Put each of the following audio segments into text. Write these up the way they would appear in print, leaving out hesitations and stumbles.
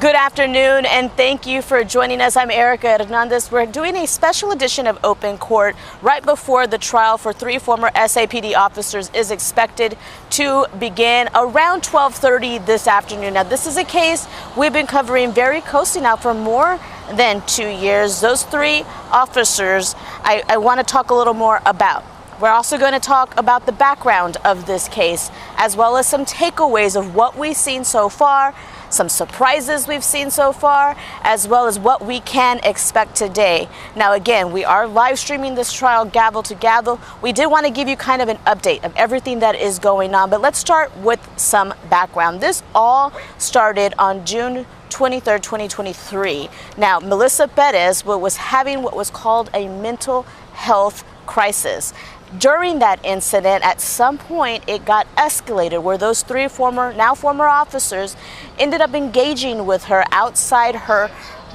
Good afternoon, and thank you for joining us. I'm Erica Hernandez. We're doing a special edition of Open Court right before the trial for 3 former SAPD officers is expected to begin around 12:30 this afternoon. Now, this is a case we've been covering very closely now for more than 2 years. Those 3 officers I want to talk a little more about. We're also going to talk about the background of this case, as well as some takeaways of what we've seen so far, some surprises we've seen so far, as well as what we can expect today. Now, again, we are live streaming this trial gavel to gavel. We did want to give you kind of an update of everything that is going on, but let's start with some background. This all started on June 23rd, 2023. Now, Melissa Perez was having what was called a mental health crisis. During that incident, at some point, it got escalated where those 3 now former officers ended up engaging with her outside her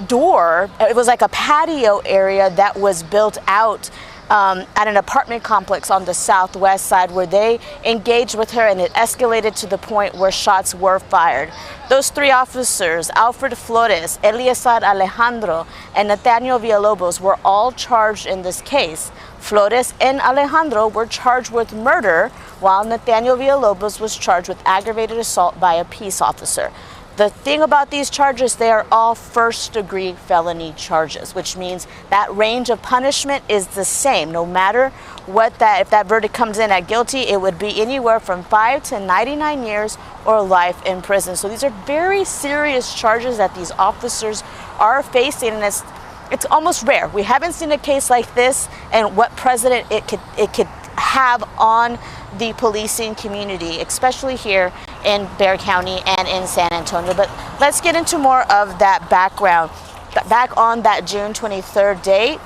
door. It was like a patio area that was built out at an apartment complex on the southwest side, where they engaged with her, and it escalated to the point where shots were fired. Those 3 officers, Alfred, Flores, Eleazar Alejandro, and Nathaniel Villalobos, were all charged in this case. Flores and Alejandro were charged with murder, while Nathaniel Villalobos was charged with aggravated assault by a peace officer. The thing about these charges, they are all first-degree felony charges, which means that range of punishment is the same. No matter what if that verdict comes in at guilty, it would be anywhere from 5 to 99 years or life in prison. So these are very serious charges that these officers are facing, and it's almost rare. We haven't seen a case like this and what precedent it could have on the policing community, especially here in Bexar County and in San Antonio. But let's get into more of that background. Back on that June 23rd date,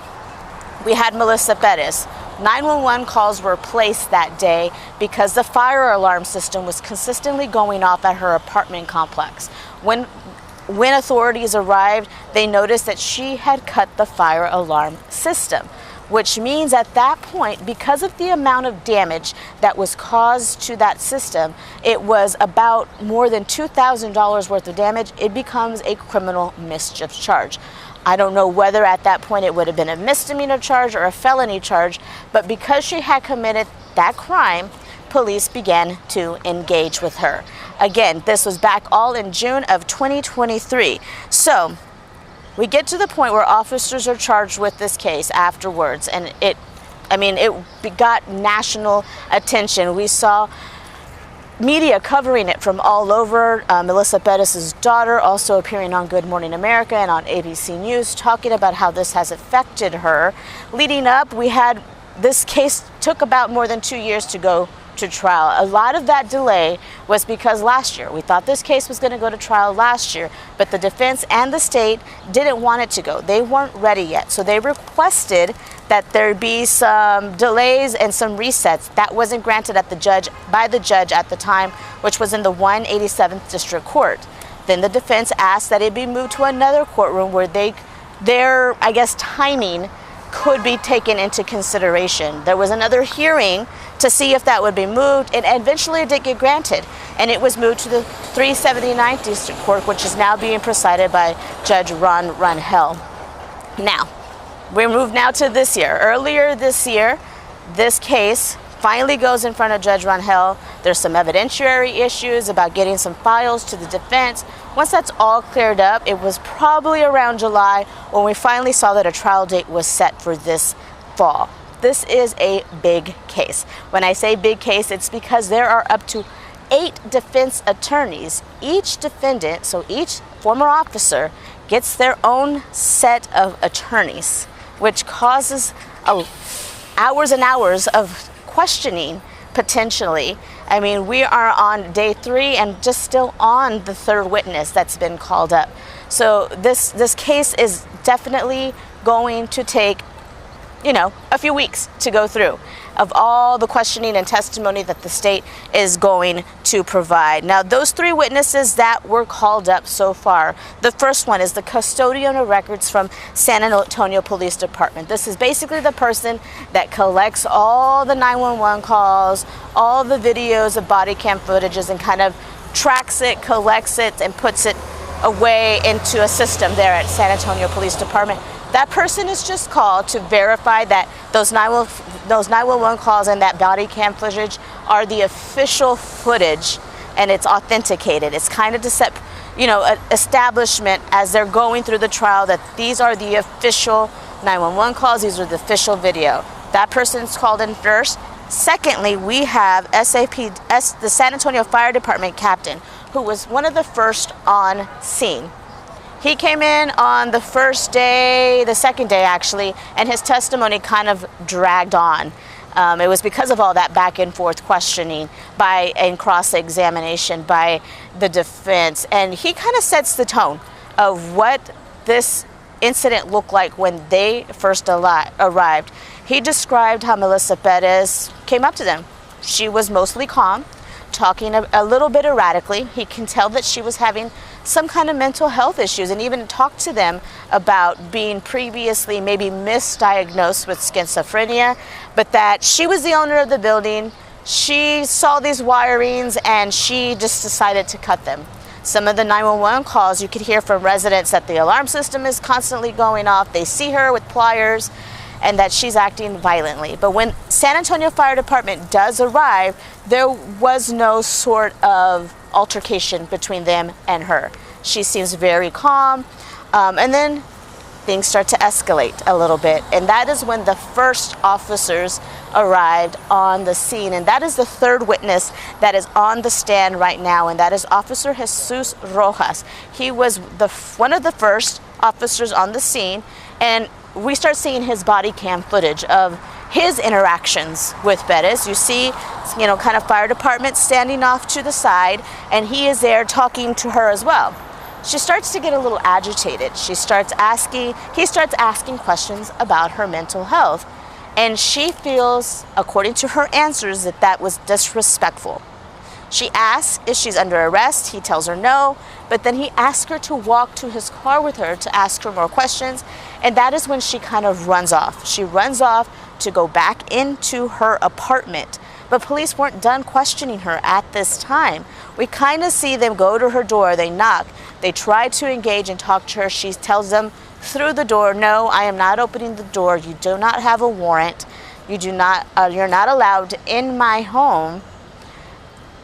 we had Melissa Perez. 911 calls were placed that day because the fire alarm system was consistently going off at her apartment complex. When authorities arrived, they noticed that she had cut the fire alarm system, which means at that point, because of the amount of damage that was caused to that system, it was about more than $2,000 worth of damage. It becomes a criminal mischief charge. I don't know whether at that point it would have been a misdemeanor charge or a felony charge, but because she had committed that crime, police began to engage with her. Again, this was back all in June of 2023. So we get to the point where officers are charged with this case afterwards, and it got national attention. We saw media covering it from all over. Melissa Perez's daughter also appearing on Good Morning America and on ABC News, talking about how this has affected her. Leading up, this case took about more than 2 years to go to trial. A lot of that delay was because last year, we thought this case was going to go to trial last year, but the defense and the state didn't want it to go. They weren't ready yet. So they requested that there be some delays and some resets. That wasn't granted by the judge at the time, which was in the 187th District Court. Then the defense asked that it be moved to another courtroom where their timing could be taken into consideration. There was another hearing to see if that would be moved, and eventually it did get granted, and it was moved to the 379th District Court, which is now being presided by Judge Ron Runhell. Now, we move now to this year. Earlier this year, this case finally goes in front of Judge Runhell. There's some evidentiary issues about getting some files to the defense. Once that's all cleared up, it was probably around July when we finally saw that a trial date was set for this fall. This is a big case. When I say big case, it's because there are up to 8 defense attorneys. Each defendant, so each former officer, gets their own set of attorneys, which causes hours and hours of questioning, potentially. I mean, we are on day 3 and just still on the 3rd witness that's been called up. So this case is definitely going to take a few weeks to go through of all the questioning and testimony that the state is going to provide. Now, those 3 witnesses that were called up so far, the first one is the custodian of records from San Antonio Police Department. This is basically the person that collects all the 911 calls, all the videos of body cam footages, and kind of tracks it, collects it, and puts it a way into a system there at San Antonio Police Department. That person is just called to verify that those 911 calls and that body cam footage are the official footage, and it's authenticated. It's kind of to set, an establishment as they're going through the trial that these are the official 911 calls, these are the official video. That person's called in first. Secondly, we have the San Antonio Fire Department captain, who was one of the first on scene. He came in on the second day actually, and his testimony kind of dragged on. It was because of all that back and forth questioning and cross-examination by the defense. And he kind of sets the tone of what this incident looked like when they first arrived. He described how Melissa Perez came up to them. She was mostly calm, talking a little bit erratically. He can tell that she was having some kind of mental health issues, and even talked to them about being previously maybe misdiagnosed with schizophrenia, but that she was the owner of the building. She saw these wirings and she just decided to cut them. Some of the 911 calls, you could hear from residents that the alarm system is constantly going off. They see her with pliers and that she's acting violently. But when San Antonio Fire Department does arrive, there was no sort of altercation between them and her. She seems very calm. And then things start to escalate a little bit. And that is when the first officers arrived on the scene. And that is the third witness that is on the stand right now. And that is Officer Jesus Roas. He was one of the first officers on the scene. And we start seeing his body cam footage of his interactions with Perez. You see, kind of fire department standing off to the side, and he is there talking to her as well. She starts to get a little agitated. He starts asking questions about her mental health, and she feels, according to her answers, that was disrespectful. She asks if she's under arrest. He tells her no, but then he asks her to walk to his car with her to ask her more questions, and that is when she kind of runs off. She runs off to go back into her apartment, but police weren't done questioning her at this time. We kind of see them go to her door, they knock, they try to engage and talk to her. She tells them through the door, no, I am not opening the door. You do not have a warrant. You're not allowed in my home.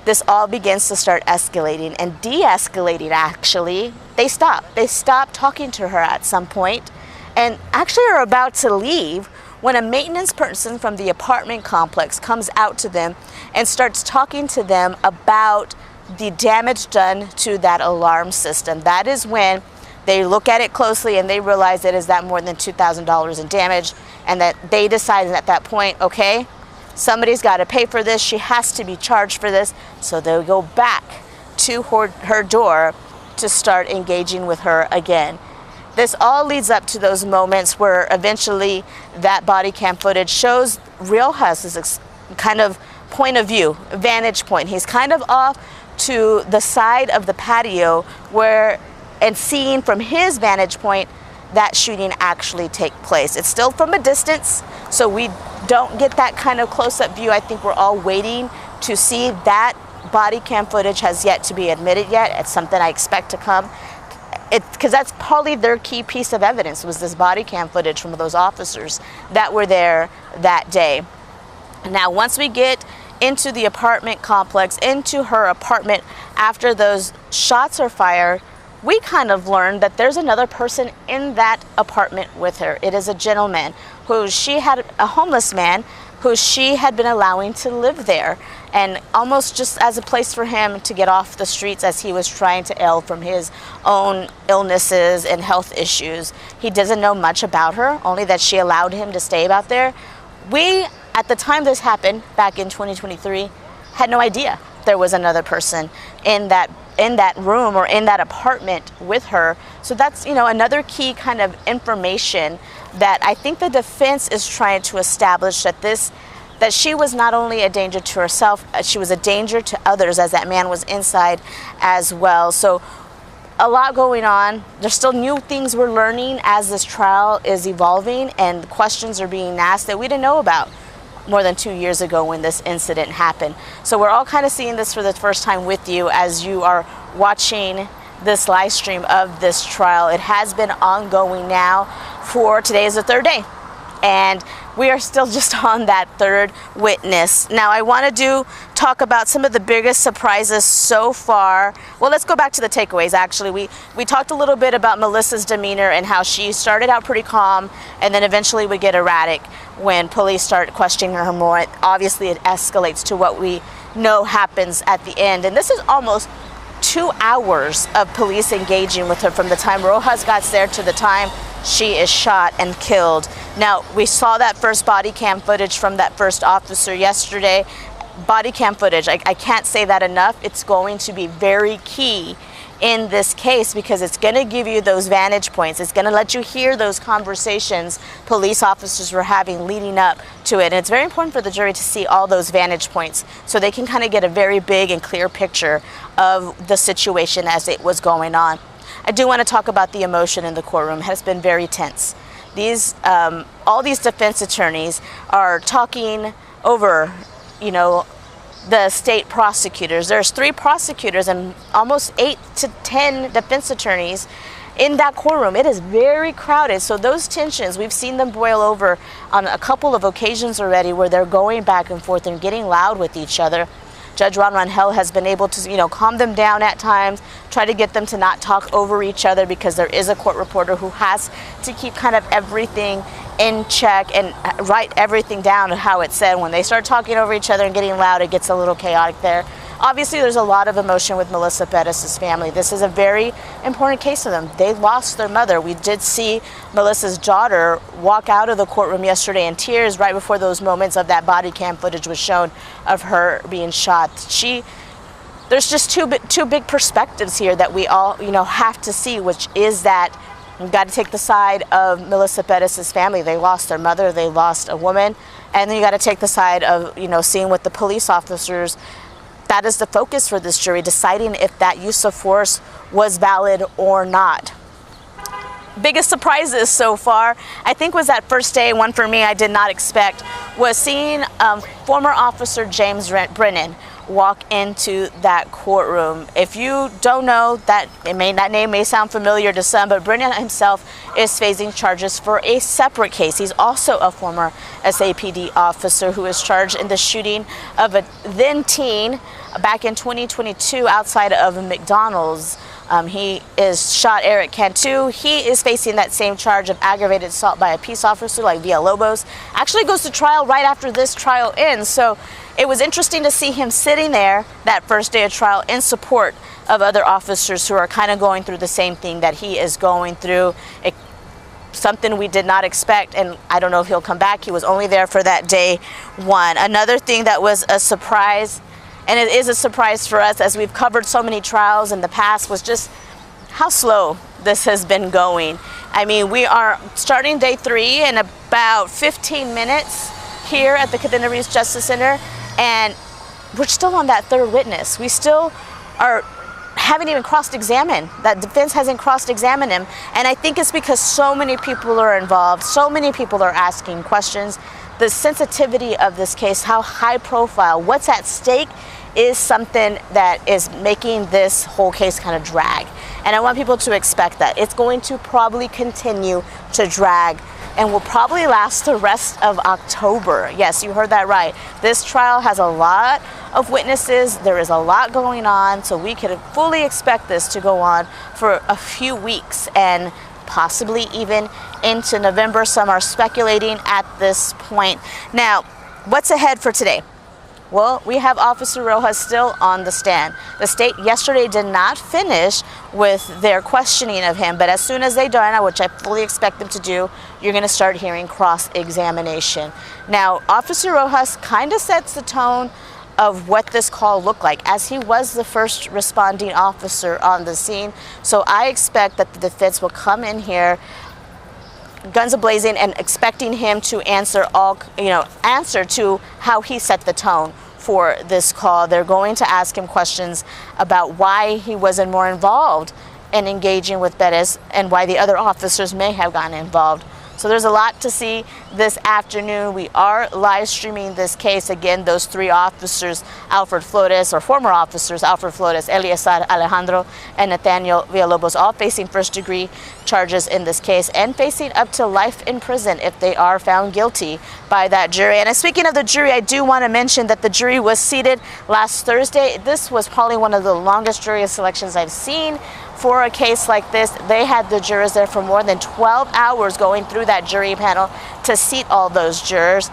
This all begins to start escalating and de-escalating, actually. They stop talking to her at some point and actually are about to leave when a maintenance person from the apartment complex comes out to them and starts talking to them about the damage done to that alarm system. That is when they look at it closely and they realize it is that more than $2,000 in damage, and that they decided at that point, okay, somebody's got to pay for this. She has to be charged for this. So they'll go back to her door to start engaging with her again. This all leads up to those moments where eventually that body cam footage shows Roas' kind of point of view, vantage point. He's kind of off to the side of the patio and seeing from his vantage point that shooting actually take place. It's still from a distance, so we don't get that kind of close-up view. I think we're all waiting to see that. Body cam footage has yet to be admitted yet. It's something I expect to come. Because that's probably their key piece of evidence, was this body cam footage from those officers that were there that day. Now, once we get into the apartment complex, into her apartment, after those shots are fired, we kind of learned that there's another person in that apartment with her. It is a gentleman a homeless man who she had been allowing to live there, and almost just as a place for him to get off the streets as he was trying to ail from his own illnesses and health issues. He doesn't know much about her, only that she allowed him to stay out there. We, at the time this happened, back in 2023, had no idea there was another person in that room or in that apartment with her. So that's, another key kind of information that I think the defense is trying to establish, that she was not only a danger to herself, she was a danger to others, as that man was inside as well. So a lot going on. There's still new things we're learning as this trial is evolving, and questions are being asked that we didn't know about more than 2 years ago when this incident happened. So we're all kind of seeing this for the first time with you as you are watching this live stream of this trial. It has been ongoing now for today is the third day, and we are still just on that third witness. Now I want to talk about some of the biggest surprises so far. Well, let's go back to the takeaways. Actually, we talked a little bit about Melissa's demeanor and how she started out pretty calm and then eventually would get erratic when police start questioning her more. Obviously it escalates to what we know happens at the end, and this is almost 2 hours of police engaging with her from the time Roas got there to the time she is shot and killed. Now, we saw that first body cam footage from that first officer yesterday. Body cam footage, I can't say that enough. It's going to be very key in this case because it's going to give you those vantage points. It's going to let you hear those conversations police officers were having leading up to it. And it's very important for the jury to see all those vantage points so they can kind of get a very big and clear picture of the situation as it was going on. I do want to talk about the emotion in the courtroom. It has been very tense. All these defense attorneys are talking over, the state prosecutors. There's 3 prosecutors and almost 8 to 10 defense attorneys in that courtroom. It is very crowded. So those tensions, we've seen them boil over on a couple of occasions already where they're going back and forth and getting loud with each other. Judge Rangel has been able to, calm them down at times, try to get them to not talk over each other because there is a court reporter who has to keep kind of everything in check and write everything down how it's said. When they start talking over each other and getting loud, it gets a little chaotic there. Obviously, there's a lot of emotion with Melissa Perez's family. This is a very important case for them. They lost their mother. We did see Melissa's daughter walk out of the courtroom yesterday in tears right before those moments of that body cam footage was shown of her being shot. There's just two big perspectives here that we all, have to see, which is that you've got to take the side of Melissa Perez's family. They lost their mother, they lost a woman, and then you got to take the side of, seeing what the police officers. That is the focus for this jury, deciding if that use of force was valid or not. Biggest surprises so far, I think, was that first day. One for me I did not expect was seeing former officer James Brennan walk into that courtroom. If you don't know, that name may sound familiar to some, but Brennan himself is facing charges for a separate case. He's also a former SAPD officer who is charged in the shooting of a then teen back in 2022 outside of a McDonald's. He is shot Eric Cantu. He is facing that same charge of aggravated assault by a peace officer like Villalobos. Actually goes to trial right after this trial ends. So it was interesting to see him sitting there that first day of trial in support of other officers who are kind of going through the same thing that he is going through. Something we did not expect, and I don't know if he'll come back. He was only there for that day one. Another thing that was a surprise, and it is a surprise for us as we've covered so many trials in the past, was just how slow this has been going. I mean, we are starting day 3 in about 15 minutes here at the Cadena Reeves Justice Center, and we're still on that third witness. We still haven't even cross-examined. That defense hasn't cross-examined him, and I think it's because so many people are involved, so many people are asking questions. The sensitivity of this case, how high profile, what's at stake, is something that is making this whole case kind of drag. And I want people to expect that. It's going to probably continue to drag and will probably last the rest of October. Yes, you heard that right. This trial has a lot of witnesses. There is a lot going on, so we could fully expect this to go on for a few weeks and possibly even into November. Some are speculating at this point. Now, what's ahead for today? Well, we have Officer Roas still on the stand. The state yesterday did not finish with their questioning of him, but as soon as they done, which I fully expect them to do, you're going to start hearing cross-examination. Now, Officer Roas kind of sets the tone of what this call looked like, as he was the first responding officer on the scene. So I expect that the defense will come in here guns a-blazing and expecting him to answer to how he set the tone for this call. They're going to ask him questions about why he wasn't more involved in engaging with Perez and why the other officers may have gotten involved. So there's a lot to see this afternoon. We are live streaming this case. Again, those three officers, Alfred Flores, or former officers, Alfred Flores, Eleazar Alejandro, and Nathaniel Villalobos, all facing first-degree charges in this case and facing up to life in prison if they are found guilty by that jury. And speaking of the jury, I do want to mention that the jury was seated last Thursday. This was probably one of the longest jury selections I've seen for a case like this. They had the jurors there for more than 12 hours going through that jury panel to seat all those jurors.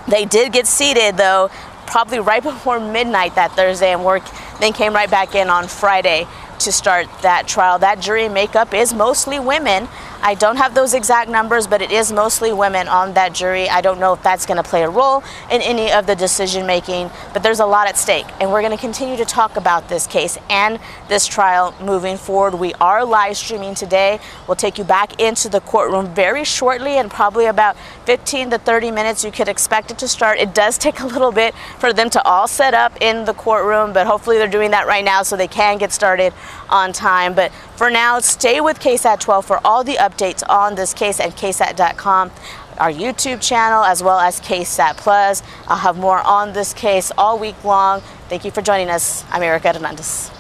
They did get seated, though, probably right before midnight that Thursday, and then came right back in on Friday to start that trial. That jury makeup is mostly women. I don't have those exact numbers, but it is mostly women on that jury. I don't know if that's going to play a role in any of the decision making, but there's a lot at stake, and we're going to continue to talk about this case and this trial moving forward. We are live streaming today. We'll take you back into the courtroom very shortly, and probably about 15 to 30 minutes you could expect it to start. It does take a little bit for them to all set up in the courtroom, but hopefully they're doing that right now so they can get started on time. But for now, stay with KSAT 12 for all the updates on this case at ksat.com, our YouTube channel, as well as KSAT Plus. I'll have more on this case all week long. Thank you for joining us. I'm Erica Hernandez.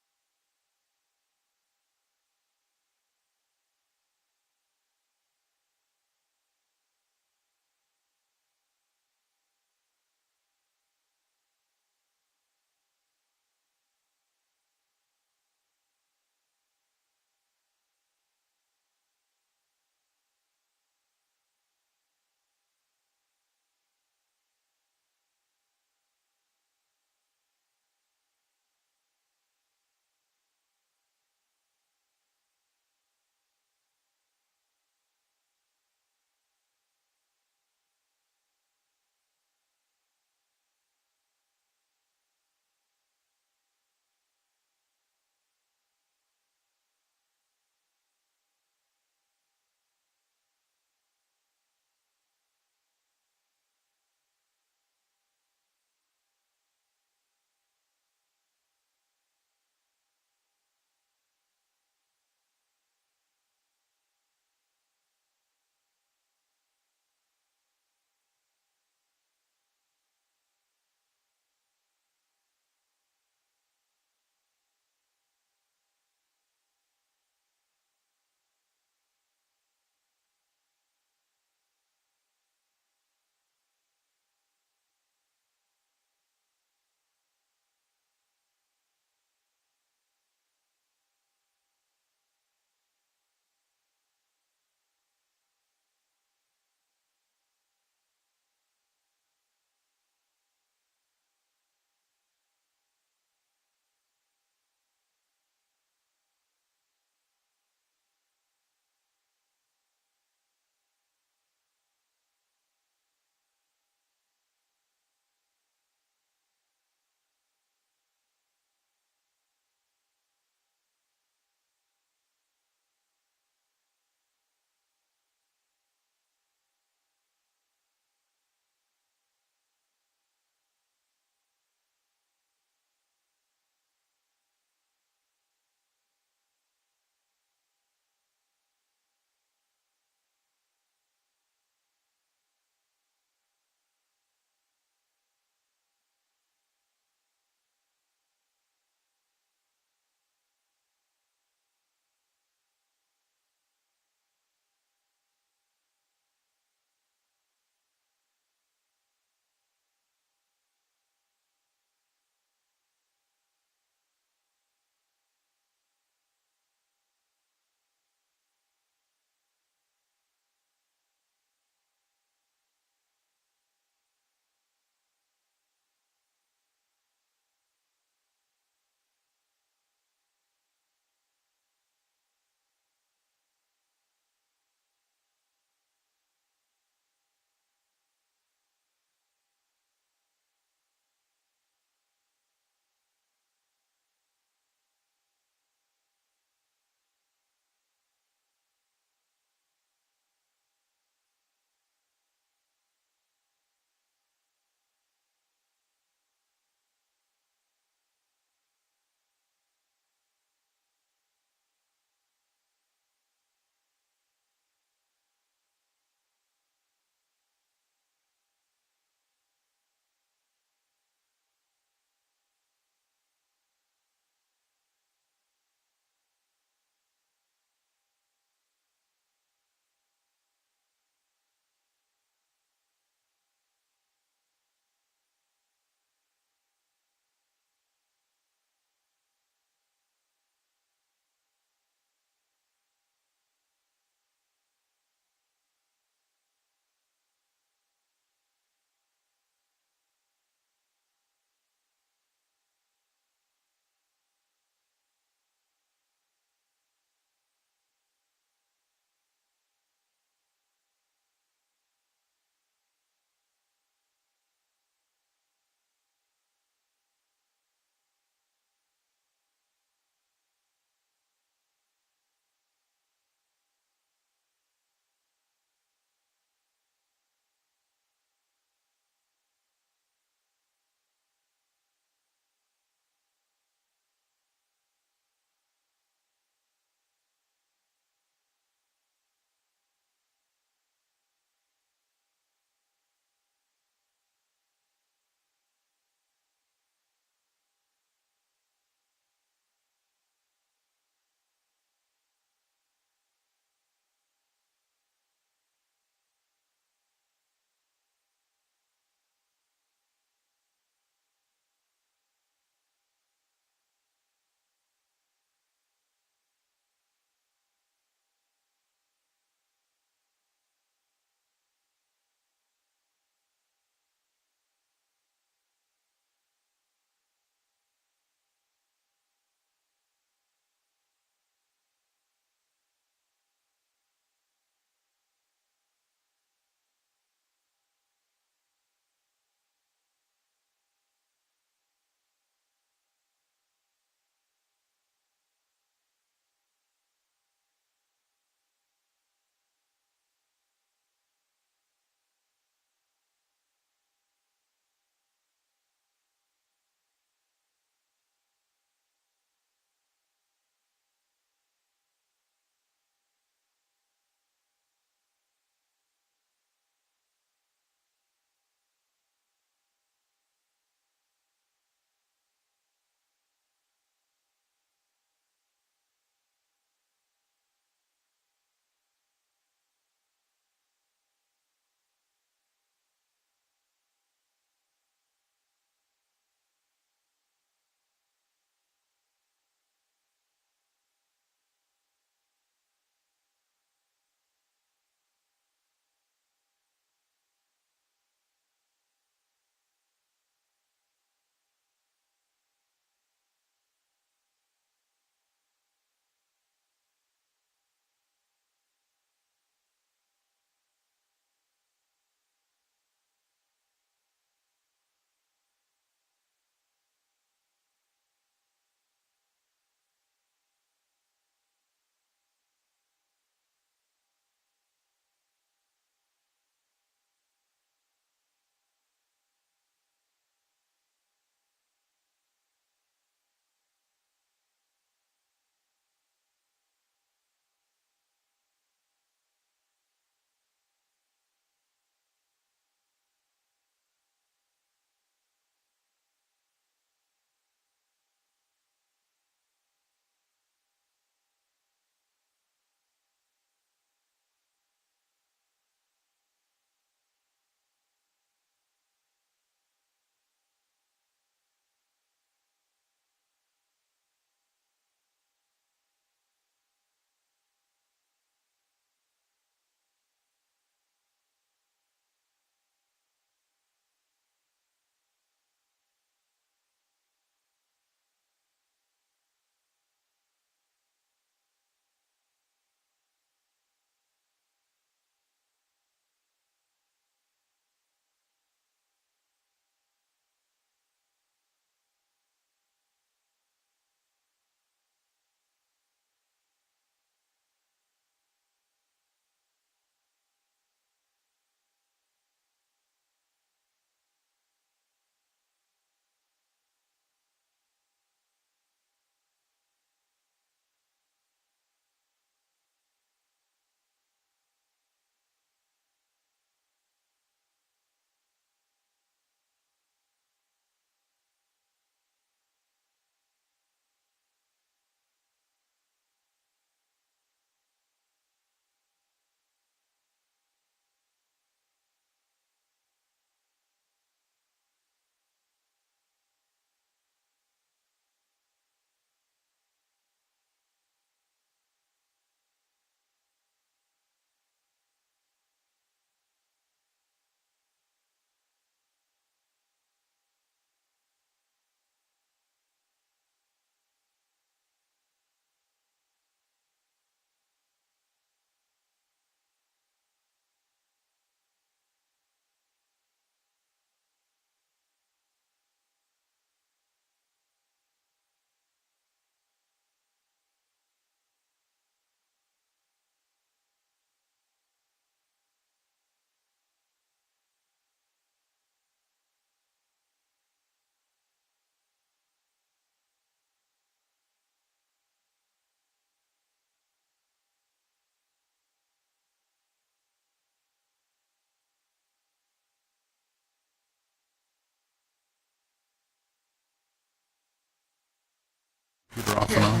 You're off and on.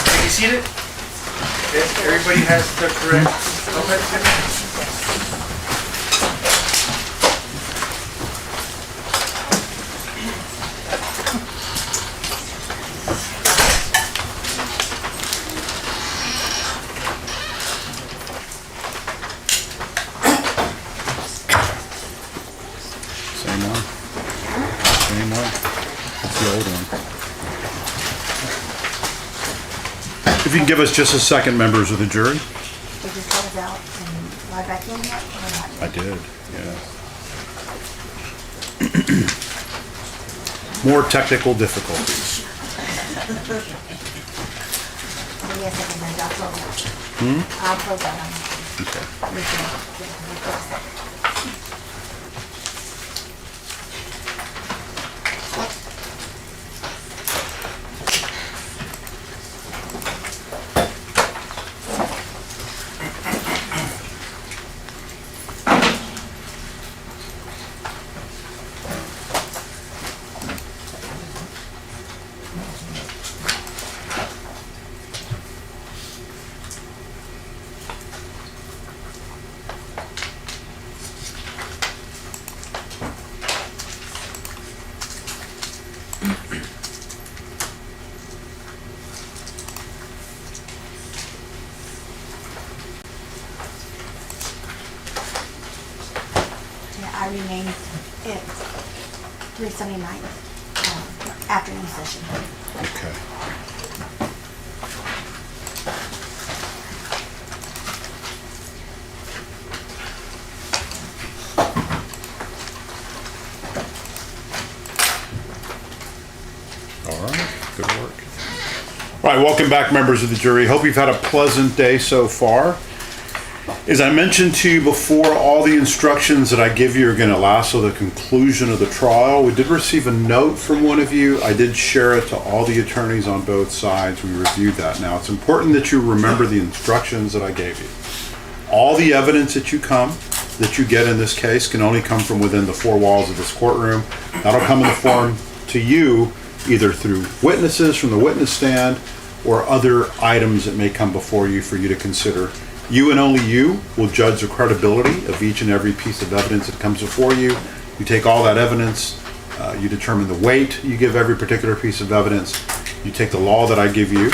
Are you seated? Okay, everybody has the correct. Same one. Same one. That's the old one. If you can give us just a second, members of the jury. Did you close out and log back in yet, or not? I did, yeah. More technical difficulties. Give me a second, then I'll close out. I'll close out on you. Okay. We can close that. Yeah, I remain at 379 afternoon session. Okay. All right, good work. All right, welcome back, members of the jury. Hope you've had a pleasant day so far. As I mentioned to you before, all the instructions that I give you are going to last till the conclusion of the trial. We did receive a note from one of you. I did share it to all the attorneys on both sides. We reviewed that. Now, it's important that you remember the instructions that I gave you. All the evidence that you get in this case can only come from within the four walls of this courtroom. That'll come in the form to you either through witnesses from the witness stand or other items that may come before you for you to consider. You and only you will judge the credibility of each and every piece of evidence that comes before you. You take all that evidence, you determine the weight you give every particular piece of evidence. You take the law that I give you,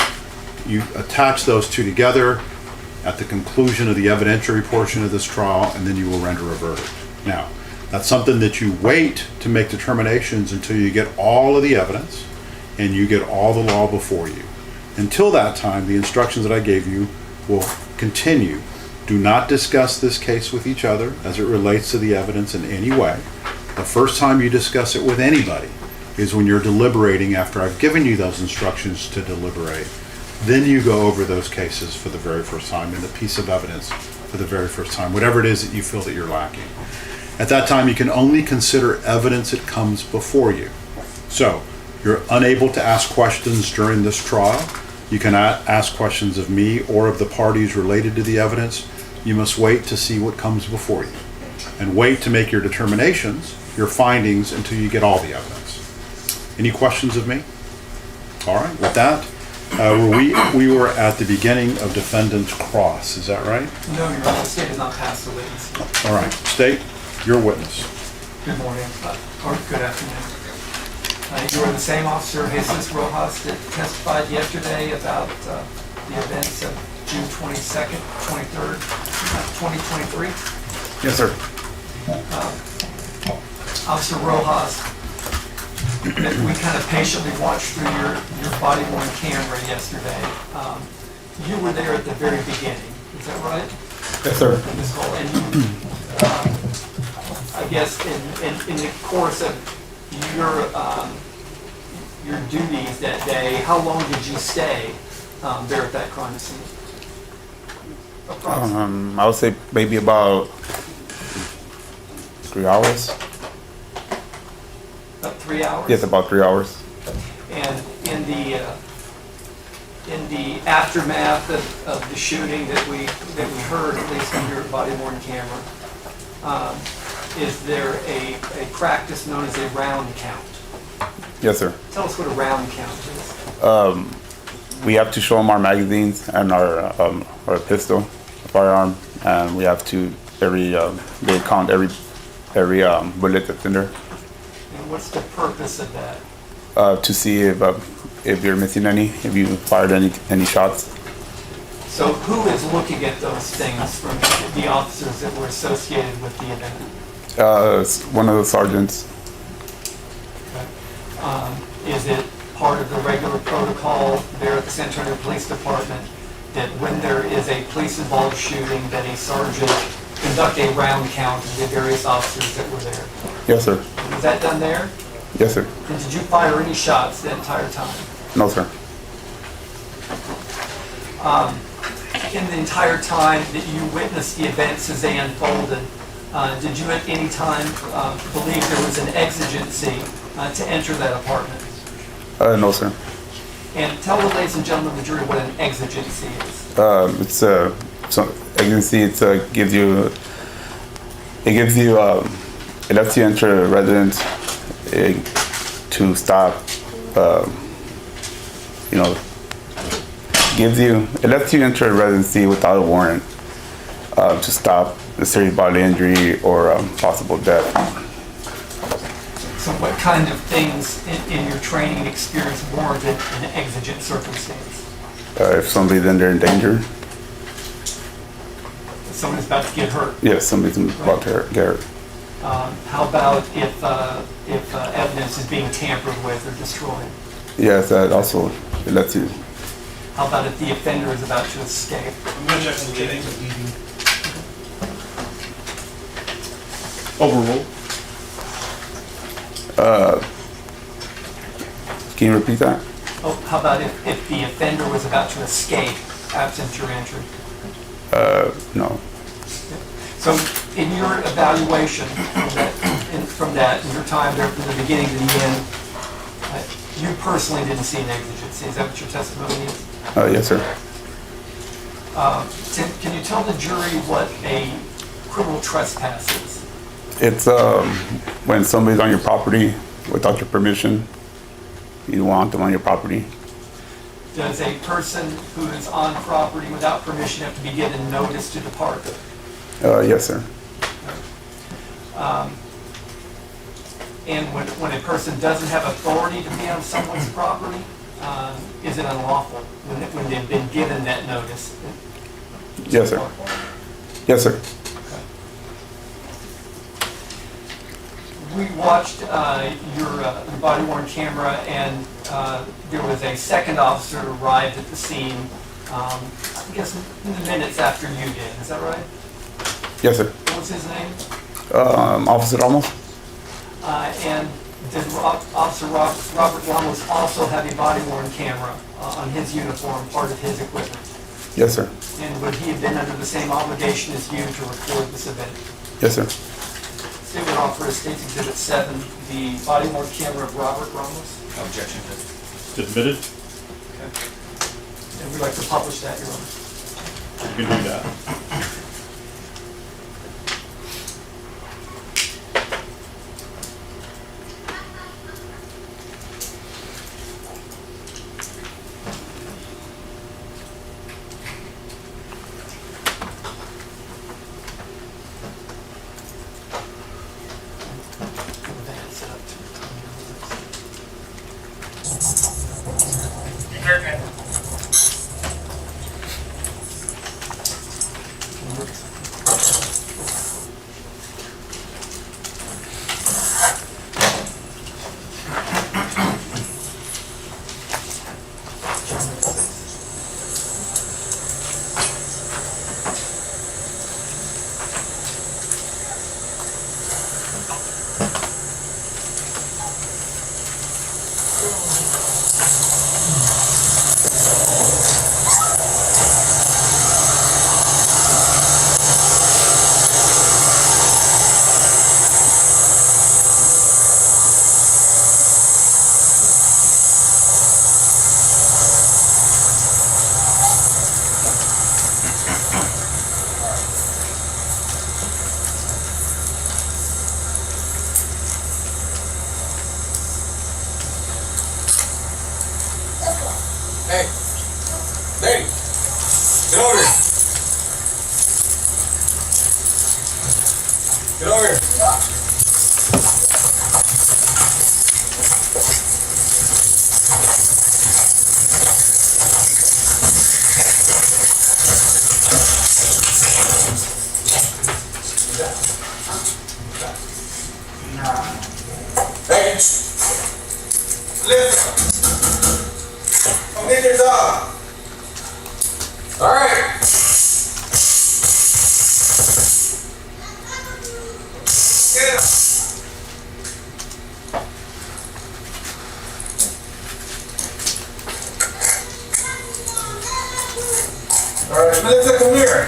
you attach those two together at the conclusion of the evidentiary portion of this trial, and then you will render a verdict. Now, that's something that you wait to make determinations until you get all of the evidence and you get all the law before you. Until that time, the instructions that I gave you will continue. Do not discuss this case with each other as it relates to the evidence in any way. The first time you discuss it with anybody is when you're deliberating after I've given you those instructions to deliberate. Then you go over those cases for the very first time and the piece of evidence for the very first time, whatever it is that you feel that you're lacking. At that time, you can only consider evidence that comes before you. So, you're unable to ask questions during this trial. You cannot ask questions of me or of the parties related to the evidence. You must wait to see what comes before you. And wait to make your determinations, your findings, until you get all the evidence. Any questions of me? All right, with that, we were at the beginning of defendant's cross, is that right? No, Your Honor, the state has not passed the witness. All right, state your witness. Good morning, or good afternoon. You are the same officer, Jesus Roas, that testified yesterday about the events of June 22nd, 23rd, 2023. Yes, sir. Officer Roas, we kind of patiently watched through your body-worn camera yesterday. You were there at the very beginning, is that right? Yes, sir. This whole, and you, I guess in the course of your duties that day, how long did you stay there at that crime scene? I would say maybe about 3 hours. About 3 hours? Yes, about 3 hours. And in the aftermath of the shooting that we heard, at least on your body-worn camera, is there a practice known as a round count? Yes, sir. Tell us what a round count is. We have to show them our magazines and our pistol, firearm, and we have to they count every bullet that's in there And what's the purpose of that? to see if you're missing any, if you fired any shots. So who is looking at those things from the officers that were associated with the event? It's one of the sergeants. Is it part of the regular protocol there at the San Antonio Police Department that when there is a police-involved shooting, that a sergeant conduct a round count of the various officers that were there? Yes, sir. Was that done there? Yes, sir. And did you fire any shots the entire time? No, sir. In the entire time that you witnessed the events as they unfolded, did you at any time believe there was an exigency to enter that apartment? No, sir. And tell the ladies and gentlemen of the jury what an exigency is. It's so agency. It lets you enter a residence to stop. It lets you enter a residency without a warrant to stop a serious bodily injury or possible death. So what kind of things in your training and experience warranted an exigent circumstance? If somebody's in there in danger, Someone's about to get hurt. yes, somebody's about to get hurt. How about if evidence is being tampered with or destroyed? Yes, that also it lets you. How about if the offender is about to escape? I'm gonna check the meeting. Overruled. Can you repeat that? Oh, how about if the offender was about to escape absent your entry? No. So in your evaluation from that, in your time there from the beginning to the end, you personally didn't see an exigency. Is that what your testimony is? Yes, sir. Can you tell the jury what a criminal trespass is? It's when somebody's on your property without your permission. You don't want them on your property. Does a person who is on property without permission have to be given notice to depart? Yes, sir. And when a person doesn't have authority to be on someone's property, is it unlawful when they've been given that notice? Yes, sir. Yes, sir. We watched your body-worn camera, and there was a second officer who arrived at the scene, I guess in the minutes after you did. Is that right? Yes, sir. What was his name? Officer Ramos? And did Officer Robert Ramos also have a body-worn camera on his uniform, part of his equipment? Yes, sir. And would he have been under the same obligation as you to record this event? Yes, sir. Statement offered as State's Exhibit 7, the body-worn camera of Robert Ramos. Objection. Admitted. And we'd like to publish that, Your Honor. You can do that. Hey, get over here. Get over here. Hey, listen. Come get your dog. All right. Get him. All right, Melissa, come here.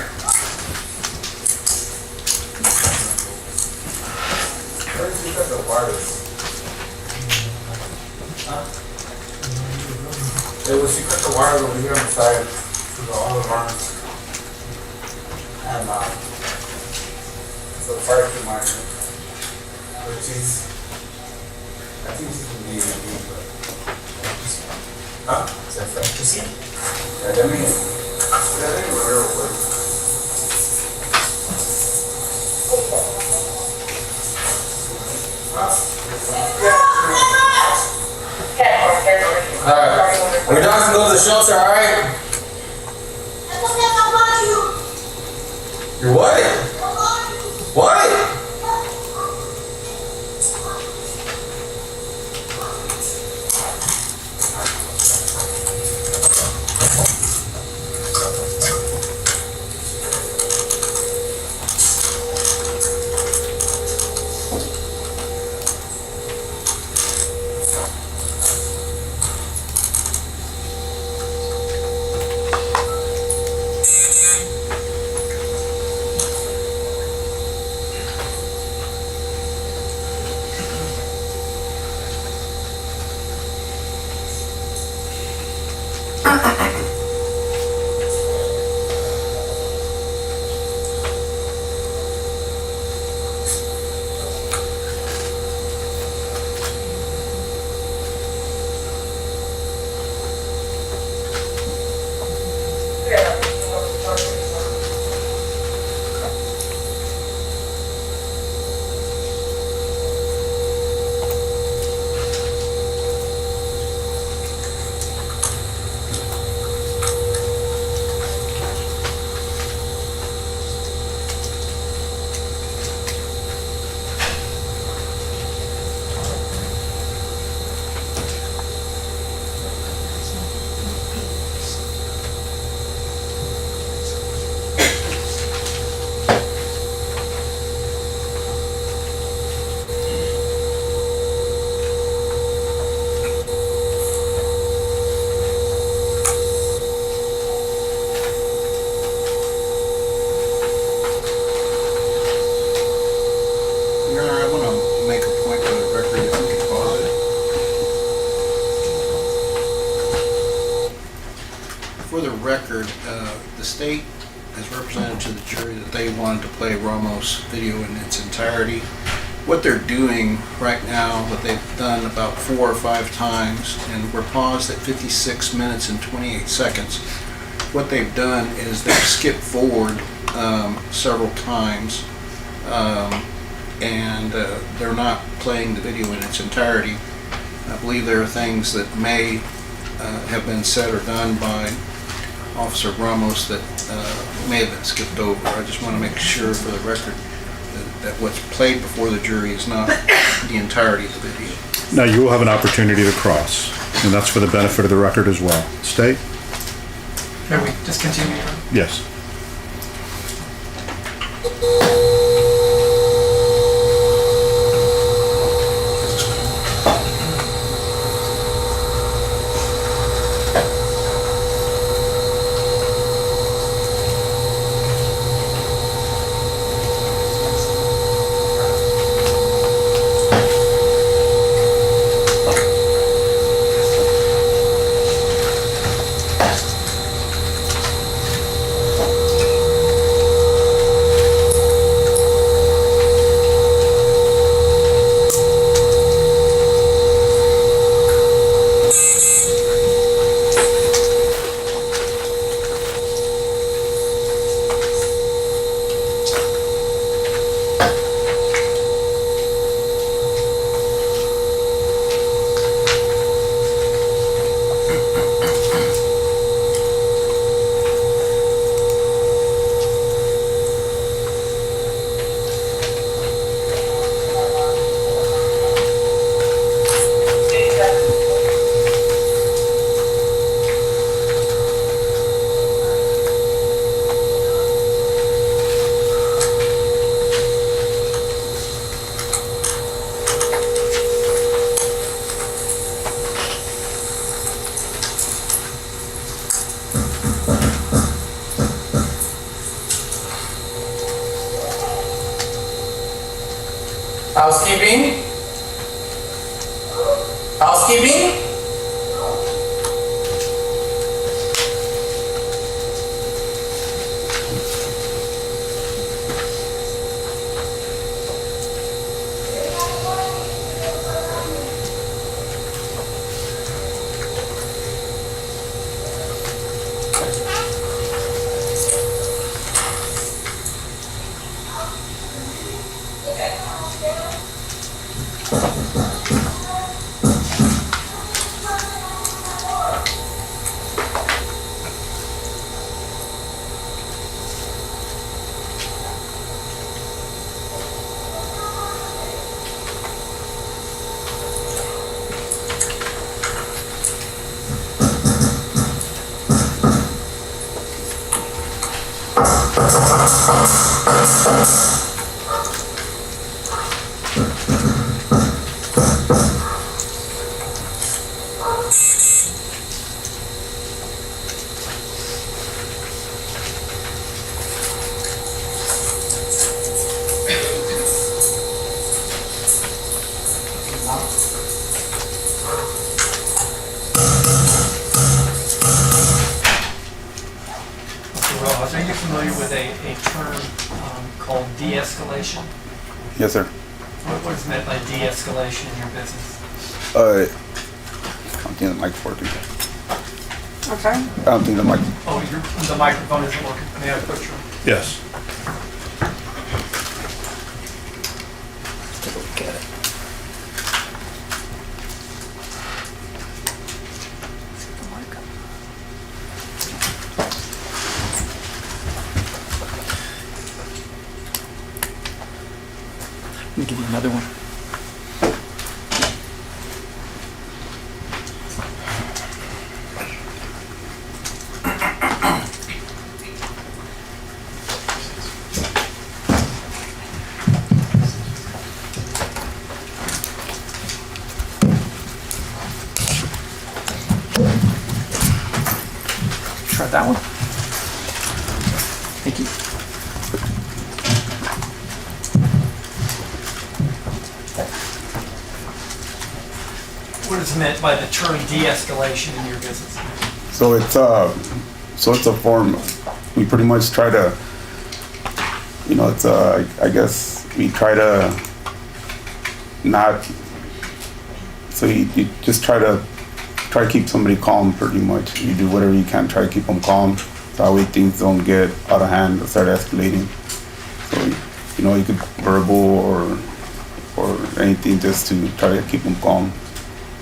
Where did you put the wireless? It was, she put the wires over here on the side to all the arms. And, so the fire came on her. But she's, I think she's gonna be in the game, but. Huh? Is that fresh to see? Yeah, that ain't real quick. Alright. Your dogs can go to the shelter, alright? You're what? What? The state has represented to the jury that they wanted to play Ramos' video in its entirety. What they're doing right now, what they've done about 4 or 5 times, and we're paused at 56 minutes and 28 seconds. What they've done is they've skipped forward several times, and they're not playing the video in its entirety. I believe there are things that may have been said or done by Officer Ramos that may have been skipped over. I just want to make sure for the record that what's played before the jury is not the entirety of the video. Now you will have an opportunity to cross, and that's for the benefit of the record as well. State? May we just continue? Yes. Housekeeping? Housekeeping? Roas, are you familiar with a term called de-escalation? Yes, sir. What is meant by de-escalation in your business? I don't think the mic's working. Okay. I don't think the mic. Oh, the microphone isn't working. May I put your... Yes. Take a look at it. Let me give you another one. Try that one. Thank you. What is meant by the term de-escalation in your business? So it's a form. We pretty much try to, it's I guess we try to not. So you just try to keep somebody calm. Pretty much, you do whatever you can, try to keep them calm. So that way things don't get out of hand, start escalating. So you could verbal or anything just to try to keep them calm.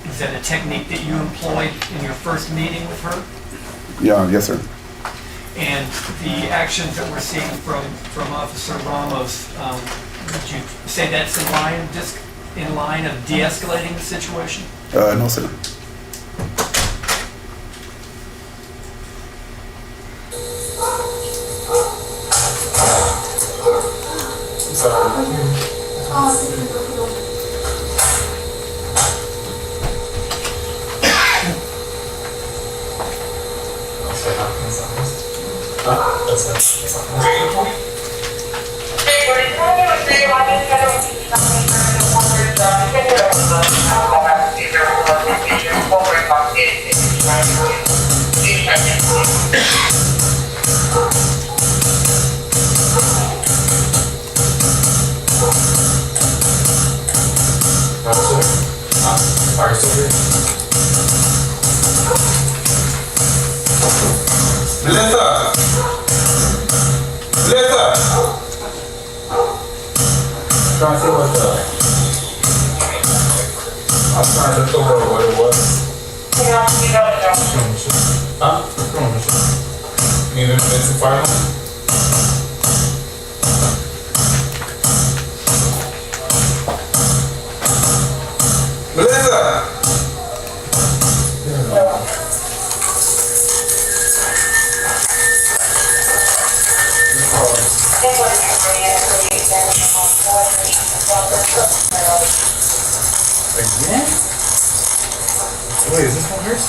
Is that a technique that you employed in your first meeting with her? Yeah, yes, sir. And the actions that we're seeing from Officer Ramos, would you say that's in line of de-escalating the situation? No, sir. Melissa! Trying to see what I was trying to look over what it was. Huh? You didn't miss the final? Melissa! Again? Wait, is this one hers?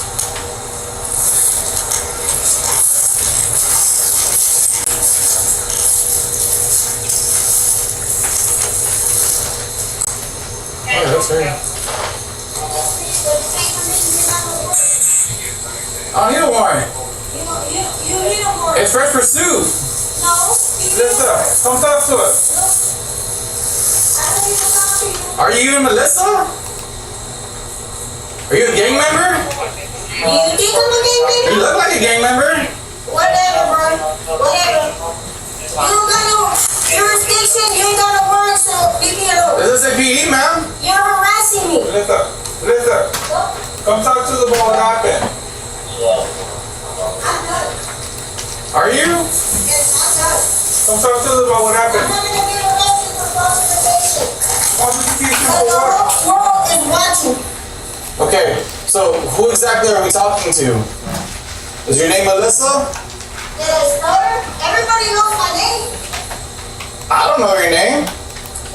sir. I don't need a warrant. You need a warrant. It's fresh pursuit. No. Melissa, come talk to us. Are you even Melissa? Are you a gang member? You think I'm a gang member? You look like a gang member. Whatever, bro. Whatever. You don't got no jurisdiction. You ain't got no warrant, so leave me alone. This is a PE, ma'am. You're harassing me. Melissa, come talk to the boy. What happened? I'm done. Are you? Yes, I'm done. Come talk to the boy. What I'm happened? not gonna get arrested for false information. Falsification But for the what? whole world is watching. Okay, so who exactly are we talking to? Is your name Melissa? Did I stutter? Everybody knows my name. I don't know your name.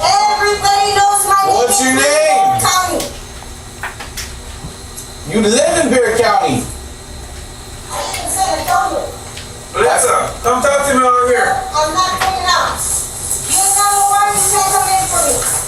Everybody knows my name. What's your in name? Monroe County. You live in Bear County. I live in San Antonio. Melissa, come talk to me over here. I'm not coming out. You ain't got no warrant. You can't come in for me.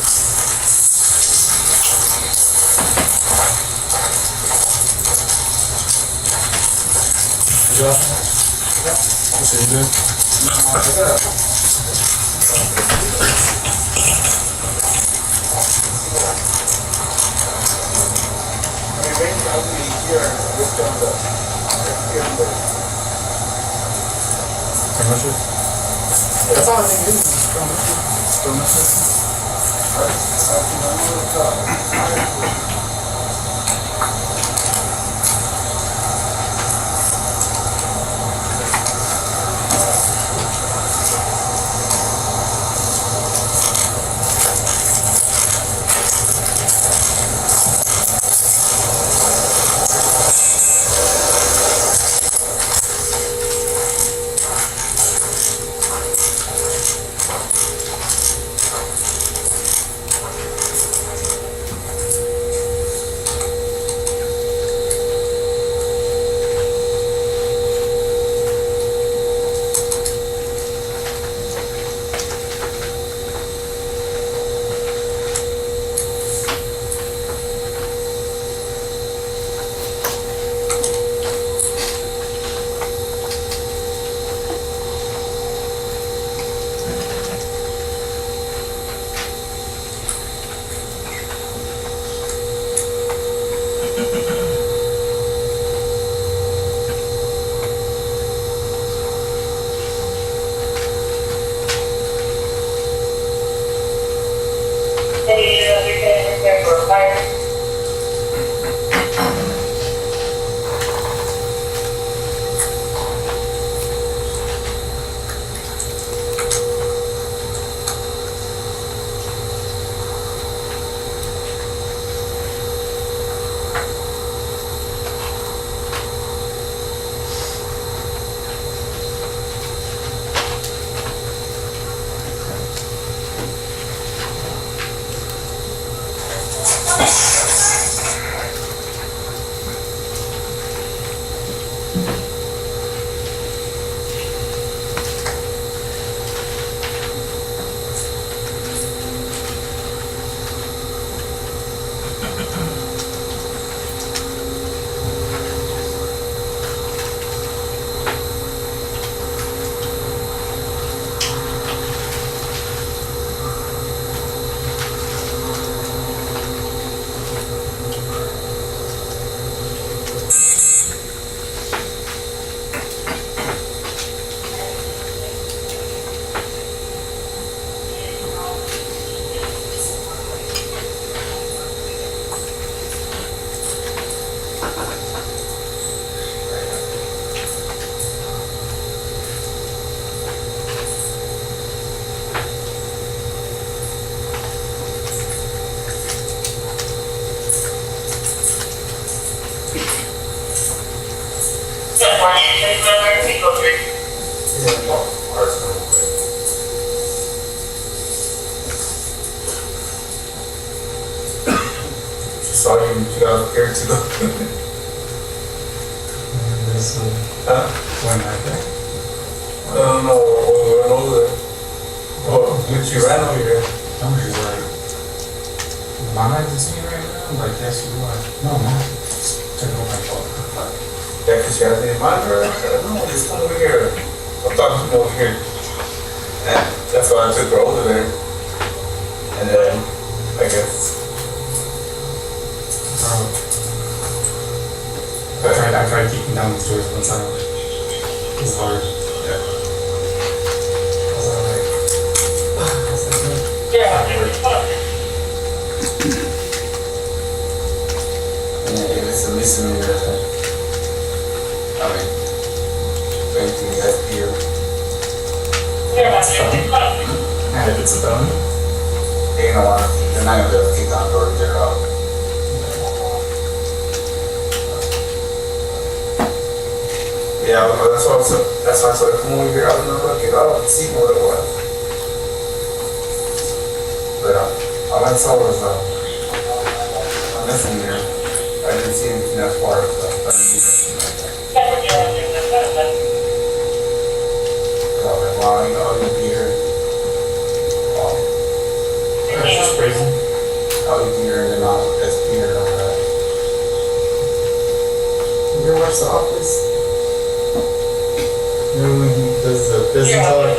That's all I think is Saw you got up here to go. When I think. I don't know, we went over there. Oh, you ran over here. I'm just like, am I detained right now? I'm like, yes, you are. No, man. Check it out my phone. Yeah, because you have to mind her. No, just come over here. I'm talking to him over here. And that's why I took her over there. And then, I guess. I tried kicking down the stairs one time. It's hard. Yeah. Yeah, it's a misdemeanor. I mean, anything you guys hear. And if it's a felony, they don't want to, they're not going to be able to kick down the door and get her out. Yeah, well, that's why I said, come over here, I was gonna look it up and see what it was. But all I saw was a misdemeanor. I didn't see anything as far as I didn't see anything like that. So I went, wow, you'll be here. That's just crazy. I'll be here and then I'll SP or all that. You ever watch The Office? You know when he does the business talk?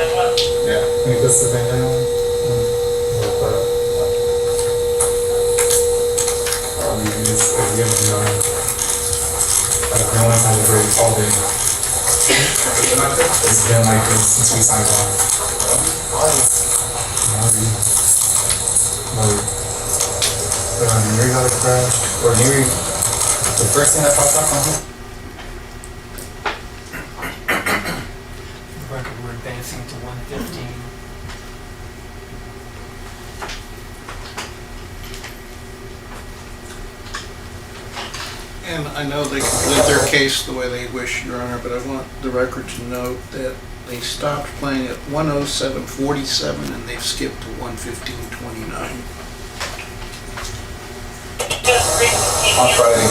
Yeah. When he does the bandana? No one's had a great all day. It's been like this since we signed on. Near got a crash, or near the first thing that popped up on him. The record, we're advancing to 115. And I know they completed their case the way they wish, Your Honor, but I want the record to note that they stopped playing at 107.47 and they've skipped to 115.29. On Friday.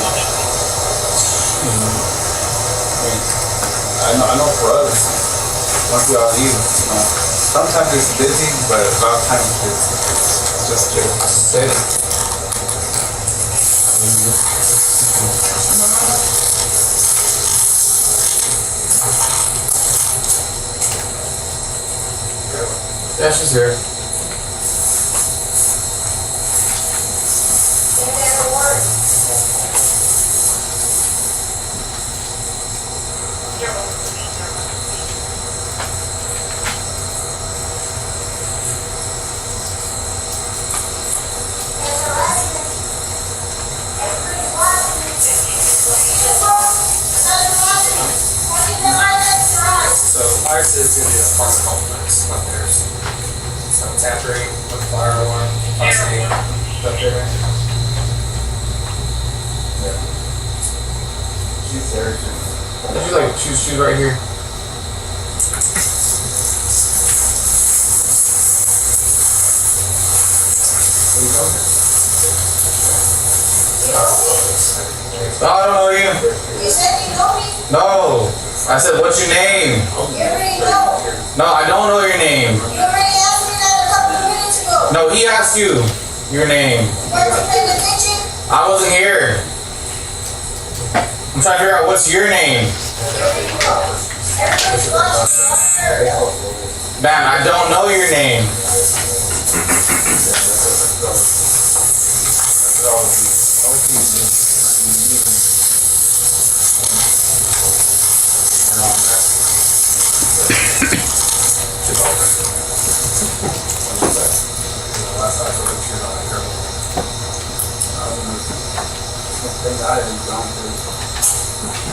I know for us, once we all leave, sometimes it's busy, but a lot of times it's just steady. Yeah, she's here. Ours is going to be a false complex, not theirs. So tampering with the fire alarm, possibly up there. Yeah. She's there. Did you like choose right here? There you go. No, I don't know you. You said you know me? No. I said, what's your name? You already know. No, I don't know your name. You already asked me that a couple of minutes ago. No, he asked you your name. Weren't you paying attention? I wasn't here. I'm trying to figure out what's your name. Everybody's watching. Ma'am, I don't know your name.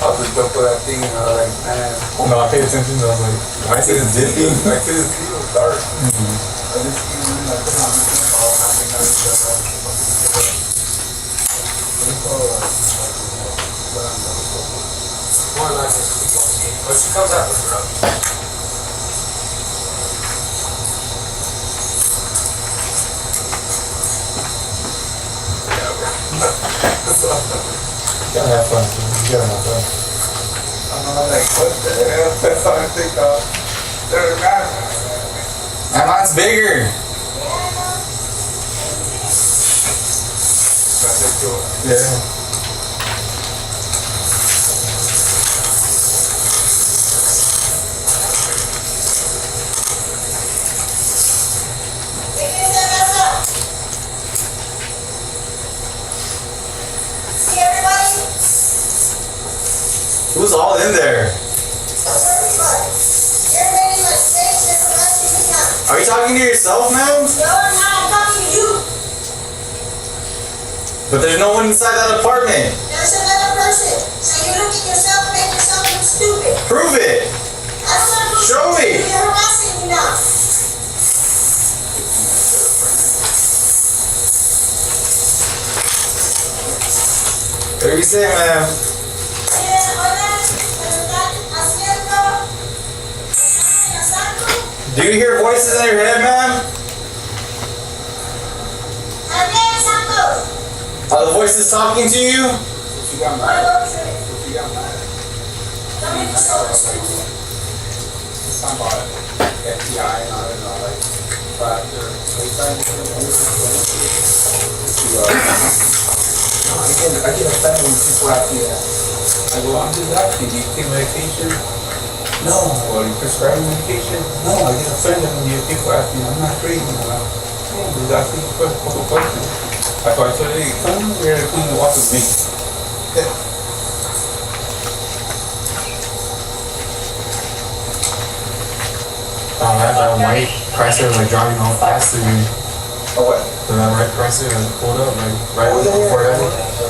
I was just go for that thing and I was like, man. No, I paid attention. I was like, I see this dipping. I see this video dark. I just see him like put on the phone. I think I was more like this. But she comes out with her up. You gotta have fun. You gotta have fun. I'm like, what the hell? That's all I think of. That mine's bigger. Yeah. Take this ass up. See everybody? Who's all in there? Everybody. Everybody in my space, there's a rest in the town. Are you talking to yourself, man? No, I'm not. I'm talking to you. But there's no one inside that apartment. There's another person. So you look at yourself and make yourself look stupid. Prove it. I don't want to Show me. You're harassing me now. What are you saying, man? Do you hear voices in your head, man? Are the voices talking to you? I get offended when people ask me that. I go, I'm just asking, do you take medication? No. Or you prescribe medication? No, I get offended when people ask me, I'm not crazy. I'm just asking a couple questions. That's why I said, hey, come over here and clean the walk with me. That white Chrysler like driving all fast through me. Oh, what? That white Chrysler like pulled up like right before that.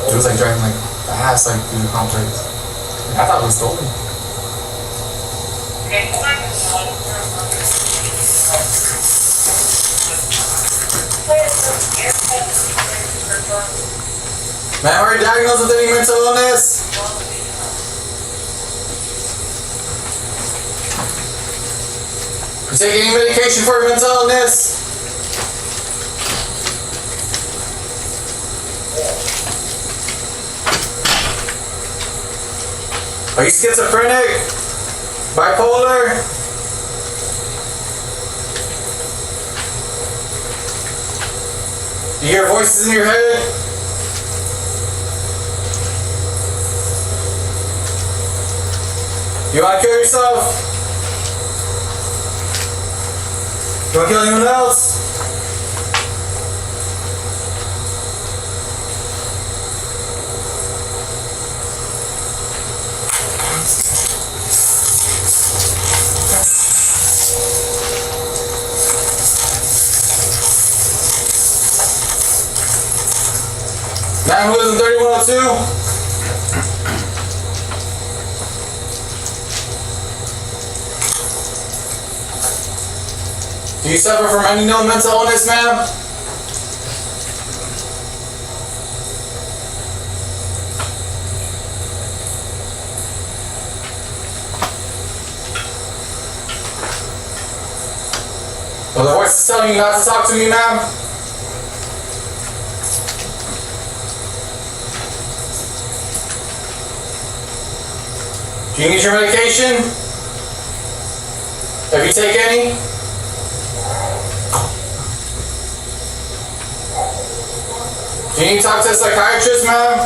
It was like driving like fast like through the complex. I thought it was stolen. Man, are you diagnosed with any mental illness? You take any medication for your mental illness? Are you schizophrenic? Bipolar? You hear voices in your head? You want to kill yourself? You want to kill anyone else? Man who lives in 3102? Do you suffer from any known mental illness, ma'am? Well, the voice is telling you not to talk to me, ma'am. Do you need your medication? Have you taken any? Do you need to talk to a psychiatrist, ma'am?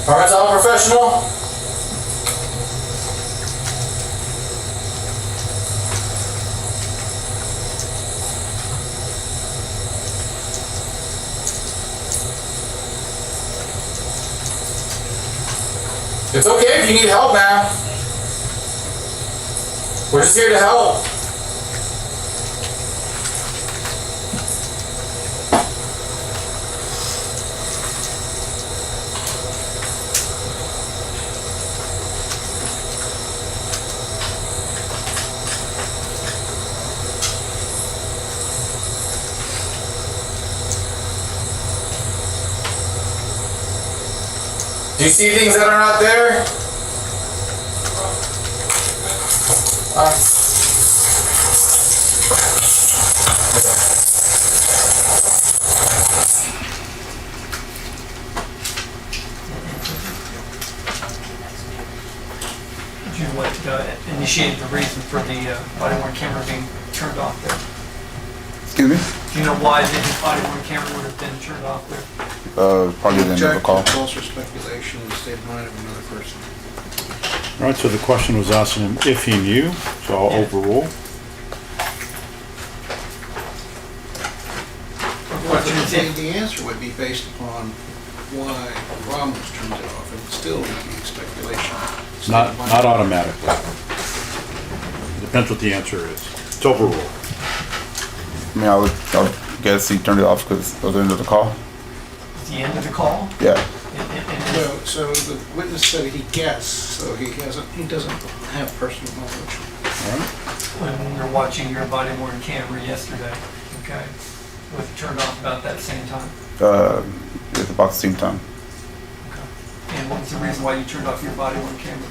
Or mental health professional? It's okay if you need help, ma'am. We're just here to help. Do you see things that are not there? Do you know what initiated the reason for the body-worn camera being turned off there? Excuse me? Do you know why the body-worn camera would have been turned off there? Probably the end of the Object call. to false or speculation in the state of mind of another person. All right, so the question was asking him if he knew, so I'll overrule. The answer would be based upon why Ramos turned it off, and it still would be speculation. Not automatically. Depends what the answer is. It's overruled. I mean, I would guess he turned it off because it was the end of the call. At the end of the call? Yeah. So the witness said he guessed, so he doesn't have personal knowledge. All right. When you're watching your body-worn camera yesterday, okay? Was it turned off about that same time? It's about the same time. Okay. And what was the reason why you turned off your body-worn camera?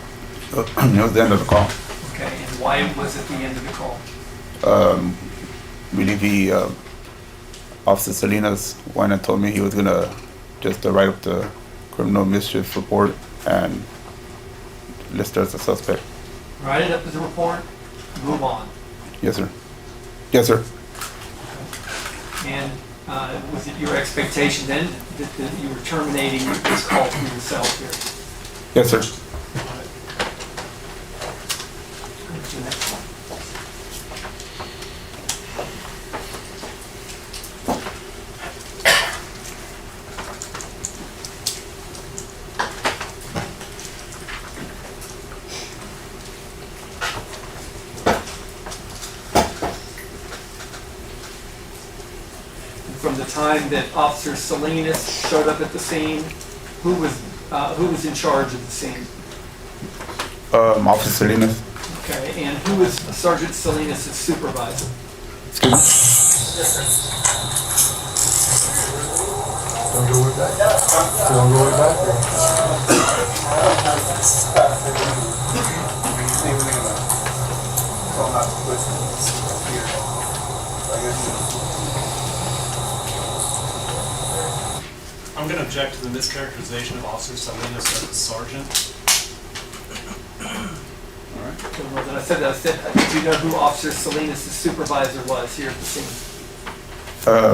It was the end of the call. Okay, and why was it the end of the call? I believe Officer Salinas went and told me he was gonna just write up the criminal mischief report and list her as a suspect. Write it up as a report, move on. Yes, sir. Yes, sir. And was it your expectation then that you were terminating this call from yourself here? Yes, sir. Go to the next one. From the time that Officer Salinas showed up at the scene, who was in charge of the scene? Officer Salinas. Okay, and who was Sergeant Salinas' supervisor? Excuse me. Don't go way back. Don't go way back I'm going to object to the mischaracterization of Officer Salinas as a sergeant. When I said that, do you know who Officer Salinas' supervisor was here at the scene?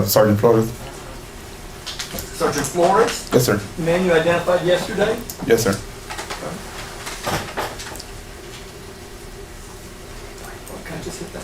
Sergeant Flores. Sergeant Flores? Yes, sir. The man you identified yesterday? Yes, sir. Can I just hit that?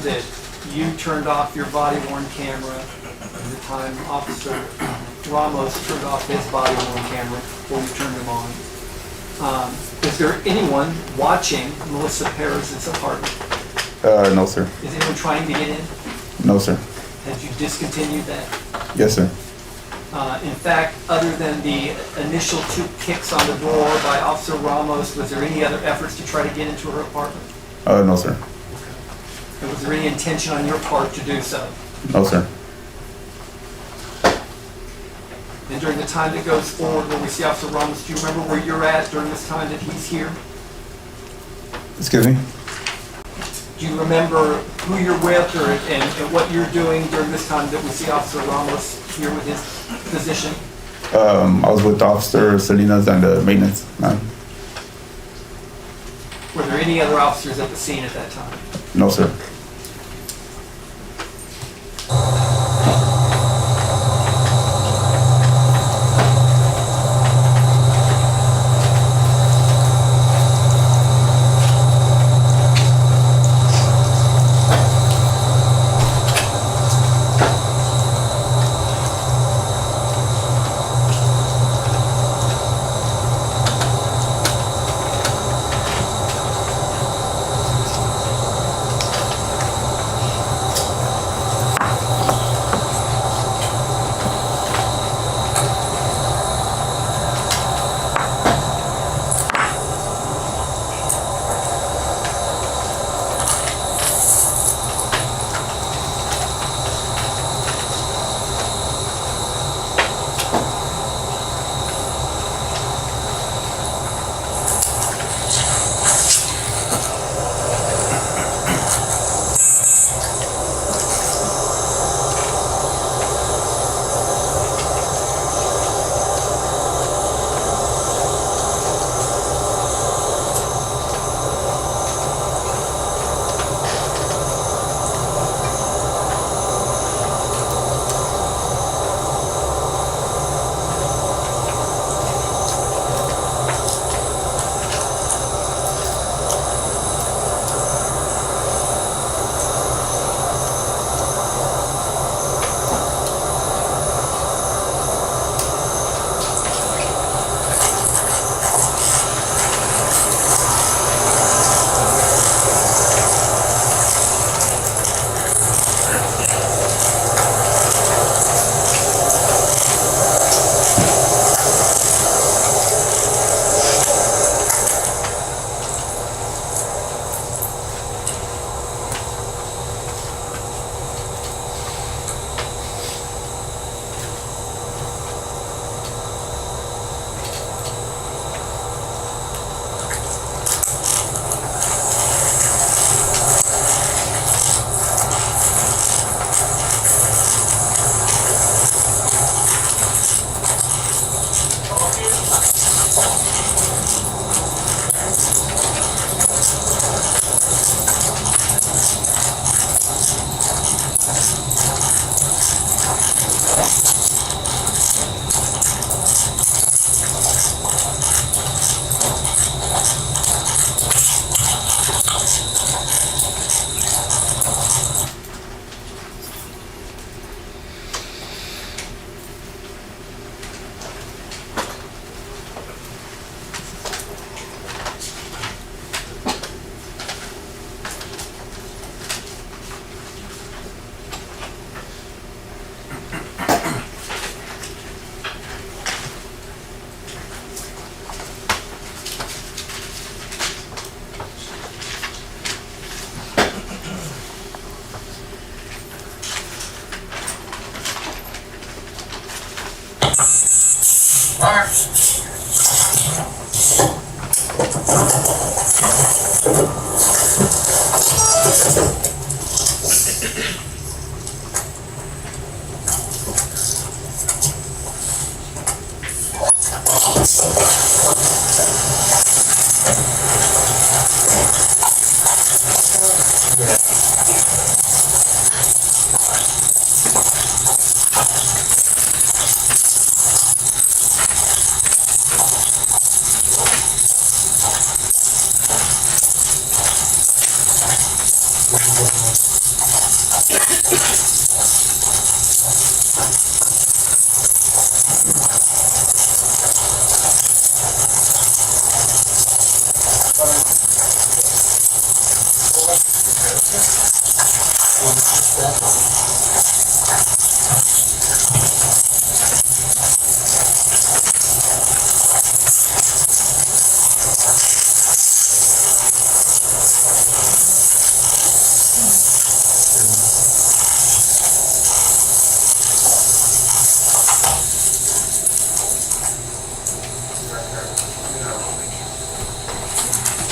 That you turned off your body-worn camera and the time Officer Ramos turned off his body-worn camera before you turned him on. Is there anyone watching Melissa Perez's apartment? No, sir. Is anyone trying to get in? No, sir. Had you discontinued that? Yes, sir. In fact, other than the initial 2 kicks on the door by Officer Ramos, was there any other efforts to try to get into her apartment? No, sir. And was there any intention on your part to do so? No, sir. And during the time that goes forward when we see Officer Ramos, do you remember where you're at during this time that he's here? Excuse me? Do you remember who you're with and what you're doing during this time that we see Officer Ramos here with his position? I was with Officer Salinas and the maintenance man. Were there any other officers at the scene at that time? No, sir.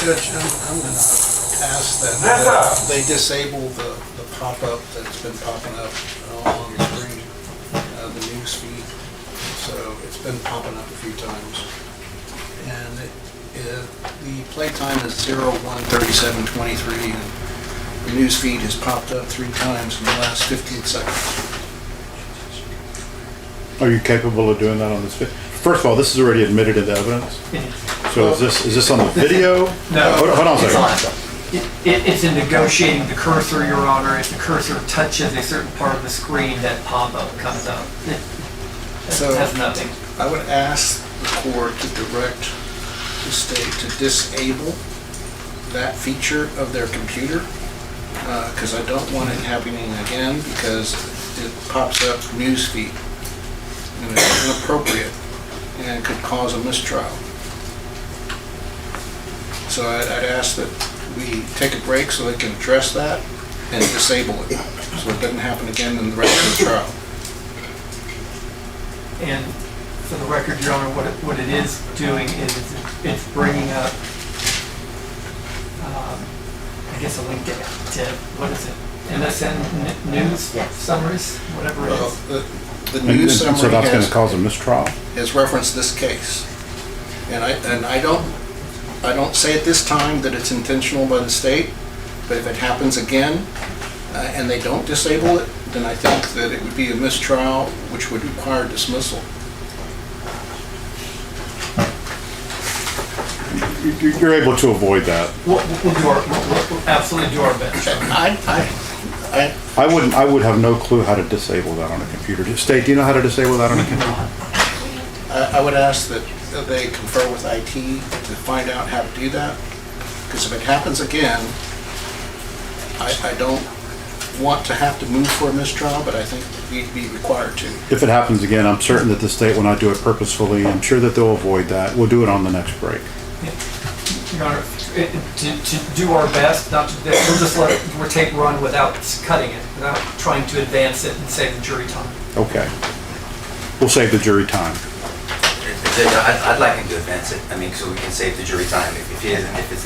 Judge, I'm going to ask that they disable the pop-up that's been popping up on the screen, the news feed. So it's been popping up a few times. And the playtime is 01:37:23, and the news feed has popped up 3 times in the last 15 seconds. Are you capable of doing that on this video? First of all, this is already admitted into evidence. So is this on the video? No. Hold on a second. It's in negotiating the cursor, Your Honor. If the cursor touches a certain part of the screen, that pop-up comes up. It has nothing. I would ask the court to direct the state to disable that feature of their computer, because I don't want it happening again, because it pops up news feed, and it's inappropriate and could cause a mistrial. So I'd ask that we take a break so they can address that and disable it, so it doesn't happen again in the rest of the trial. And for the record, Your Honor, what it is doing is it's bringing up, I guess, a link to what is it? MSN News summaries, whatever it is. The news So summary that's going to cause a mistrial? has referenced this case. And I don't say at this time that it's intentional by the state, but if it happens again and they don't disable it, then I think that it would be a mistrial, which would require dismissal. You're able to avoid that. We'll absolutely do our best. I would have no clue how to disable that on a computer. State, do you know how to disable that on a computer? I would ask that they confer with IT to find out how to do that, because if it happens again, I don't want to have to move for a mistrial, but I think we'd be required to. If it happens again, I'm certain that the state will not do it purposefully. I'm sure that they'll avoid that. We'll do it on the next break. Your Honor, to do our best, not to, we'll just let it run without cutting it, without trying to advance it and save the jury time. Okay. We'll save the jury time. I'd like him to advance it. I mean, so we can save the jury time. If it's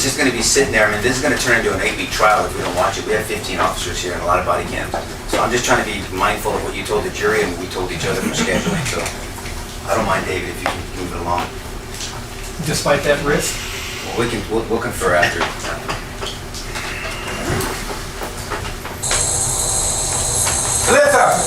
just going to be sitting there, I mean, this is going to turn into an 8-week trial if we don't watch it. We have 15 officers here and a lot of body cams. So I'm just trying to be mindful of what you told the jury and what we told each other for scheduling. So I don't mind, David, if you can move it along. Despite that risk? Well, we'll confer after. Melissa!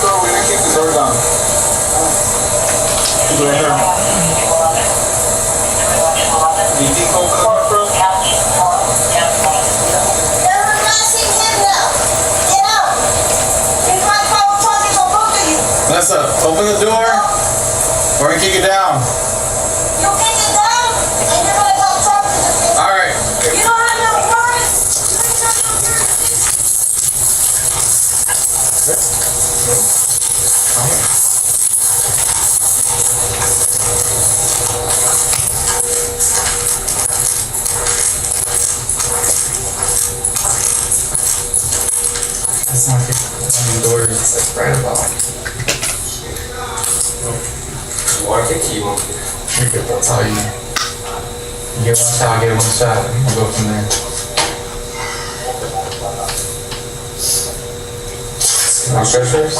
We're gonna keep the door down. someone could open the doors just like right about. Why can't you? That's how you get one shot, get one shot, and we'll go from there. No stressors?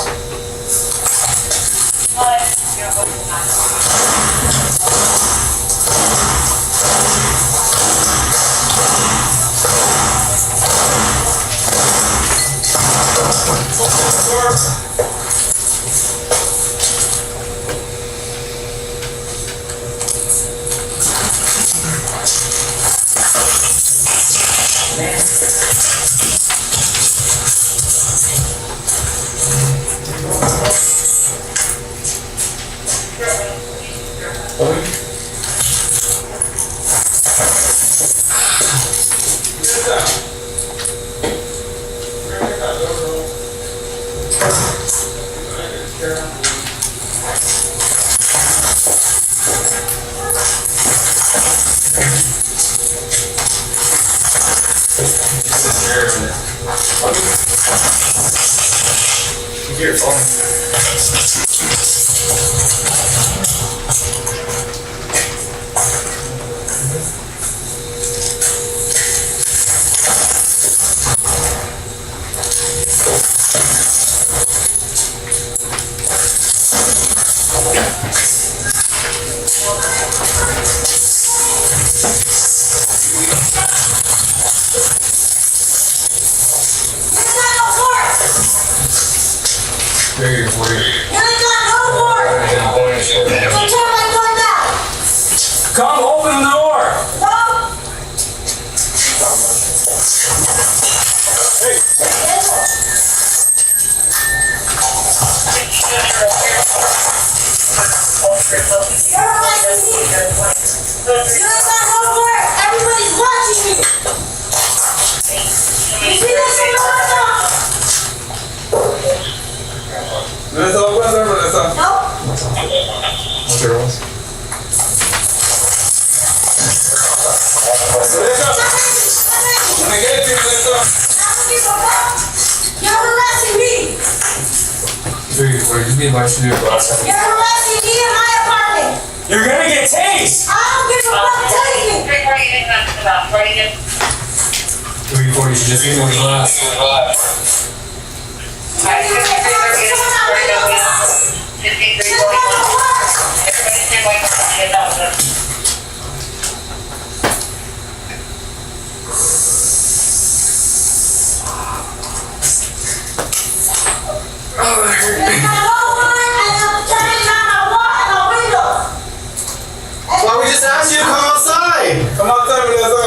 Come open the door! Everybody's watching you. You see this in Melissa, open the door, Melissa. What's your rules? When I get you, Melissa. You're harassing me. Just be advised to do it. You're harassing me in my apartment. You're gonna get tased! I don't give a fuck. Take me. 340, so just give me the glass. Why we just asked you to come outside? Come outside, Melissa.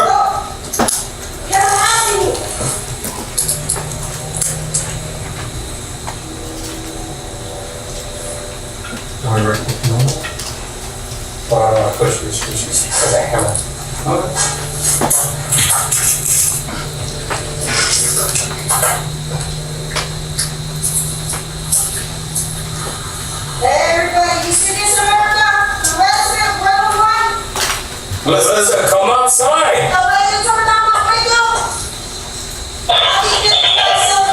You're harassing me. Push. Because I hammer. Hey, everybody, you see this, America? The resident, level 1. Melissa, come outside! The way you turn down my window. I'll be getting myself,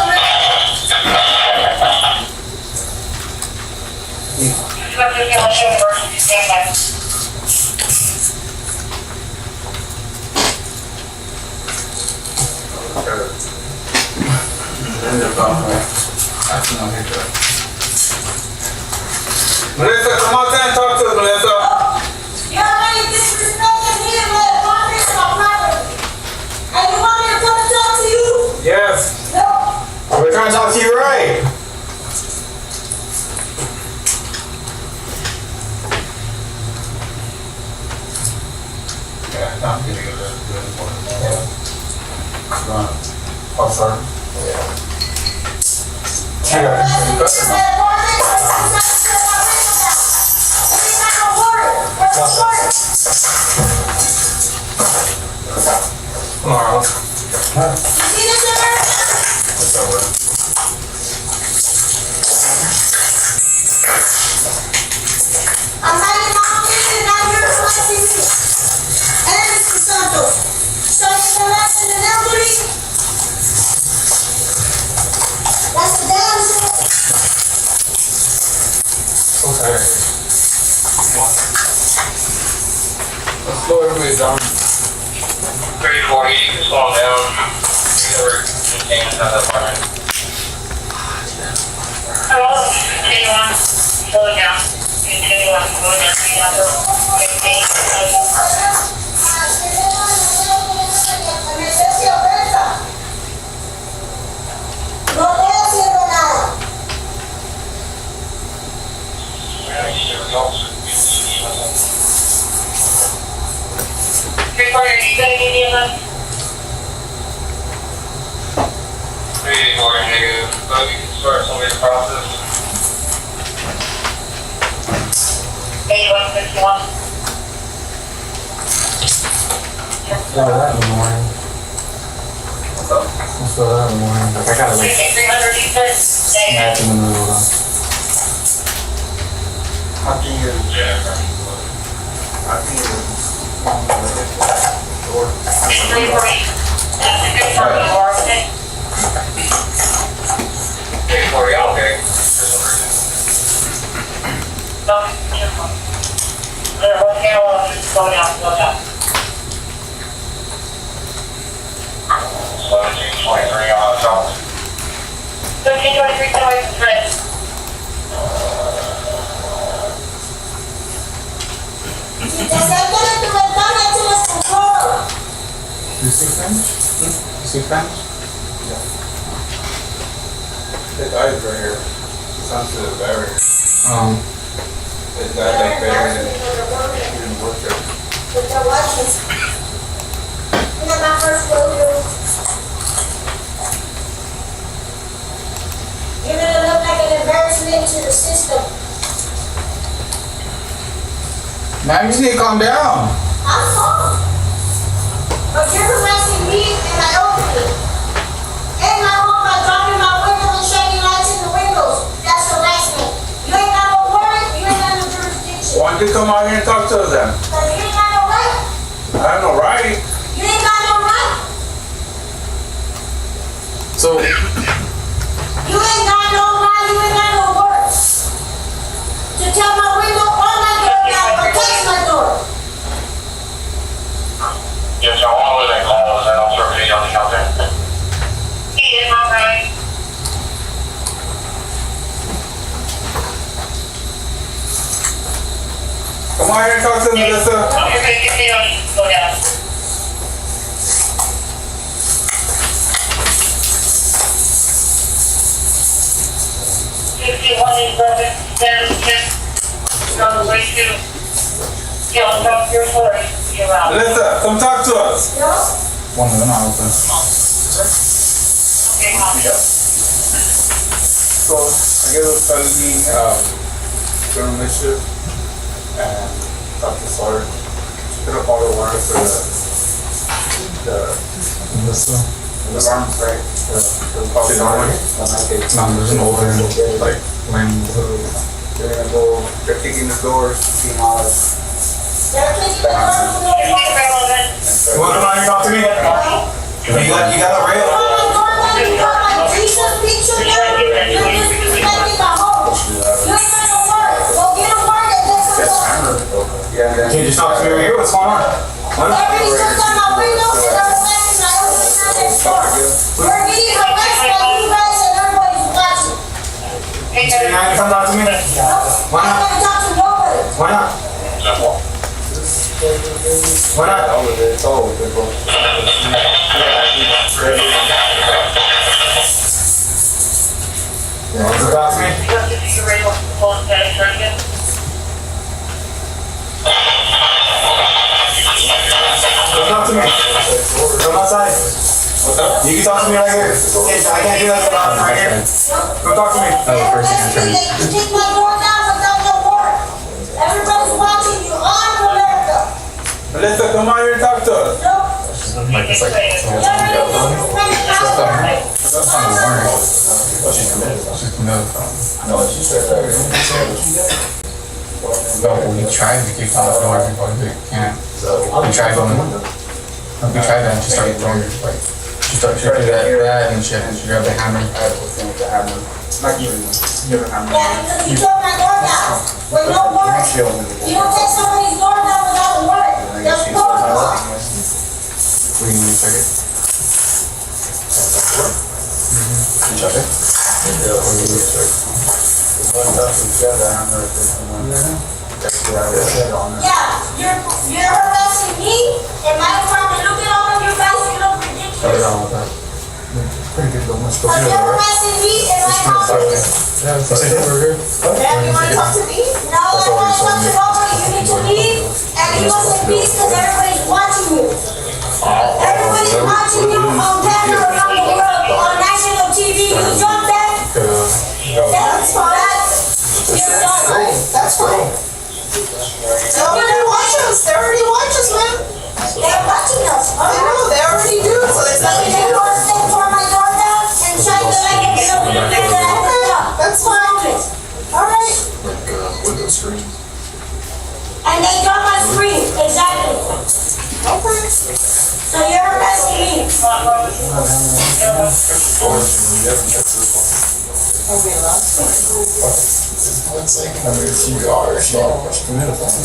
Melissa, come outside and talk to us, Melissa. You're already disrespecting me and my apartment and my property. And you want me to come and talk to you? Yes. No. We're trying to talk to you right. Yeah, I'm getting it. Oh, sorry. You're harassing me in my apartment. I'm not sure about it. Every time I work. Where's the work? Tomorrow. You see this, America? I'm hiding my office and now you're harassing me. And Mr. Santos. So you're harassing an elderly? down. 340, you can slow down. Or contain inside the apartment. Hello, continue on. Slow it down. Continue on. Slow it down. No estoy haciendo nada. Are you gonna need any of them? 384 negative. But we can start somebody's process. 8161. Yeah, that in the morning. Let's go that in the morning. Like, I gotta wait. 300 you said? Back in the middle of that. How can you? Door. 340. That's a good part of the war, okay? 340, okay. No, careful. Slow down, slow down. 1723 on the top. 1323, somebody from Fred. Si te acercas de tu ventana, tienes control. You see French? You see French? The guy's right here. It's onto the barrier. The guy like barrier didn't work there. But the watches. You know, my first rodeo. You're gonna look like an embarrassment to the system. Now you just need to calm down. I'm calm. But you're harassing me and my opening. And my home by dropping my window and shining lights in the windows. That's harassment. You ain't got no warrant, you ain't got no jurisdiction. Why don't you come out here and talk to us then? But you ain't got no right. I have no right. You ain't got no right. So, You ain't got no right, you ain't got no words. To tell my window or my door down or text my door. Yes, I want to let that call us. I don't serve any other out there. He is alright. Come out here and talk to us, Melissa. Okay, continue on. Slow down. Is broken, on the way to top of your Flores, you're out. Melissa, come talk to us. one of them are open. Okay, copy. So, I guess it's felony, criminal mischief, and talk to Flores. Put up all the warrants for the arms, right? The No, there's an older, like, lane. They're gonna go, they're kicking the doors, seeing all this. They're kicking the doors. You wanna come out here and talk to me? You got a rail? You got my Jesus picture there? You're disrespecting my home. You ain't got no word. Go get a word and then come on. Can you just talk to me right here? What's going on? Everybody shuts down my windows and I'm flashing my opening on their door. We're getting harassed by you guys and everybody's watching. You're not gonna come talk to me? Why I'm not? not gonna talk to nobody. Why not? Why not? It's all with it, bro. You want to talk to me? Come talk to me. Come outside. What's up? You can talk to me right here. I can't do that right here. Come talk to me. You kick my door down without no word. Everybody's watching you on America. Melissa, come out here and talk to us. No. Like it's like You're already disrespecting my home. that's not a warrant. She's committed. No, she said that. No, we tried to kick down the door, but we can't. We tried that and she started throwing like she did that and shit and she grabbed the hammer. Not even, you have a hammer. Yeah, because you tore my door down with no word. You don't take somebody's door down without a word. They'll throw We can check it. Check it. Yeah, you're harassing me and my apartment. Look at all of you guys, you look ridiculous. So you're harassing me and my property. Yeah, You wanna talk to me? No, I wanna talk to nobody. You need to leave and leave us in peace because everybody's watching you. Everybody's watching you on camera around the world, on national TV. You drop that? That's fine. You're done, right? That's fine. So they watch us. They already watch us, man. They're watching us. I know, they already do. So there's nothing they want to say for my door down and shine the light and get up in the bed that I put up. That's fine. All right. window screen. And they got my screen, exactly. Okay. So you're arresting me.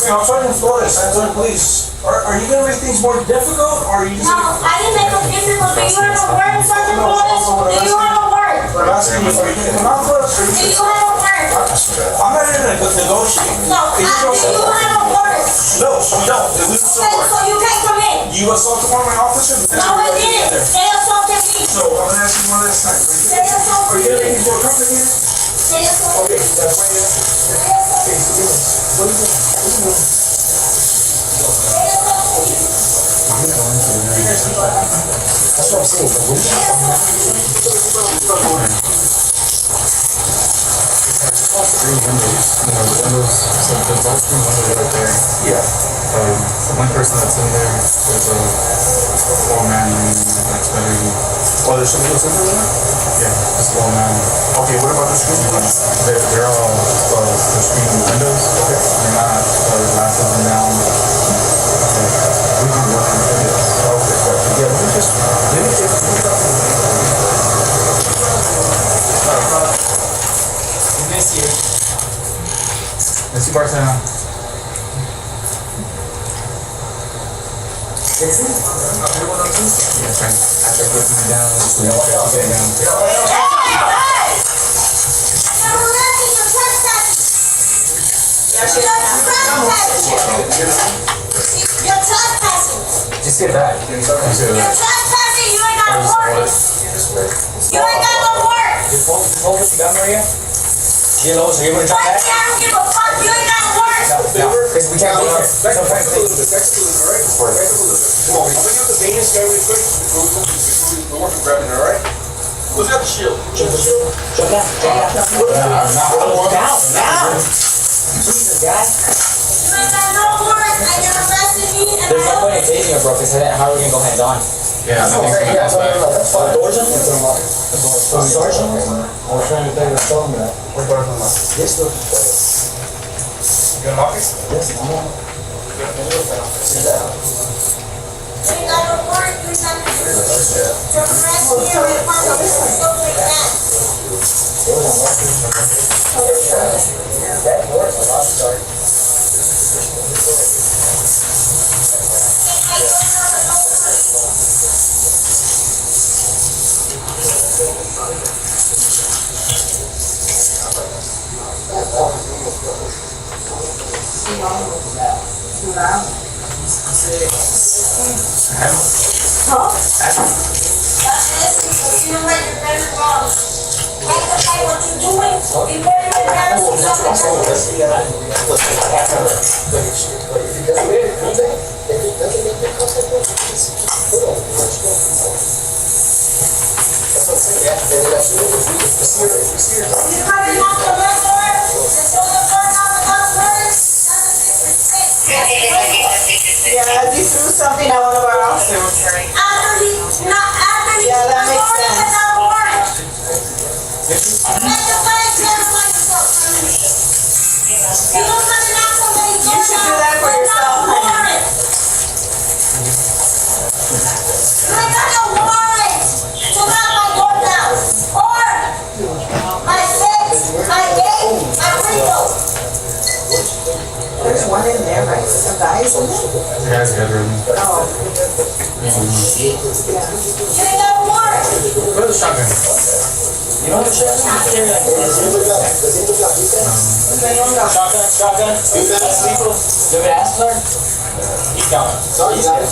I'm Sergeant Flores, Arizona Police. Are you gonna make things more difficult, or are you just? No, I didn't make it difficult. Do you have a word, Sergeant Flores? Do you have a word? I'm asking you, are you gonna come out for us, or Do you have a word? I'm not here to negotiate. No, do you have a word? No, we don't. It was Okay, so you can't come in. You assaulted one of my officers? No, I didn't. They assaulted me. So I'm gonna ask you one last time. They assaulted Are you gonna me. make things more complicated? They assaulted me. Okay, that's why you What are you doing? That's what I'm Yeah. One person that's in there is a old man that's very. Oh, there's somebody else in there? Yeah, just an old man. Okay, what about the screen? They're all the screen windows. Okay. They're not glasses and down. We can work on videos. Okay, yeah, let me just. Miss you. Miss you, Barcelona. Yes, right. After putting me down, so you have to get down. You're trespassing. Just get back. You're trespassing. You ain't got a warrant. You ain't got no warrant. Hold what you got, Maria. Villalobos, are you able to jump back? I don't give a fuck. You ain't got a warrant. No, because we can't be here. Back up a little bit, alright? Come on, bring up the Venus guy really quick before we work on grabbing it, alright? Who's got the shield? Jump down. Now. Jesus, guys. You ain't got no warrant. And you're arresting me. And There's no point in tasing her, bro, because how are we going to go hands-on? Yeah, I think that's fine. Doors on? Sergeant? I was trying to tell you, tell him that. What doors on? Yes, sir. You gonna lock it? Yes, I'm on. Sit down. you ain't got no warrant. You ain't got no warrant. You're arresting me. You're in front of me. Stuff like that. That works a lot, sorry. You know what? You're very wrong. What you're doing, you're very embarrassing. You probably knock the red door and throw the door down without words. Yeah, he threw something at one of our officers. After he Yeah, that makes sense. without warrant. Let the flag clarify yourself. You don't have to knock somebody's door You should do down that for yourself, without honey. warrant. You ain't got no warrant to knock my door down. Or my fence, my gate, my window. There's one in there, right? Some guys in there? The guy's bedroom. Oh. You ain't got a warrant. Where's the shotgun? You know what shotgun? Shotgun. People. You ever asked her? He's gone. Sorry, he's good.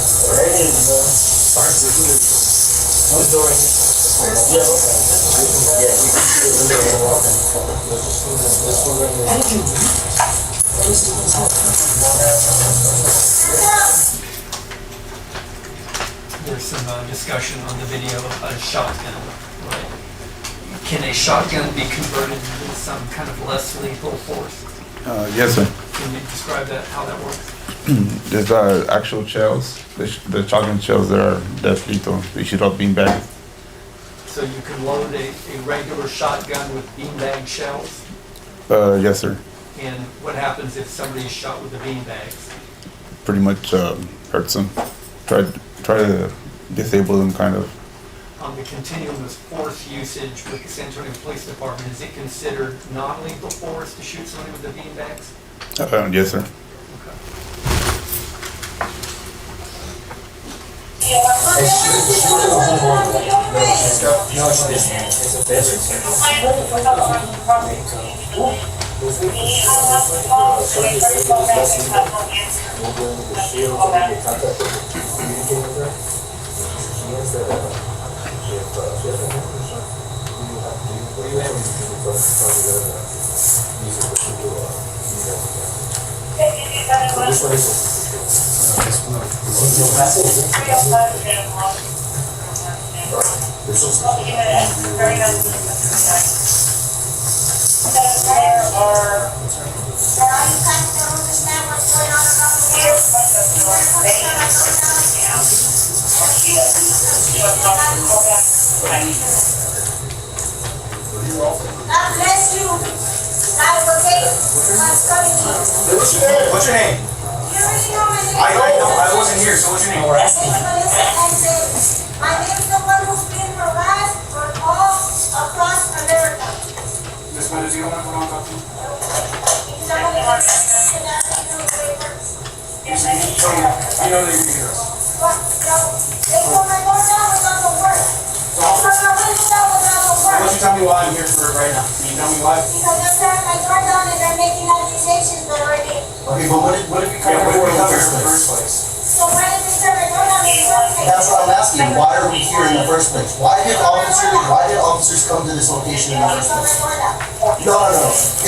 Who's the door right here? There's some discussion on the video about a shotgun, right? Can a shotgun be converted into some kind of less lethal force? Yes, sir. Can you describe that, how that works? There's actual shells. The shotgun shells that are death lethal. They shoot off beanbags. So you can load a regular shotgun with beanbag shells? Yes, sir. And what happens if somebody's shot with the beanbags? Pretty much hurts them. Try to disable them, kind of. On the continuum of force usage with the San Antonio Police Department, is it considered non-lethal force to shoot somebody with the beanbags? Yes, sir. God bless you. God will take what's coming to you. What's your name? You already know my name. I wasn't here, so what's your name? My name is Melissa Perez. My name is the one who's been harassed for all across America. Miss Mendes, you don't want to come on talk to me? Because I'm only going to say that I know the way it works. So, you know that you're here. What? No. They told my door down without the work. They told my window down without the Why don't work. you tell me why I'm here for right now? Can you tell me why? Because they're tearing my door down and they're making accusations that already. Okay, but what if you come here in the first place? So why did they tear my door down in the first place? That's what I'm asking. Why are we here in the first place? Why did officers come to this location in the first place? No.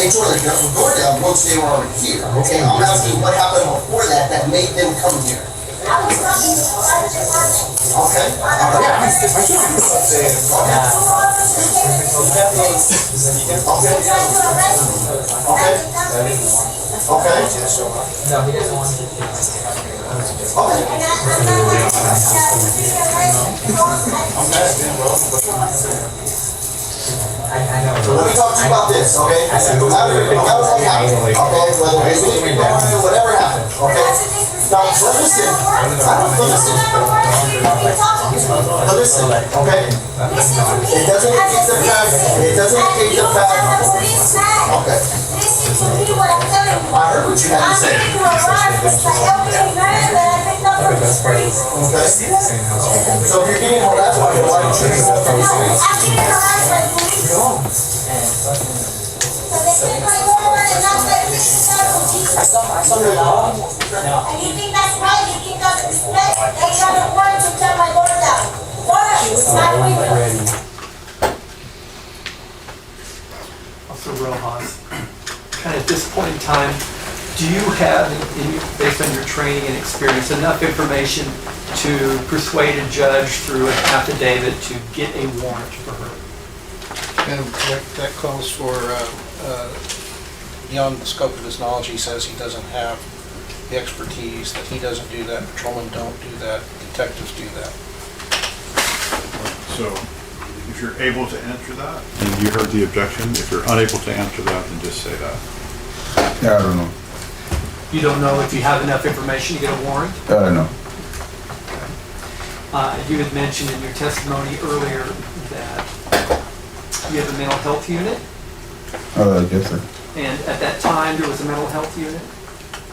They tore the door down once they were already here. Okay, I'm asking what happened before that made them come here. I was talking to the fire department. Okay. No, he doesn't want to. I know. So let me talk to you about this, okay? No matter what happened, okay? Whether it's whatever happened, okay? Now, listen. Listen, okay? It doesn't negate the fact. It doesn't negate the fact. Okay. Listen to me what I'm telling you. I heard what you had to say. I'm being harassed by every man that I picked up from the streets. Okay? So if you're getting harassed, why don't you take that from No, the I'm being harassed by police. So they take my door and knock my pieces out of Jesus. And you think that's right? You think that's respect? They got a warrant to tear my door down. Warrant, not window. Officer Roas, kind of at this point in time, do you have, based on your training and experience, enough information to persuade a judge through an affidavit to get a warrant for her? And that calls for, beyond the scope of his knowledge, he says he doesn't have the expertise, that he doesn't do that, patrolmen don't do that, detectives do that. So, if you're able to answer that, and you heard the objection, if you're unable to answer that, then just say that. Yeah, I don't know. You don't know if you have enough information to get a warrant? No. You had mentioned in your testimony earlier that you have a mental health unit, Yes, sir. and at that time there was a mental health unit.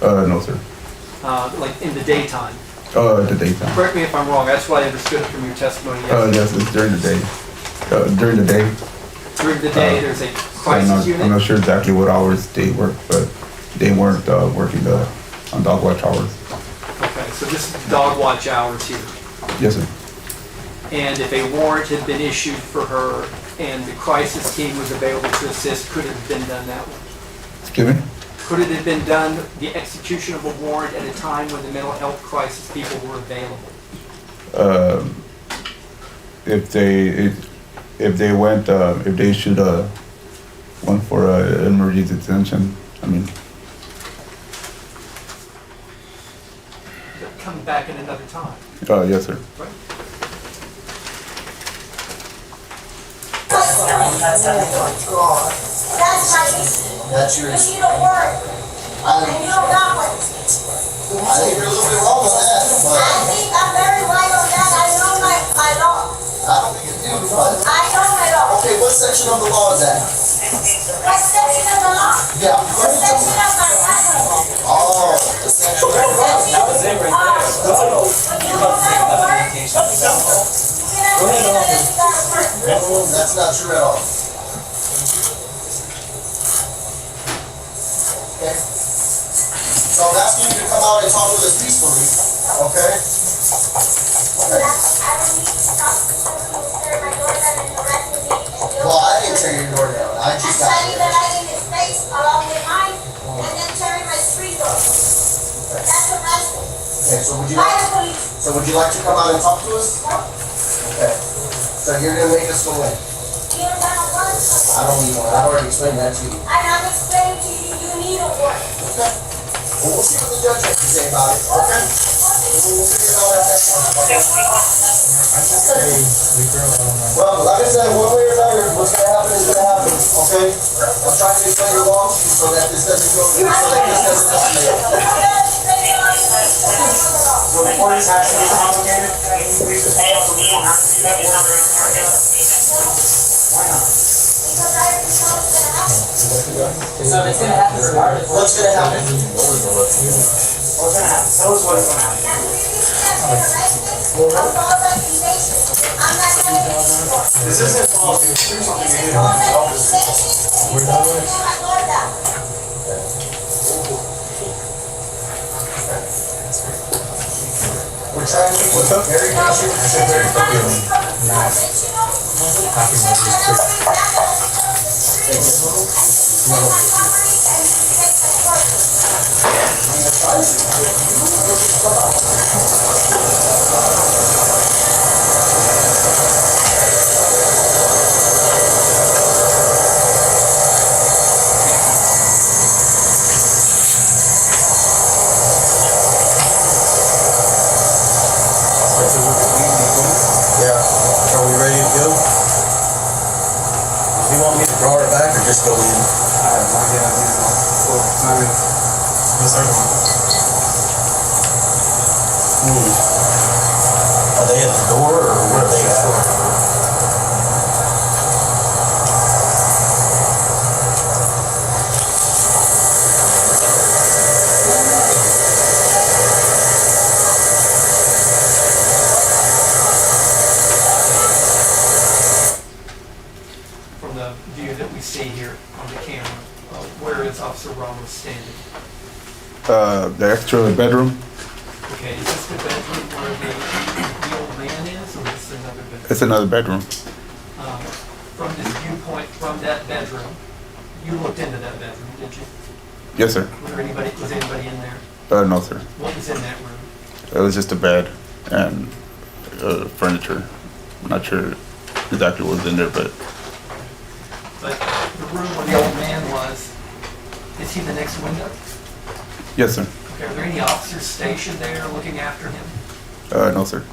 No, sir. like in the daytime? The daytime. Correct me if I'm wrong, that's what I understood from your testimony yesterday. Yes, it's during the day. During the day. During the day, there's a crisis unit? I'm not sure exactly what hours they work, but they weren't working on dog watch hours. Okay, so this is dog watch hours here. Yes, sir. And if a warrant had been issued for her and the crisis team was available to assist, could it have been done that way? Excuse me? Could it have been done, the execution of a warrant at a time when the mental health crisis people were available? If they went, if they issued one for emergency detention, I mean. Coming back at another time? Yes, sir. Right. That's my issue. That's your You issue. need a warrant. And you don't got one. I think you're a little bit wrong on that, but I think I'm very right on that. I know my law. I don't think you do, but. I know my law. Okay, what section of the law is that? What section of the law? Yeah. The section of my life. Oh, the section. That was it right there. When you don't have a warrant, you get everything unless you got a warrant. That's not true at all. Okay? So I'm asking you to come out and talk with us peacefully, okay? Okay. I don't need to talk to someone who's tearing my door down and harassing me. Well, I didn't tear your door down. I just got Shining the here. light in his face along with mine and then tearing my street door. That's harassment. Okay, so would you By like, the police. so would you like to come out and talk to us? No. Okay. So you're gonna make us go in? You don't have a warrant. I don't need one. I've already explained that to you. And I'm explaining to you, you need a warrant. Okay. Well, we'll see what the judge has to say about it, okay? We'll figure it out at that point, okay? Well, like I said, one way or another, what's gonna happen is gonna happen, okay? I'm trying to explain the law to you so that this doesn't go, so that this doesn't escalate. So the court is actually complicated? Why not? So if it's gonna happen regardless. What's gonna happen? What's gonna happen? Tell us what's gonna happen. This isn't false. Do something you need to We're trying to keep it very patient and very forgiving. Yeah. Are we ready to go? Do you want me to draw it back or just go in? I have no idea. Are they at the door or where are they at? From the view that we see here on the camera, where is Officer Ramos standing? The extra bedroom. Okay, is this the bedroom where the old man is, or is this another bedroom? It's another bedroom. From this viewpoint, from that bedroom, you looked into that bedroom, did you? Yes, sir. Was anybody in there? No, sir. What was in that room? It was just a bed and furniture. I'm not sure exactly what was in there, but But the room where the old man was, is he the next window? yes, sir. Okay, are there any officers stationed there looking after him? No, sir.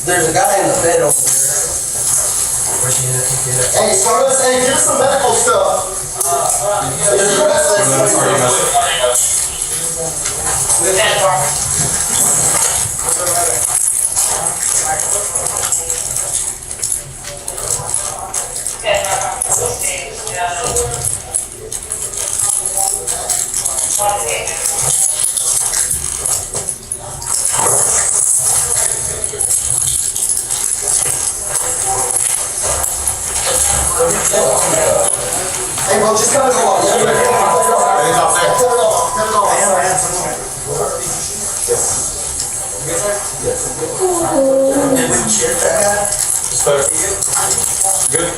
There's a guy in the bed over there. Hey, Flores, hey, give us some medical stuff. There's a rest Hey, bro, just cut it off. Cut it off. Cut it off. Good.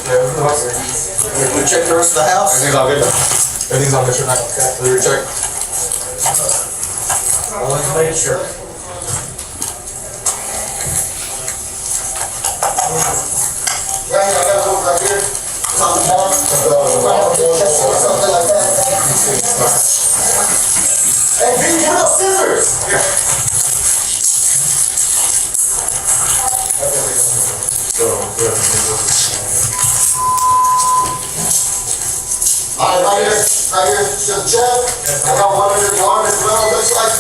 We check the rest of the house. Everything's all good. Everything's all good. Okay. We check. Let's make sure. Right, I got one right here. Something like that. Hey, Vic, get those scissors. Alright, right here, just check. I got one under the arm as well, looks like.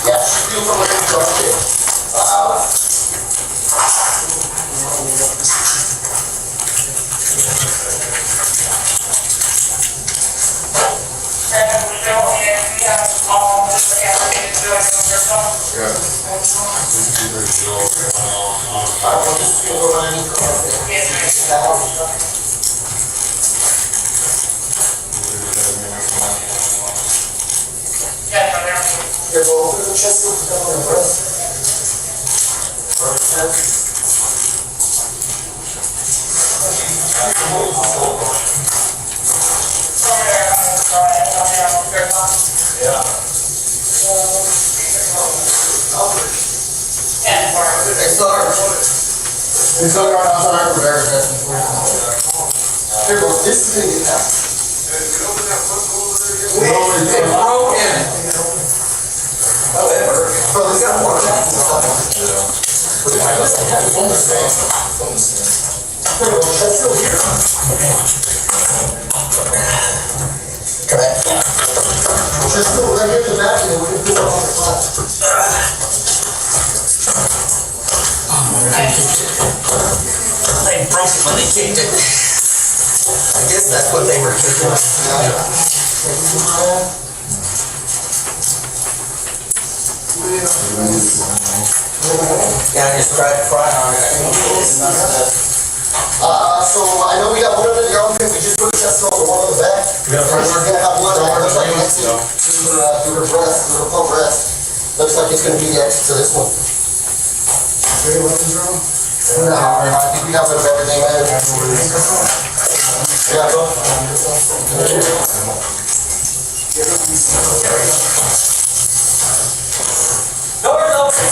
Yeah, she's feeling from the intro, okay. Here, go open the chest, put that on the breast. Yeah. Hey, Sarge. Hey, Sarge, right outside. Here, go. This is it now. It's broken. However, bro, this got water. That's still here. Correct. Just go right here in the back and we can do it on the front. They broke it when they kicked it. I guess that's what they were kicking. Yeah, I just tried to fry on it. So I know we got one under the arm, we just put a chest on the one on the back. We're gonna have one that looks like an exit to her breast, to her pump breast. Looks like it's gonna be the exit to this one. Any weapons room? No, I think we got rid of everything, man. Yeah, bro. Doors open.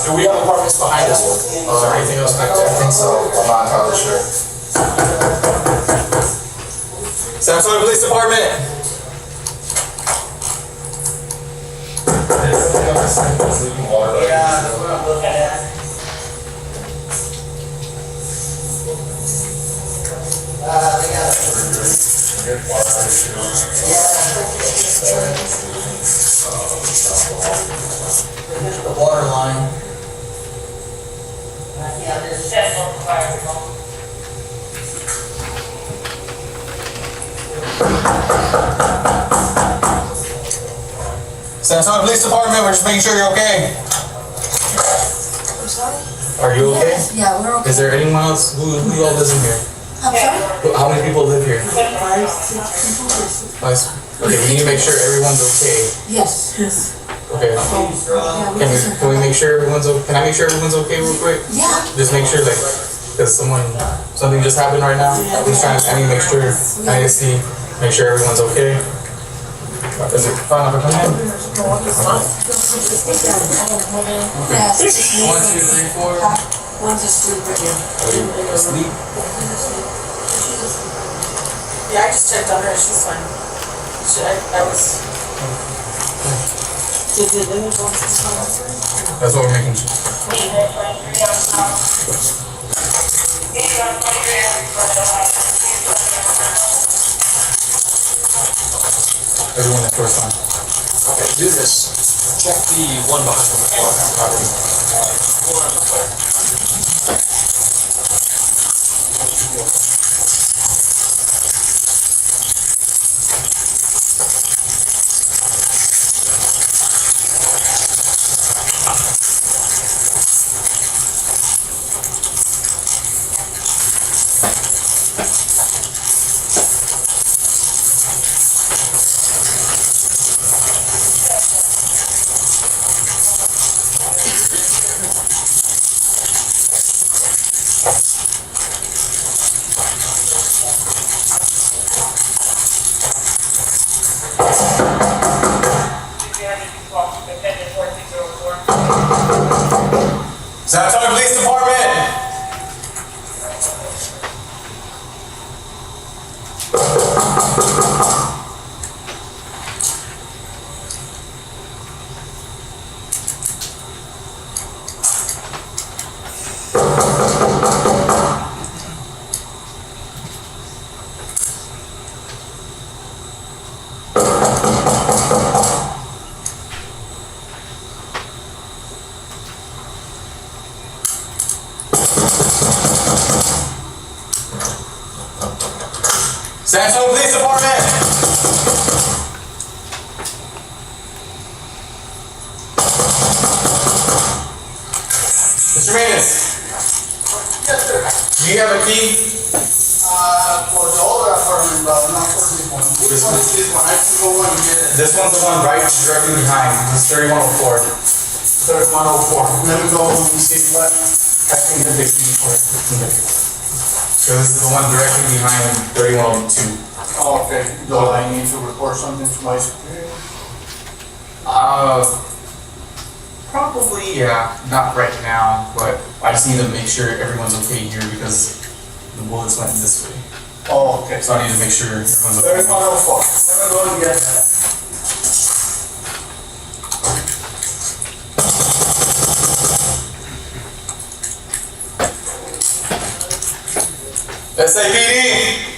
Do we have apartments behind us? Is there anything else back there? I think so. I'm not entirely sure. Sarasota Police Department. Yeah, that's what I'm looking at. They got Here's the water line. Yeah, there's chest on the fire. San Antonio Police Department, we're just making sure you're okay. I'm sorry? Are you okay? Yeah, we're okay. Is there anyone else who all lives in here? I'm sorry? How many people live here? 5, 6 people. Okay, we need to make sure everyone's okay. Yes. Yes. Okay. Can we make sure everyone's okay? Can I make sure everyone's okay real quick? Yeah. Just make sure, like, because something just happened right now. I need to make sure, I need to see, make sure everyone's okay. Is it fine if I come in? Yeah. 1, 2, 3, 4. One's asleep right now. Asleep? Yeah, I just checked on her, she's fine. I was... Did anyone go to the phone? That's what we're making sure. Everyone at first time. Okay, do this. Check the one behind the San Antonio Police Department! San Antonio Police Department! Mr. Manis. Yes, sir. Do you have a key? For the older apartment, but not for this one. Which one is this one? I can go one and get it. This one's the one right directly behind. This is 3104. 3104. Let me go and see what. I can get the key for it. So this is the one directly behind 3102. Oh, okay. Do I need to report something to my superior? Probably, yeah. Not right now, but I just need to make sure everyone's okay here because the bullets went this way. Oh, okay. So I need to make sure everyone's okay. 3104. Let me go and get that. SAPD!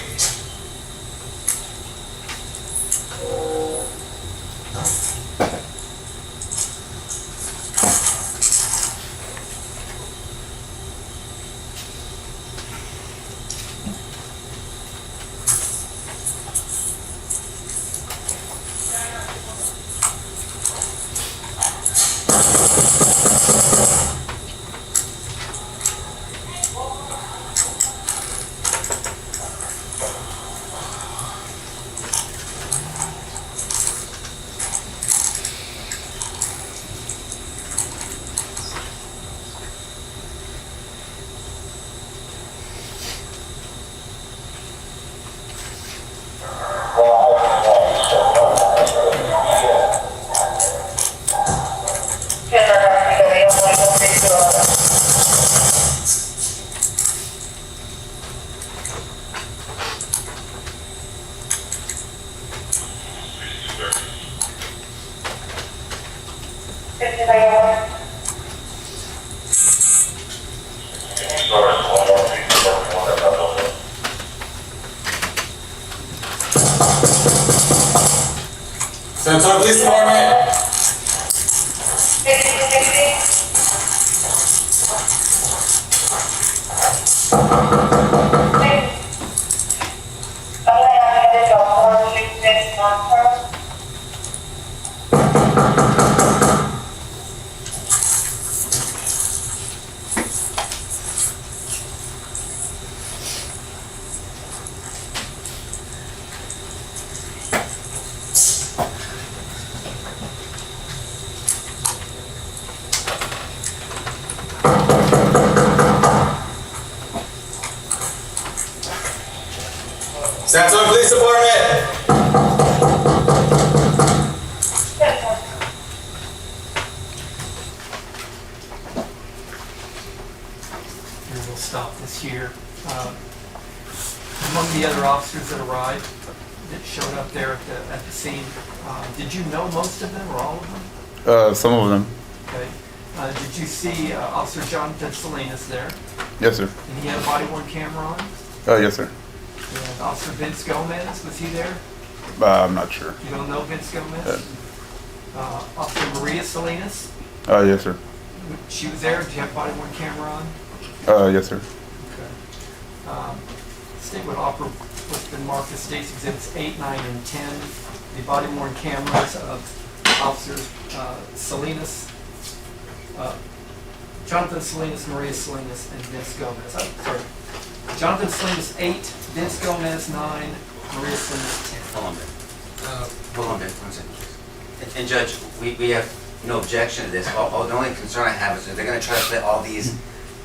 San Antonio Police Department! Samsung Police Department. Here, we'll stop this here. Among the other officers that arrived, that showed up there at the scene, did you know most of them or all of them? Some of them. Okay. Did you see Officer Jonathan Salinas there? Yes, sir. And he had a body-worn camera on? Yes, sir. And Officer Vince Gomez, was he there? I'm not sure. You don't know Vince Gomez? Officer Maria Salinas, Yes, sir. she was there. Did you have a body-worn camera on? Yes, sir. Okay. State would offer what's been marked as State's Exhibits 8, 9, and 10. The body-worn cameras of Officers Salinas, Jonathan Salinas, Maria Salinas, and Vince Gomez. Sorry. Jonathan Salinas 8, Vince Gomez 9, Maria Salinas 10. Hold on a minute. Hold on a minute, 1 second, please. And Judge, we have no objection to this. The only concern I have is that they're gonna try to play all these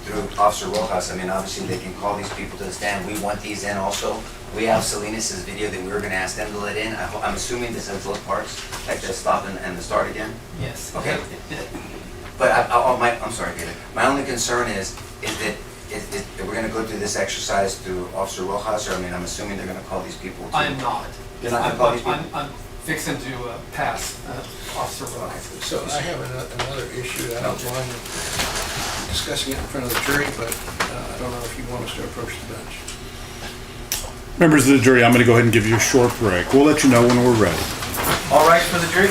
through Officer Rojas. I mean, obviously, they can call these people to the stand. We want these in also. We have Salinas' video that we were gonna ask them to let in. I'm assuming this has both parts, like the stop and the start again? Yes. Okay. But I'm sorry, David. My only concern is that we're gonna go through this exercise through Officer Rojas, or I mean, I'm assuming they're gonna call these people. I am not. You're not gonna call these people? I'm fixing to pass Officer Rojas. So I have another issue that I don't mind discussing it in front of the jury, but I don't know if you want us to approach the bench. Members of the jury, I'm going to go ahead and give you a short break. We'll let you know when we're ready. All right for the jury?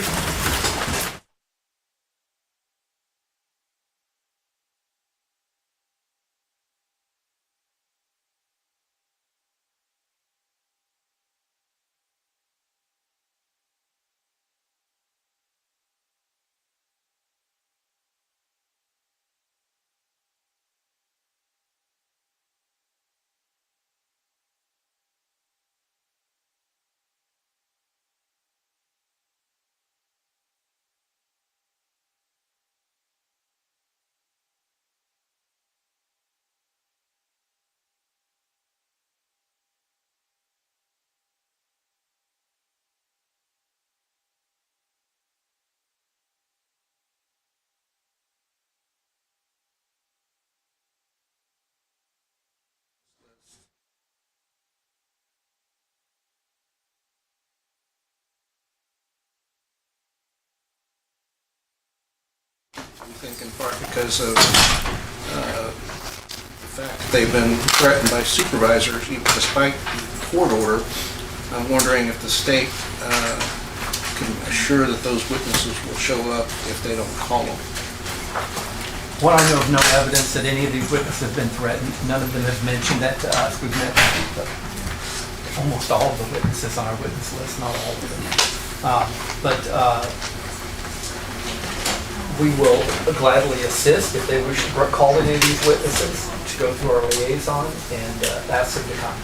I think in part because of the fact that they've been threatened by supervisors, even despite the court order. I'm wondering if the state can assure that those witnesses will show up if they don't call them. Well, I know of no evidence that any of these witnesses have been threatened. None of them have mentioned that to us. We've met almost all of the witnesses on our witness list, not all of them. We will gladly assist if they wish to call any of these witnesses to go through our liaison and ask them to come.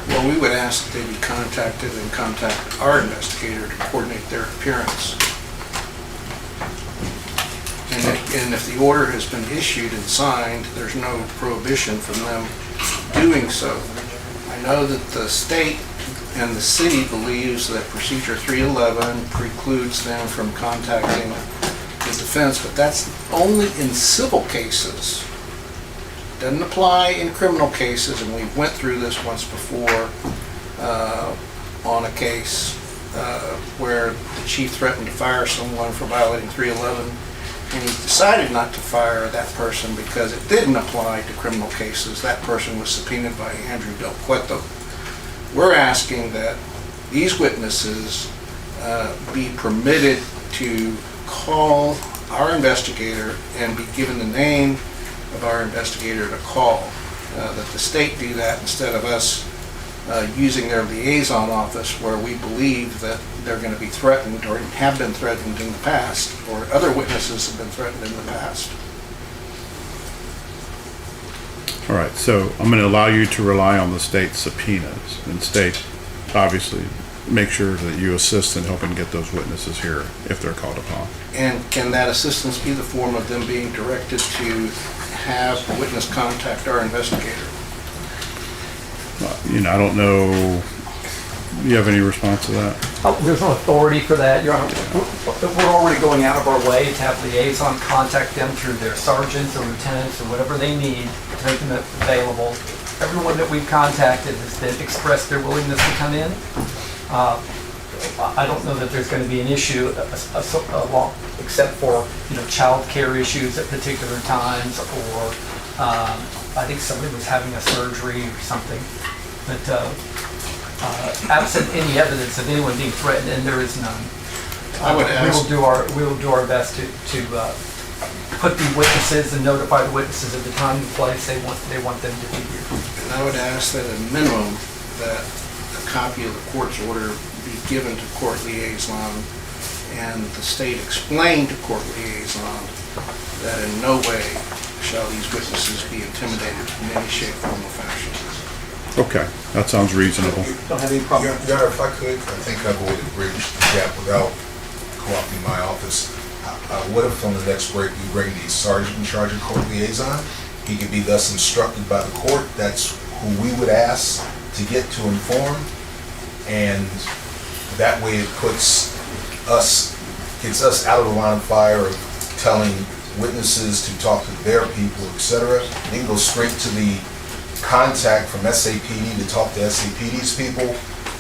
Well, we would ask that they be contacted and contact our investigator to coordinate their appearance. And if the order has been issued and signed, there's no prohibition from them doing so. I know that the state and the city believes that Procedure 311 precludes them from contacting the defense, but that's only in civil cases. Doesn't apply in criminal cases, and we went through this once before on a case where the chief threatened to fire someone for violating 311, and he decided not to fire that person because it didn't apply to criminal cases. That person was subpoenaed by Andrew Del Cueto. We're asking that these witnesses be permitted to call our investigator and be given the name of our investigator to call, that the state do that instead of us using their liaison office where we believe that they're going to be threatened or have been threatened in the past, or other witnesses have been threatened in the past. All right, so I'm going to allow you to rely on the state subpoenas, and state, obviously, make sure that you assist in helping get those witnesses here if they're called upon. And can that assistance be the form of them being directed to have the witness contact our investigator? I don't know you have any response to that? There's no authority for that, Your Honor. We're already going out of our way to have liaison contact them through their sergeants or lieutenants or whatever they need to make them available. Everyone that we've contacted has been expressed their willingness to come in. I don't know that there's going to be an issue except for, child care issues at particular times, or I think somebody was having a surgery or something. But absent any evidence of anyone being threatened, and there is none, I would ask. we will do our best to put the witnesses and notify the witnesses of the time and place they want them to be here. And I would ask that at a minimum that a copy of the court's order be given to court liaison, and the state explain to court liaison that in no way shall these witnesses be intimidated in any shape, form, or fashion. Okay, that sounds reasonable. Don't have any problem. Your Honor, if I could, I think I've already bridged the gap without co-opting my office. What if on the next break you bring the sergeant in charge of court liaison? He could be thus instructed by the court. That's who we would ask to get to inform, and that way it gets us out of the line of fire of telling witnesses to talk to their people, etc. They can go straight to the contact from SAPD to talk to SAPD's people.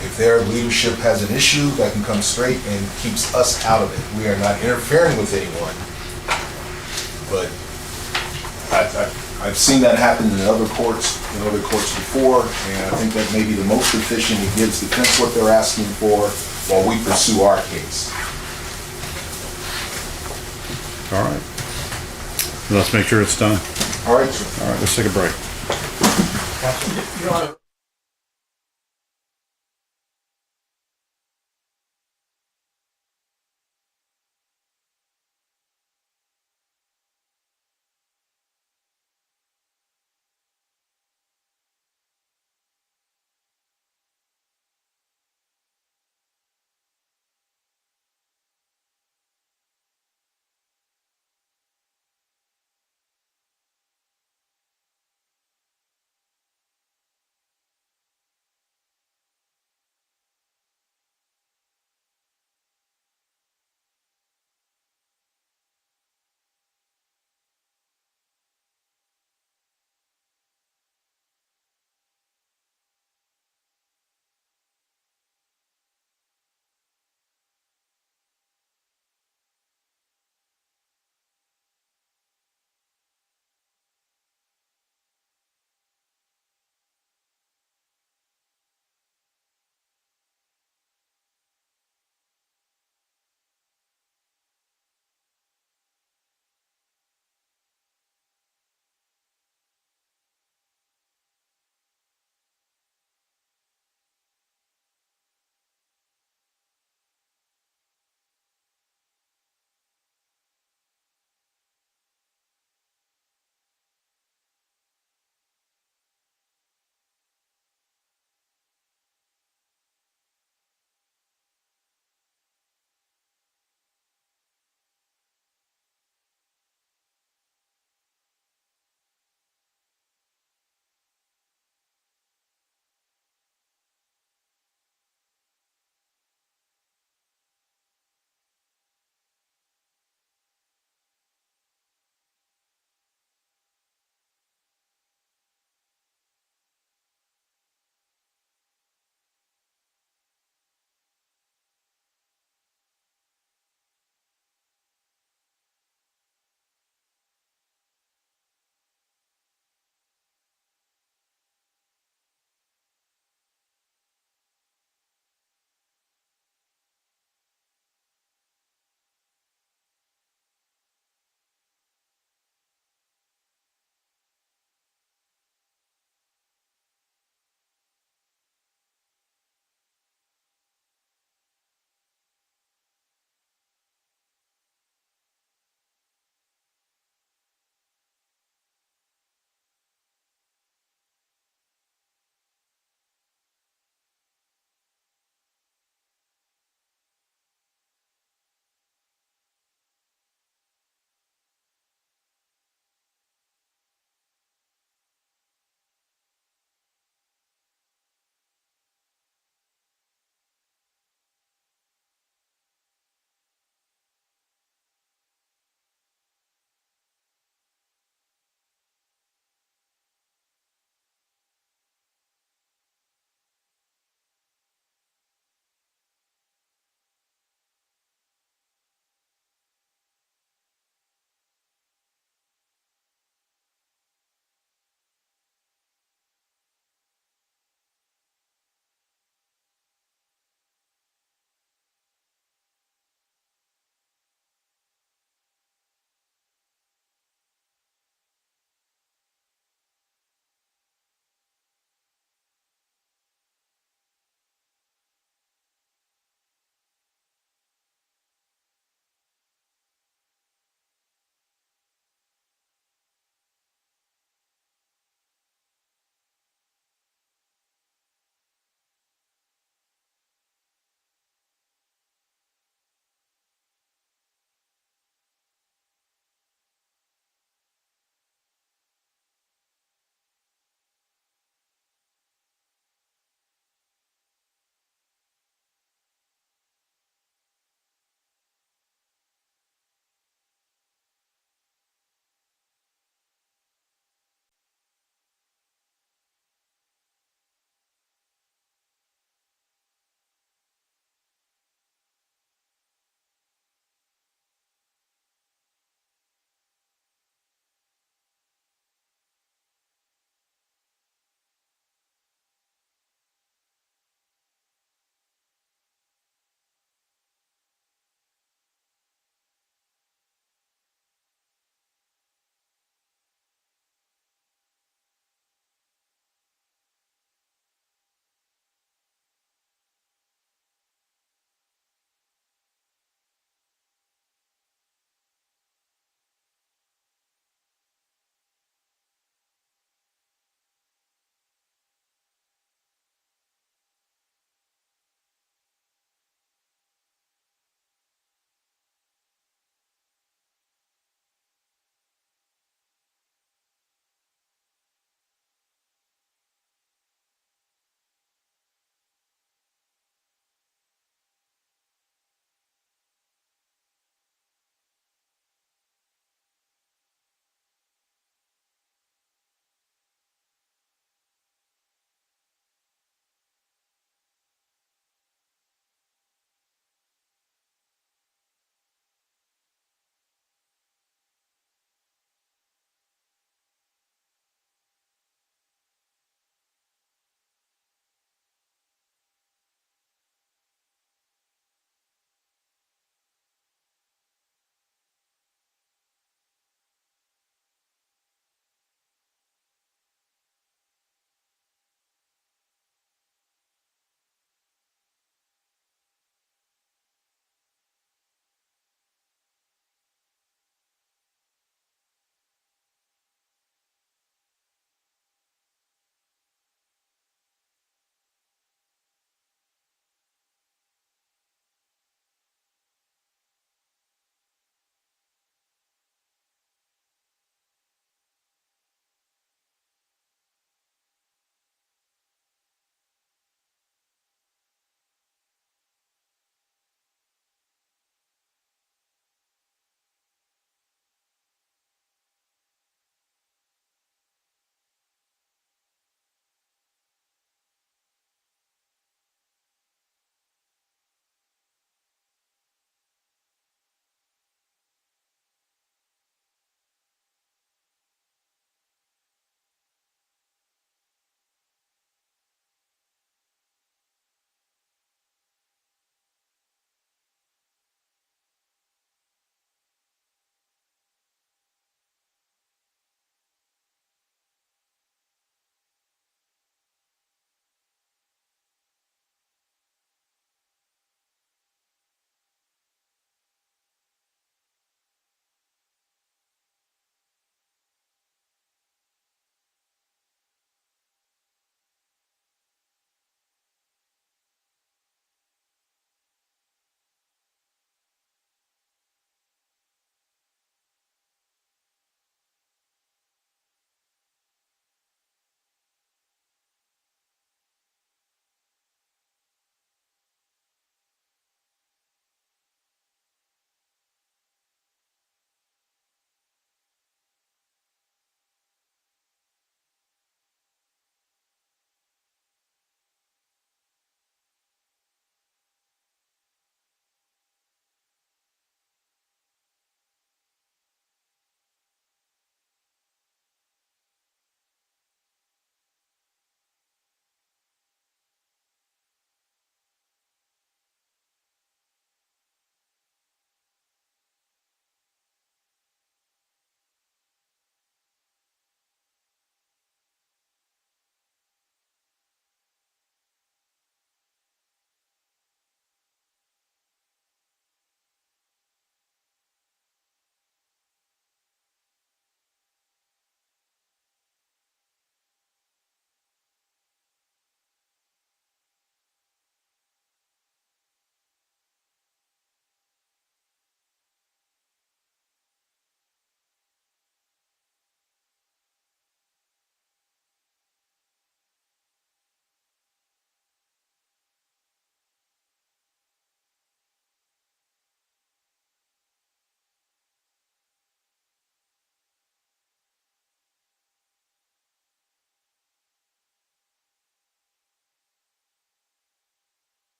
If their leadership has an issue, that can come straight and keeps us out of it. We are not interfering with anyone. But I've seen that happen in other courts before, and I think that may be the most efficient. It gives defense what they're asking for while we pursue our case. All right. Let's make sure it's done. All right, sir. All right, let's take a break. Your Honor,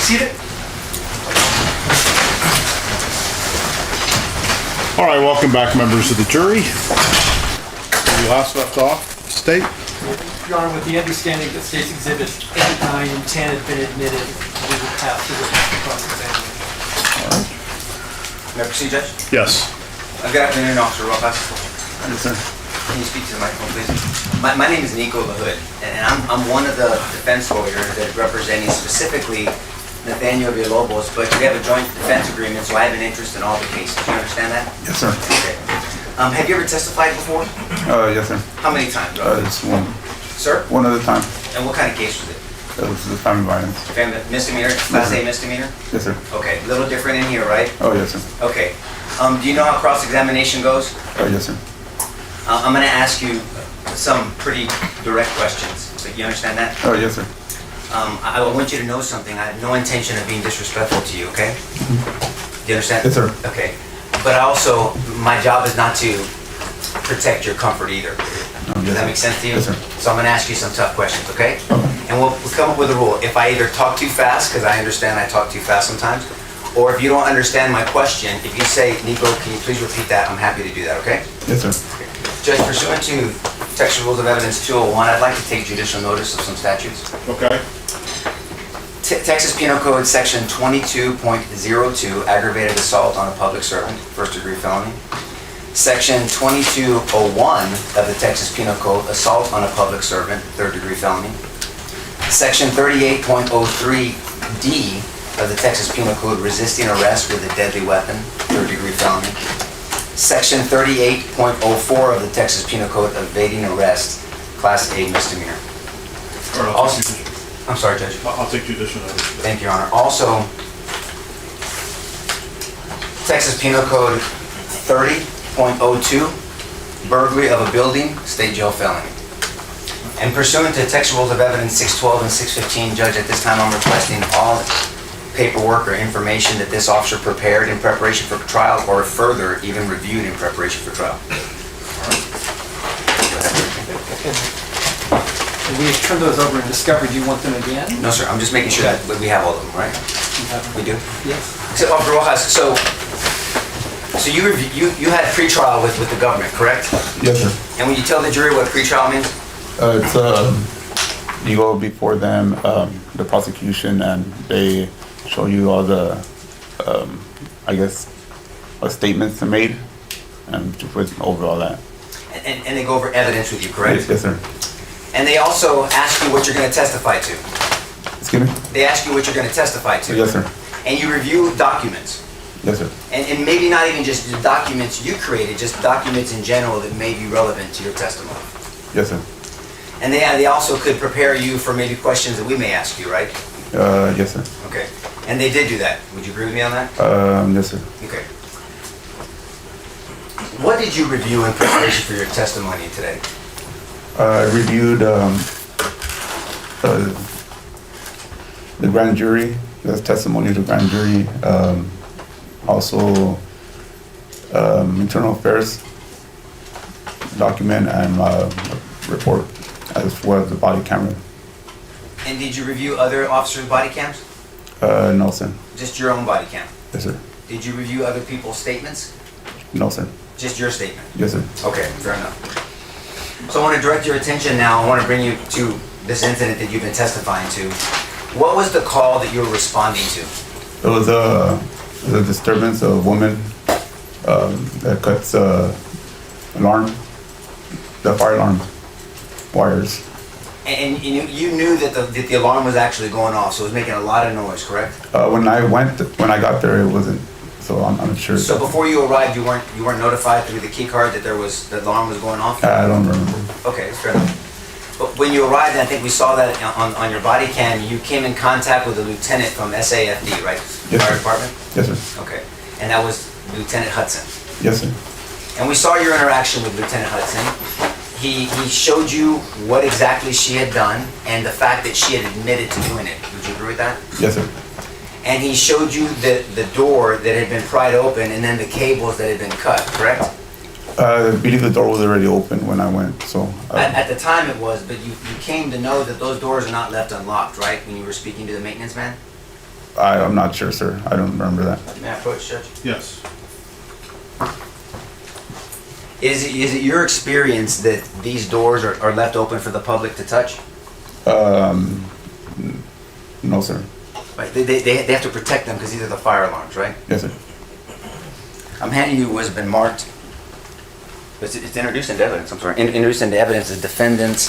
seated. All right, welcome back, members of the jury. Where you last left off, state. Your Honor, with the understanding that State's Exhibits 8, 9, and 10 have been admitted, we will pass the witness to cross-examination. May I proceed, Judge? Yes. Good afternoon, Officer Roas. Yes, sir. Can you speak to the microphone, please? My name is Nico LaHood, and I'm one of the defense lawyers that is representing specifically Nathaniel Villalobos, but we have a joint defense agreement, so I have an interest in all the cases. Do you understand that? Yes, sir. Okay. Have you ever testified before? Yes, sir. How many times, roughly? Just one. Sir? One at a time. And what kind of case was it? It was the family violence. Family misdemeanor? Class A misdemeanor? Yes, sir. Okay, a little different in here, right? Oh, yes, sir. Okay. Do you know how cross-examination goes? Oh, yes, sir. I'm going to ask you some pretty direct questions. So you understand that? Oh, yes, sir. I want you to know something. I have no intention of being disrespectful to you, okay? Do you understand? Yes, sir. Okay. But also, my job is not to protect your comfort either. Oh, Does yes, that sir. make sense to you? Yes, sir. So I'm going to ask you some tough questions, okay? Okay. And we'll come up with a rule. If I either talk too fast, because I understand I talk too fast sometimes, or if you don't understand my question, if you say, Nico, can you please repeat that? I'm happy to do that, okay? Yes, sir. Judge, pursuant to Texas Rules of Evidence 201, I'd like to take judicial notice of some statutes. Okay. Texas Penal Code Section 22.02, aggravated assault on a public servant, first-degree felony. Section 2201 of the Texas Penal Code, assault on a public servant, third-degree felony. Section 38.03D of the Texas Penal Code, resisting arrest with a deadly weapon, third-degree felony. Section 38.04 of the Texas Penal Code, evading arrest, Class A misdemeanor. Also, I'm sorry, Judge. I'll take judicial notice. Thank you, Your Honor. Also, Texas Penal Code 30.02, burglary of a building, state jail felony. And pursuant to Texas Rules of Evidence 612 and 615, Judge, at this time I'm requesting all paperwork or information that this officer prepared in preparation for trial or further even reviewed in preparation for trial. And we turned those over in discovery. Do you want them again? No, sir. I'm just making sure that we have all of them, right? We do? Yes. So, Officer Rojas, so you had pre-trial with the government, correct? Yes, sir. And when you tell the jury what pre-trial means? It's you go before them, the prosecution, and they show you all the, I guess, statements they made, and just went over all that. And they go over evidence with you, correct? Yes, sir. And they also ask you what you're going to testify to. Excuse me? They ask you what you're going to testify to. Yes, sir. And you review documents. Yes, sir. And maybe not even just the documents you created, just documents in general that may be relevant to your testimony. Yes, sir. And they also could prepare you for maybe questions that we may ask you, right? Yes, sir. Okay. And they did do that. Would you agree with me on that? Yes, sir. Okay. What did you review in preparation for your testimony today? I reviewed the grand jury, the testimony of the grand jury, also internal affairs document and report, as well as the body camera. And did you review other officers' body cams? No, sir. Just your own body cam? Yes, sir. Did you review other people's statements? No, sir. Just your statement? Yes, sir. Okay, fair enough. So I want to direct your attention now, I want to bring you to this incident that you've been testifying to. What was the call that you were responding to? It was a disturbance of a woman that cuts alarm, the fire alarm wires. And you knew that the alarm was actually going off, so it was making a lot of noise, correct? When I got there, it wasn't. So I'm sure. So before you arrived, you weren't notified through the key card that the alarm was going off? I don't remember. Okay, that's fair enough. But when you arrived, and I think we saw that on your body cam, you came in contact with a lieutenant from SAFD, right? Yes, Fire sir. department? Yes, sir. Okay. And that was Lieutenant Hudson. Yes, sir. And we saw your interaction with Lieutenant Hudson. He showed you what exactly she had done and the fact that she had admitted to doing it. Would you agree with that? Yes, sir. And he showed you the door that had been pried open and then the cables that had been cut, correct? I believe the door was already open when I went, so. At the time it was, but you came to know that those doors are not left unlocked, right? When you were speaking to the maintenance man? I'm not sure, sir. I don't remember that. May I approach, Judge? Yes. Is it your experience that these doors are left open for the public to touch? No, sir. Right, they have to protect them because these are the fire alarms, right? Yes, sir. I'm handing you what's been marked. It's introduced into evidence, I'm sorry. Introduced into evidence as defendants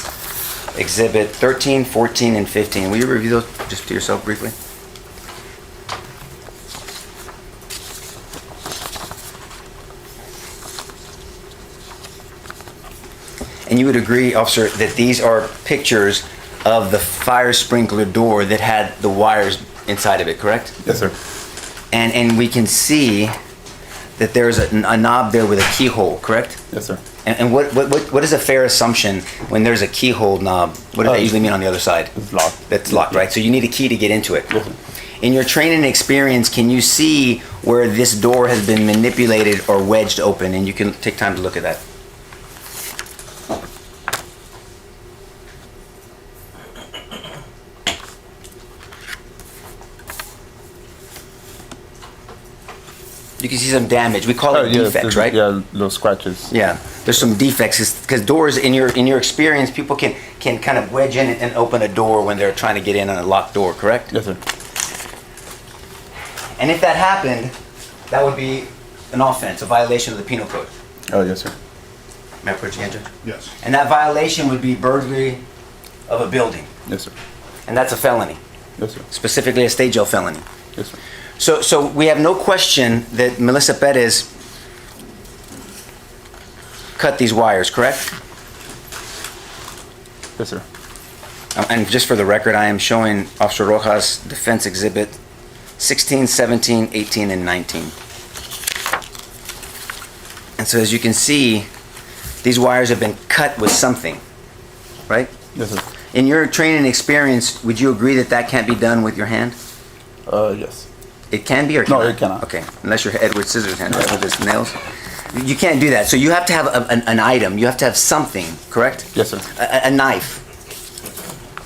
exhibit 13, 14, and 15. Will you review those just to yourself briefly? And you would agree, officer, that these are pictures of the fire sprinkler door that had the wires inside of it, correct? Yes, sir. And we can see that there's a knob there with a keyhole, correct? Yes, sir. And what is a fair assumption when there's a keyhole knob? What does that usually mean on the other side? It's locked. That's locked, right? So you need a key to get into it. Yes, sir. In your training and experience, can you see where this door has been manipulated or wedged open? And you can take time to look at that. You can see some damage. We call it defects, right? Yeah, little scratches. Yeah, there's some defects because doors, in your experience, people can kind of wedge in and open a door when they're trying to get in on a locked door, correct? Yes, sir. And if that happened, that would be an offense, a violation of the penal code. Oh, yes, sir. May I approach again, Judge? Yes. And that violation would be burglary of a building, Yes, sir. and that's a felony, Yes, sir. specifically a state jail felony. Yes, sir. So we have no question that Melissa Perez cut these wires, correct? Yes, sir. And just for the record, I am showing Officer Rojas Defense Exhibit 16, 17, 18, and 19. And so as you can see, these wires have been cut with something, right? Yes, sir. In your training experience, would you agree that that can't be done with your hand? Yes. It can be or No, cannot? it cannot. Okay, unless you're Edward Scissorhands, right, with his nails. You can't do that. So you have to have an item. You have to have something, correct? Yes, sir. A knife,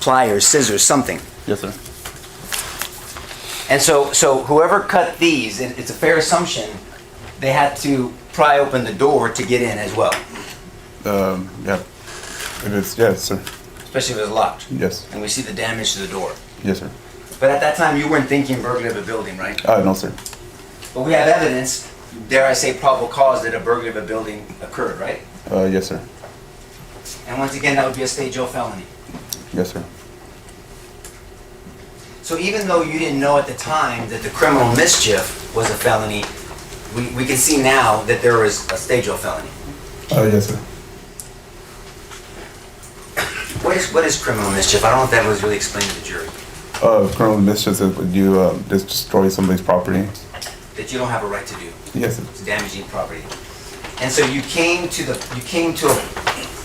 pliers, scissors, something. Yes, sir. And so whoever cut these, it's a fair assumption, they had to pry open the door to get in as well, Yeah. It is. Yes, sir. especially if it was locked. Yes. And we see the damage to the door. Yes, sir. But at that time, you weren't thinking burglary of a building, right? No, sir. But we have evidence, dare I say probable cause, that a burglary of a building occurred, right? Yes, sir. And once again, that would be a state jail felony. Yes, sir. So even though you didn't know at the time that the criminal mischief was a felony, we can see now that there was a state jail felony. Yes, sir. What is criminal mischief? I don't know if that was really explained to the jury. Criminal mischief is when you just destroy somebody's property. That you don't have a right to do. Yes, sir. It's damaging property. And so you came to a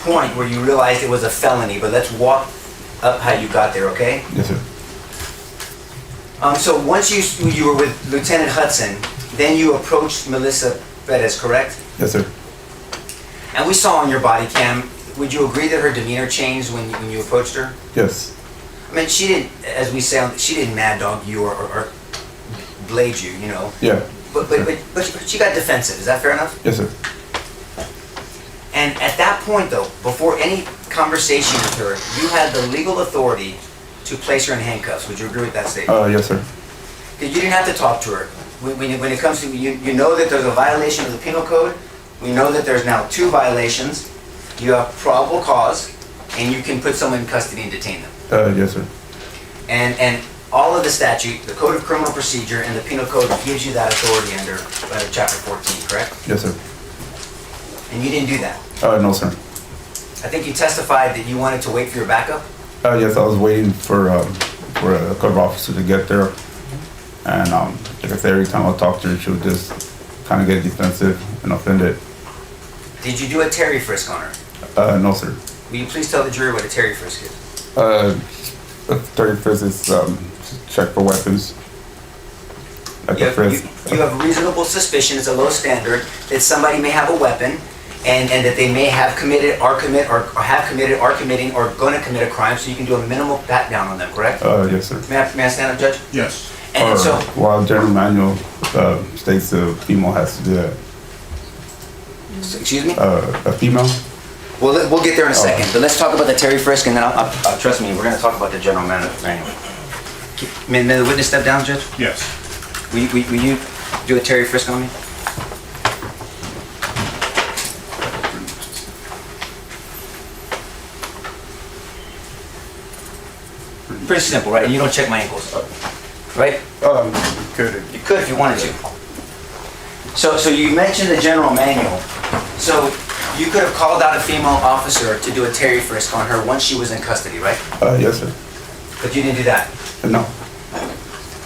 point where you realized it was a felony, but let's walk up how you got there, okay? Yes, sir. So once you were with Lieutenant Hudson, then you approached Melissa Perez, correct? Yes, sir. And we saw on your body cam, would you agree that her demeanor changed when you approached her? Yes. I mean, she didn't, as we say, she didn't mad dog you or blade you, you know? Yeah. But she got defensive, is that fair enough? Yes, sir. And at that point though, before any conversation with her, you had the legal authority to place her in handcuffs. Would you agree with that statement? Yes, sir. You didn't have to talk to her. When it comes to, you know that there's a violation of the penal code. We know that there's now 2 violations. You have probable cause, and you can put someone in custody and detain them. Yes, sir. And all of the statute, the Code of Criminal Procedure and the Penal Code gives you that authority under Chapter 14, correct? Yes, sir. And you didn't do that. No, sir. I think you testified that you wanted to wait for your backup. Yes, I was waiting for a court officer to get there, and like I said, every time I talked to her, she would just kind of get defensive and offended. Did you do a Terry frisk on her? No, sir. Will you please tell the jury what a Terry frisk is? A 31st is check for weapons. Like a frisk. You have reasonable suspicion, it's a low standard, that somebody may have a weapon and that they may have committed or have committed or committing or going to commit a crime, so you can do a minimal pat down on them, correct? Yes, sir. May I stand up, Judge? Yes. And so, While general manual states the female has to do that. excuse me? A female? Well, we'll get there in a second, but let's talk about the Terry frisk, and then trust me, we're gonna talk about the general manual. May the witness step down, Judge? Yes. Will you do a Terry frisk on me? Pretty simple, right? And you don't check my ankles, right? Could. You could if you wanted to. So you mentioned the general manual. So you could have called out a female officer to do a Terry frisk on her once she was in custody, right? Yes, sir. But you didn't do that. No.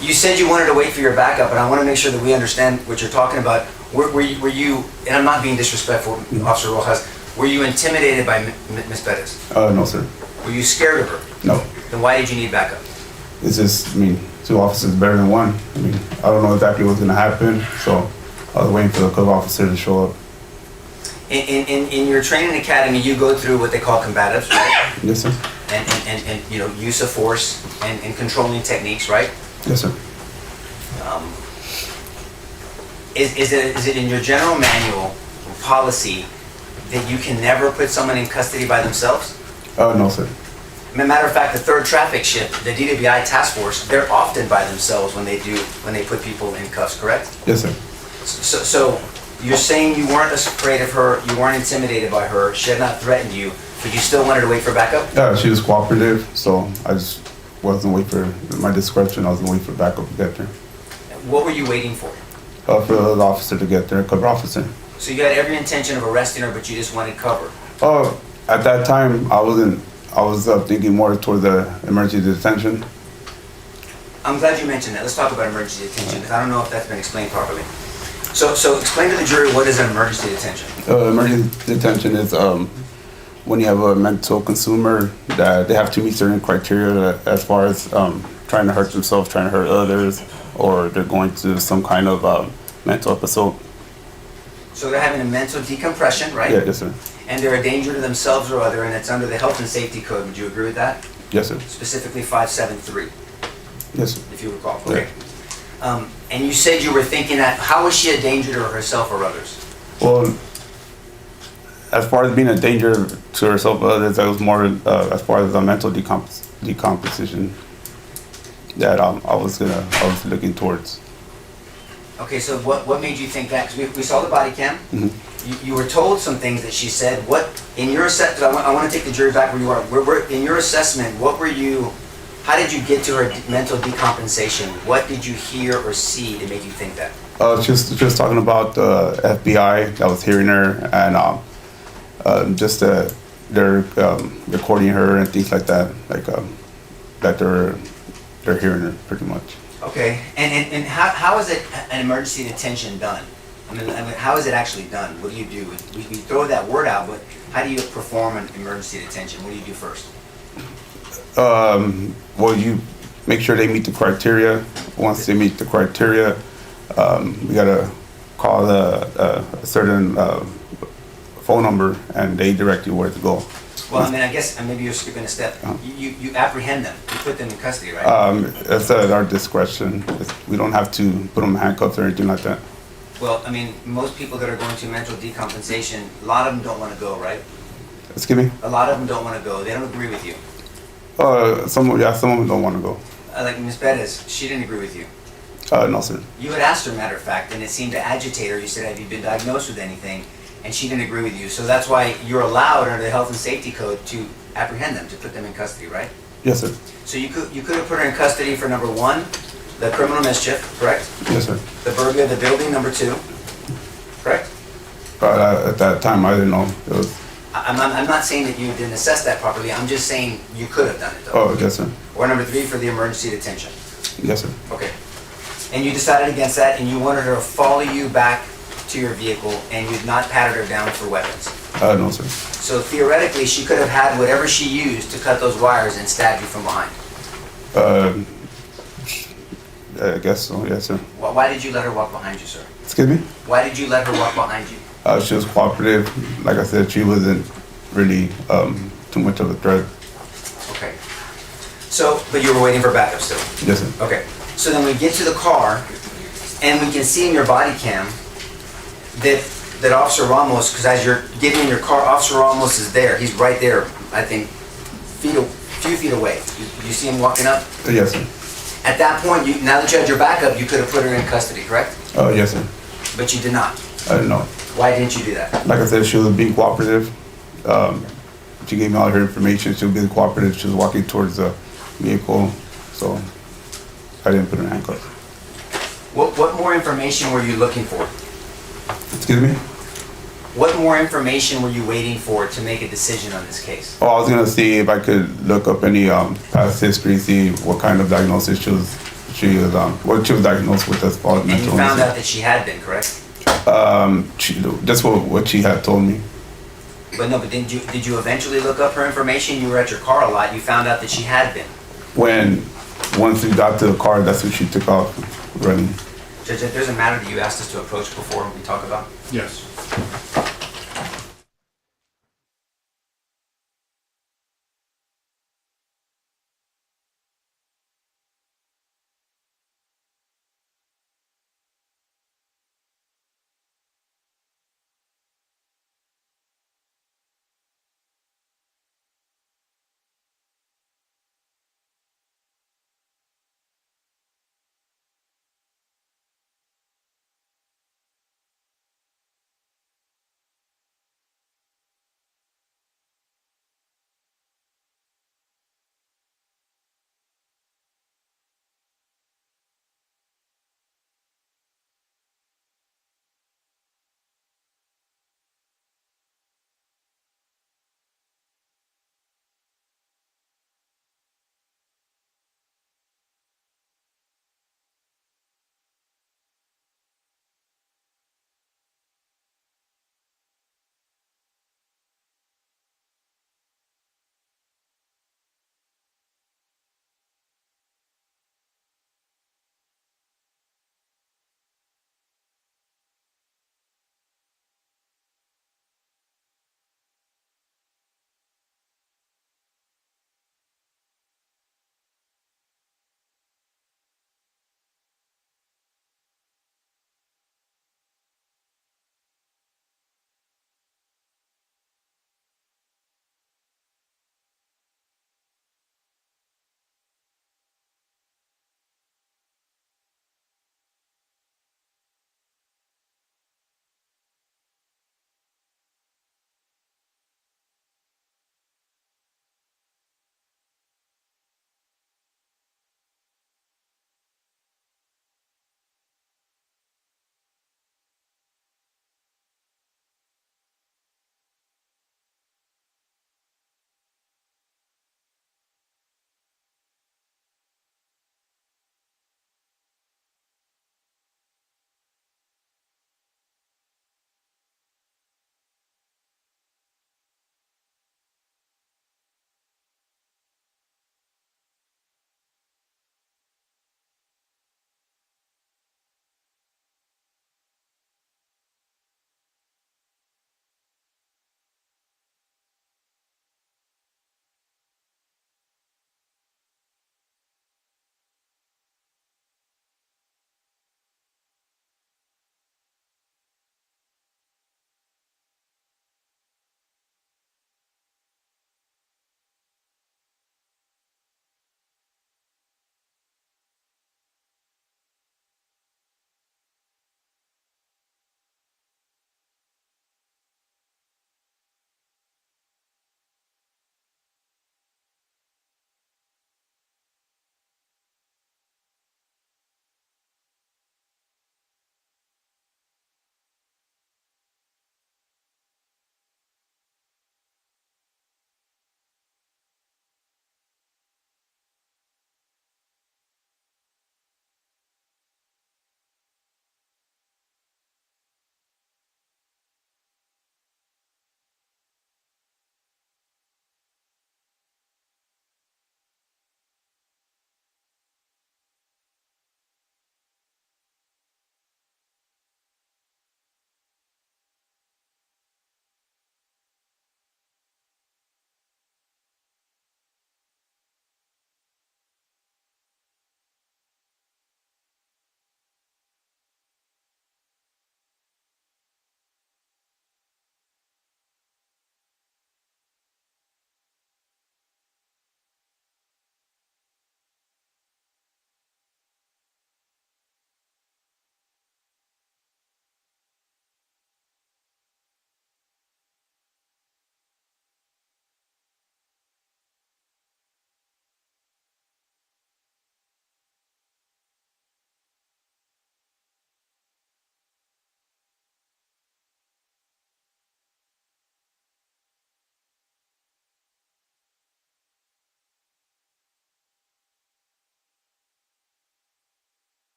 You said you wanted to wait for your backup, and I want to make sure that we understand what you're talking about. Were you, and I'm not being disrespectful, Officer Rojas, were you intimidated by Ms. Perez? No, sir. Were you scared of her? No. Then why did you need backup? It's just, I mean, 2 officers is better than 1. I mean, I don't know exactly what's gonna happen, so I was waiting for the co-officer to show up. In your training academy, you go through what they call combatives, right? Yes, sir. And you know, use of force and controlling techniques, right? Yes, sir. Is it in your general manual policy that you can never put someone in custody by themselves? No, sir. Matter of fact, the 3rd traffic shift, the DWI task force, they're often by themselves when they put people in cuffs, correct? Yes, sir. So you're saying you weren't afraid of her, you weren't intimidated by her, she had not threatened you, but you still wanted to wait for backup? Yeah, she was cooperative, so I just wasn't waiting for my discretion. I was waiting for backup to get there. What were you waiting for? For the officer to get there, cover officer. So you had every intention of arresting her, but you just wanted cover? At that time, I was thinking more toward the emergency detention. I'm glad you mentioned that. Let's talk about emergency detention, because I don't know if that's been explained properly. So explain to the jury, what is an emergency detention? Emergency detention is when you have a mental consumer that they have to meet certain criteria as far as trying to hurt themselves, trying to hurt others, or they're going through some kind of mental episode. So they're having a mental decompression, right? Yeah, yes, sir. And they're a danger to themselves or other, and it's under the Health and Safety Code. Would you agree with that? Yes, sir. Specifically 573. Yes, sir. If you recall. Okay. And you said you were thinking that, how was she a danger to herself or others? Well, as far as being a danger to herself or others, that was more as far as the mental decomposition that I was looking towards. Okay, so what made you think that? Because we saw the body cam. Mm-hmm. You were told some things that she said. What, in your assessment, I want to take the jury back where you are. In your assessment, how did you get to her mental decompensation? What did you hear or see to make you think that? Just talking about the FBI that was hearing her, and they're recording her and things like that, that they're hearing her pretty much. Okay, and how is it an emergency detention done? I mean, how is it actually done? What do you do? We throw that word out, but how do you perform an emergency detention? What do you do first? Well, you make sure they meet the criteria. Once they meet the criteria, we gotta call a certain phone number, and they direct you where to go. Well, I mean, I guess maybe you're skipping a step. You apprehend them. You put them in custody, right? It's at our discretion. We don't have to put them in handcuffs or anything like that. Well, I mean, most people that are going through mental decompensation, a lot of them don't want to go, right? Excuse me? A lot of them don't want to go. They don't agree with you. Some of them don't want to go. Like Ms. Perez, she didn't agree with you. No, sir. You had asked her, matter of fact, and it seemed to agitate her. You said, have you been diagnosed with anything? And she didn't agree with you. So that's why you're allowed under the Health and Safety Code to apprehend them, to put them in custody, right? Yes, sir. So you could have put her in custody for number 1, the criminal mischief, correct? Yes, sir. The burglary of the building, number 2, correct? But at that time, I didn't know. It was. I'm not saying that you didn't assess that properly. I'm just saying you could have done it, though. Oh, yes, sir. Or number 3 for the emergency detention. Yes, sir. Okay. And you decided against that, and you wanted her to follow you back to your vehicle, and you'd not patted her down for weapons. No, sir. So theoretically, she could have had whatever she used to cut those wires and stabbed you from behind. I guess so, yes, sir. Why did you let her walk behind you, sir? Excuse me? Why did you let her walk behind you? She was cooperative. Like I said, she wasn't really too much of a threat. Okay. So, but you were waiting for backup still? Yes, sir. Okay. So then we get to the car, and we can see in your body cam that Officer Ramos, because as you're getting in your car, Officer Ramos is there. He's right there, I think, few feet away. You see him walking up? Yes, sir. At that point, now that you had your backup, you could have put her in custody, correct? Yes, sir. But you did not. I don't know. Why didn't you do that? Like I said, she was being cooperative. She gave me all her information. She was being cooperative. She was walking towards the vehicle, so I didn't put her in handcuffs. What more information were you looking for? Excuse me? What more information were you waiting for to make a decision on this case? Oh, I was gonna see if I could look up any past history, see what kind of diagnosis she was diagnosed with as far as And you mental found illness. out that she had been, correct? That's what she had told me. But no, but did you eventually look up her information? You were at your car a lot. You found out that she had been. Once we got to the car, that's when she took off running. Judge, if there's a matter that you asked us to approach before we talk about? Yes.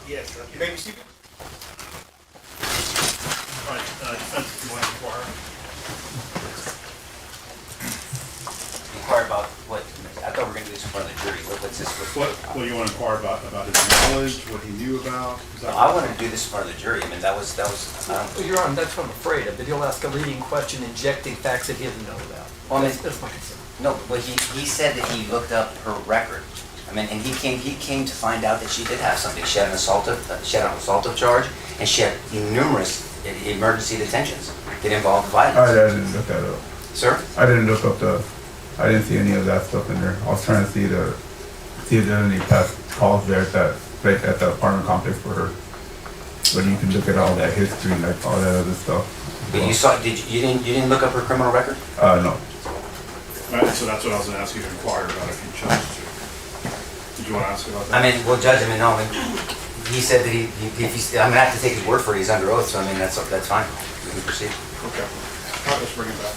Yes, sir. You may be seated. All right, defense, if you want to inquire. Inquire about what, I thought we were gonna do this in front of the jury. What's this? What do you want to inquire about his knowledge, what he knew about? Is that- I wanted to do this in front of the jury. I mean, that was, Well, Your Honor, that's what I'm afraid of, that he'll ask a leading question injecting facts that he doesn't know about. Well, I mean- That's my concern. no, but he said that he looked up her record. I mean, and he came to find out that she did have something. She had an assaultive charge, and she had numerous emergency detentions that involved I violence. didn't look that up. Sir? I didn't look up I didn't see any of that stuff in there. I was trying to see if there are any past calls there at the apartment complex for her. But you can look at all that history and like all that other stuff. But you didn't look up her criminal record? No. Right, so that's what I was gonna ask you to inquire about if you chose to. Did you want to ask about that? I mean, well, Judge, no, he said that I'm gonna have to take his word for it. He's under oath, so I mean, that's fine. We can proceed. Okay. All right, let's bring it back.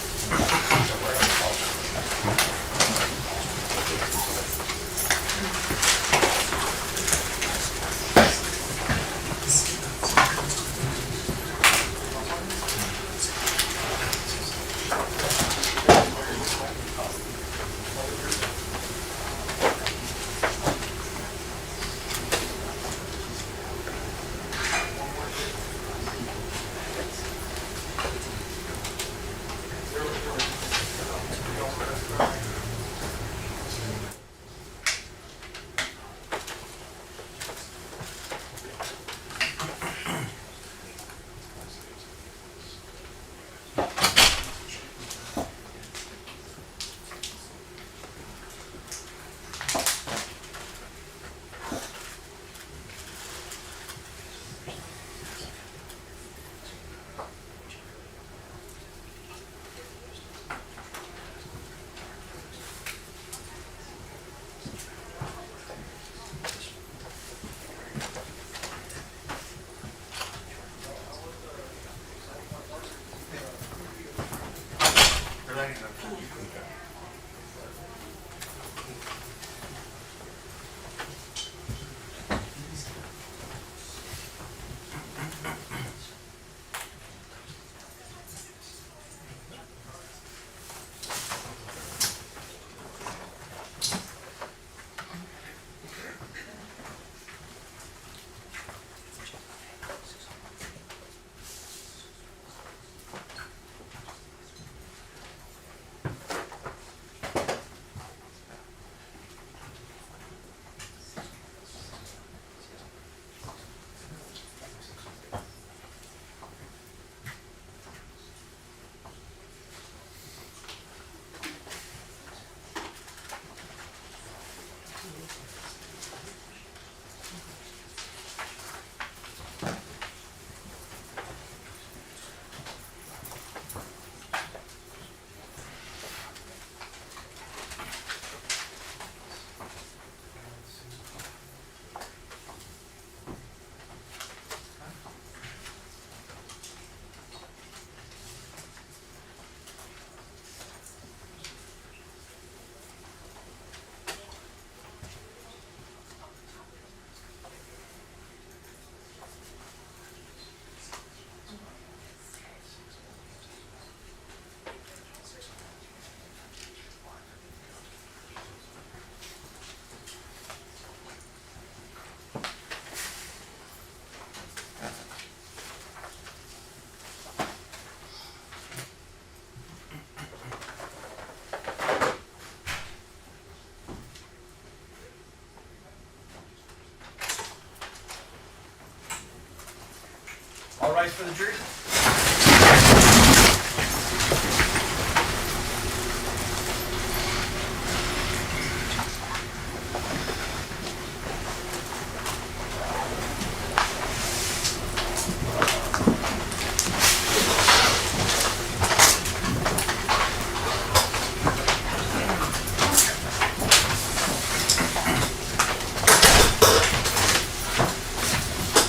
All rise for the jury.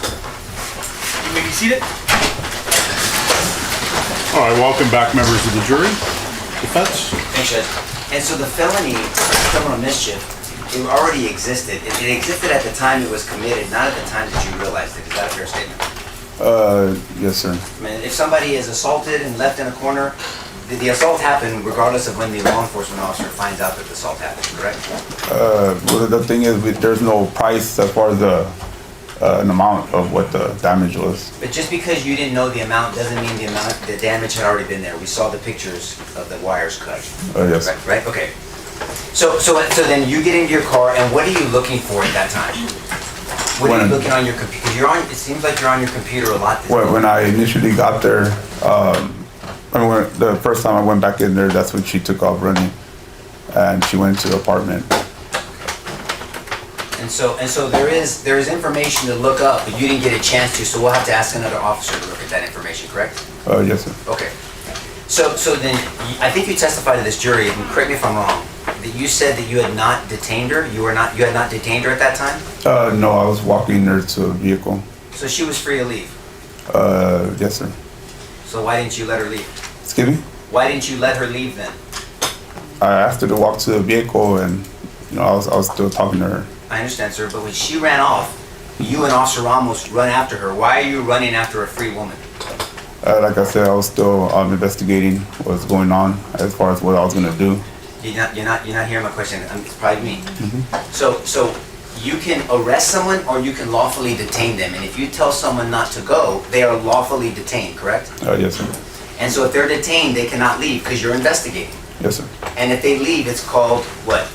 You may be seated. All right, welcome back, members of the jury. Defense? Thanks, Judge. And so the felony, criminal mischief, it already existed. It existed at the time it was committed, not at the time that you realized it. Is that a fair statement? Yes, sir. I mean, if somebody is assaulted and left in a corner, the assault happened regardless of when the law enforcement officer finds out that the assault happened, correct? Well, the thing is, there's no price as far as an amount of what the damage was. But just because you didn't know the amount doesn't mean the damage had already been there. We saw the pictures of the wires cut. Yes. Right? Okay. So then you get into your car, and what are you looking for at that time? What are you looking on your computer? It seems like you're on your computer a lot. When I initially got there, the first time I went back in there, that's when she took off running, and she went to the apartment. And so there is information to look up, but you didn't get a chance to. So we'll have to ask another officer to look at that information, correct? Yes, sir. Okay. So then I think you testified to this jury, and correct me if I'm wrong, that you said that you had not detained her. You had not detained her at that time. No, I was walking her to a vehicle. So she was free to leave. Yes, sir. So why didn't you let her leave? Excuse me? Why didn't you let her leave then? I asked her to walk to the vehicle, and I was still talking to her. I understand, sir, but when she ran off, you and Officer Ramos run after her. Why are you running after a free woman? Like I said, I was still investigating what's going on as far as what I was gonna do. You're not hearing my question. It's probably me. So you can arrest someone or you can lawfully detain them. And if you tell someone not to go, they are lawfully detained, correct? Yes, sir. And so if they're detained, they cannot leave because you're investigating. Yes, sir. And if they leave, it's called what?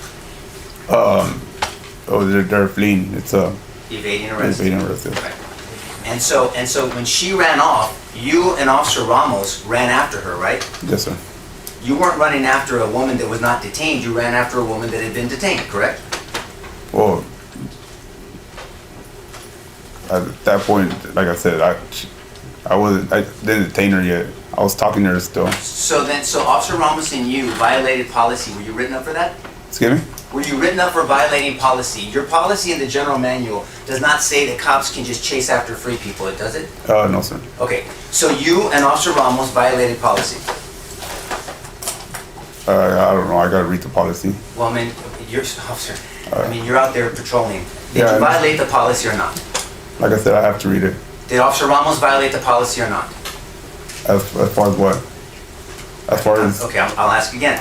They're fleeing. It's evading arrest. Evading arrest. Yes. Right. And so when she ran off, you and Officer Ramos ran after her, right? Yes, sir. You weren't running after a woman that was not detained. You ran after a woman that had been detained, correct? Well, at that point, like I said, I didn't detain her yet. I was talking to her still. So Officer Ramos and you violated policy. Were you written up for that? Excuse me? Were you written up for violating policy? Your policy in the general manual does not say that cops can just chase after free people, does it? No, sir. Okay, so you and Officer Ramos violated policy. I don't know. I gotta read the policy. Well, I mean, you're officer. You're out there patrolling. Did Yeah, you violate the policy or not? Like I said, I have to read it. Did Officer Ramos violate the policy or not? As far as what? As far as... Okay, I'll ask again.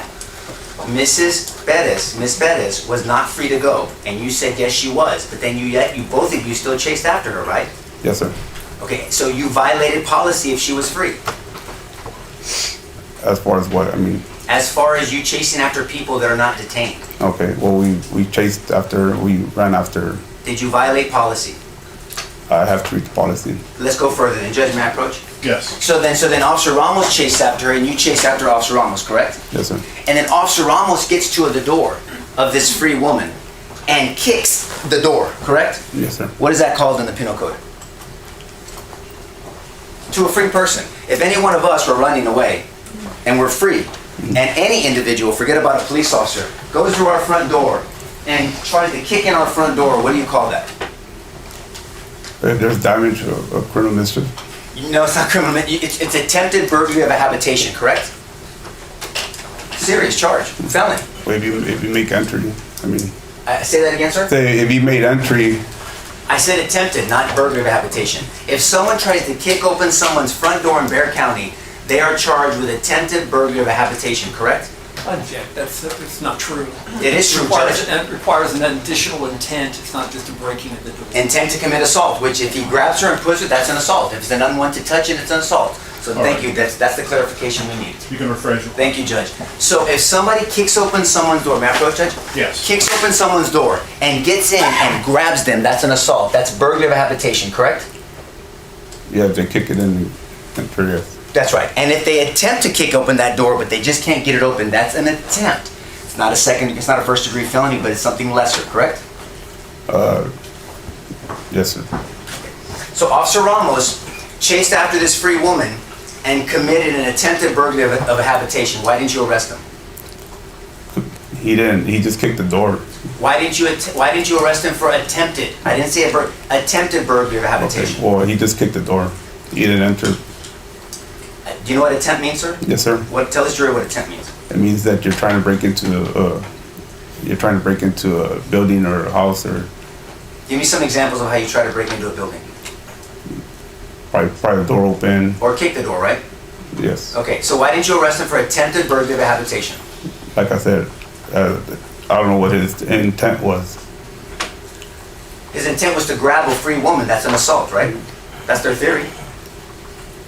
Miss Perez was not free to go, and you said yes she was, but then you both of you still chased after her, right? Yes, sir. Okay, so you violated policy if she was free. As far as what? I mean... As far as you chasing after people that are not detained. Okay, well, we chased after, we ran after her. Did you violate policy? I have to read the policy. Let's go further then. Judge, may I approach? Yes. So then Officer Ramos chased after her and you chased after Officer Ramos, correct? Yes, sir. And then Officer Ramos gets to the door of this free woman and kicks the door, correct? Yes, sir. What is that called in the penal code? To a free person. If any one of us were running away and we're free, and any individual, forget about a police officer, goes through our front door and tries to kick in our front door, what do you call that? If there's damage or criminal mischief. No, it's not criminal. It's attempted burglary of a habitation, correct? Serious charge, felony. Well, if you make entry, I mean... Say that again, sir? Say if you made entry... I said attempted, not burglary of a habitation. If someone tries to kick open someone's front door in Bexar County, they are charged with attempted burglary of a habitation, correct? Object, that's not true. It is true, Judge. It requires an additional intent, it's not just a breaking of the door. Intent to commit assault, which if he grabs her and pushes her, that's an assault. If it's an unwanted touch, it's an assault. So thank you, that's the clarification we need. You can rephrase it. Thank you, Judge. So if somebody kicks open someone's door, may I approach, Judge? Yes. Kicks open someone's door and gets in and grabs them, that's an assault. That's burglary of a habitation, correct? Yeah, they kick it in and yes. That's right. And if they attempt to kick open that door, but they just can't get it open, that's an attempt. It's not a first degree felony, but it's something lesser, correct? Yes, sir. So Officer Ramos chased after this free woman and committed an attempted burglary of a habitation. Why didn't you arrest him? He didn't. He just kicked the door. Why didn't you arrest him for attempted? I didn't say attempted burglary of a habitation. Okay. Well, he just kicked the door. He didn't enter. Do you know what attempt means, sir? Yes, sir. Tell this jury what attempt means. It means that you're trying to break into you're trying to break into a building or a house, or Give me some examples of how you try to break into a building. pry the door open. Or kick the door, right? Yes. Okay, so why didn't you arrest him for attempted burglary of a habitation? Like I said, I don't know what his intent was. His intent was to grab a free woman. That's an assault, right? That's their theory.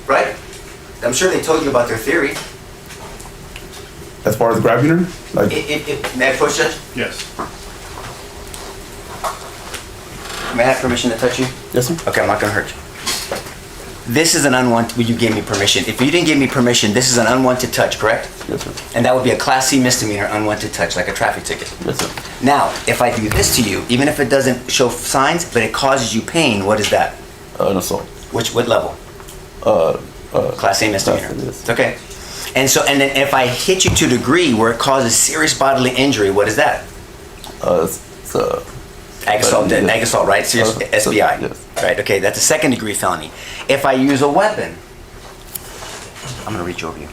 Right? I'm sure they told you about their theory. As far as grabbing her, like May I push it? Yes. May I have permission to touch you? yes, sir. Okay, I'm not gonna hurt you. This is an unwanted, well, you gave me permission. If you didn't give me permission, this is an unwanted touch, correct? Yes, sir. And that would be a Class C misdemeanor, unwanted touch, like a traffic ticket. Yes, sir. Now, if I do this to you, even if it doesn't show signs, but it causes you pain, what is that? An assault. What level? Class A misdemeanor. Yes. Okay. And then if I hit you to a degree where it causes serious bodily injury, what is that? It's Ag assault, yes. ag assault, right? Serious SBI. Yes. Right, okay, that's a second degree felony. If I use a weapon, I'm gonna reach over you.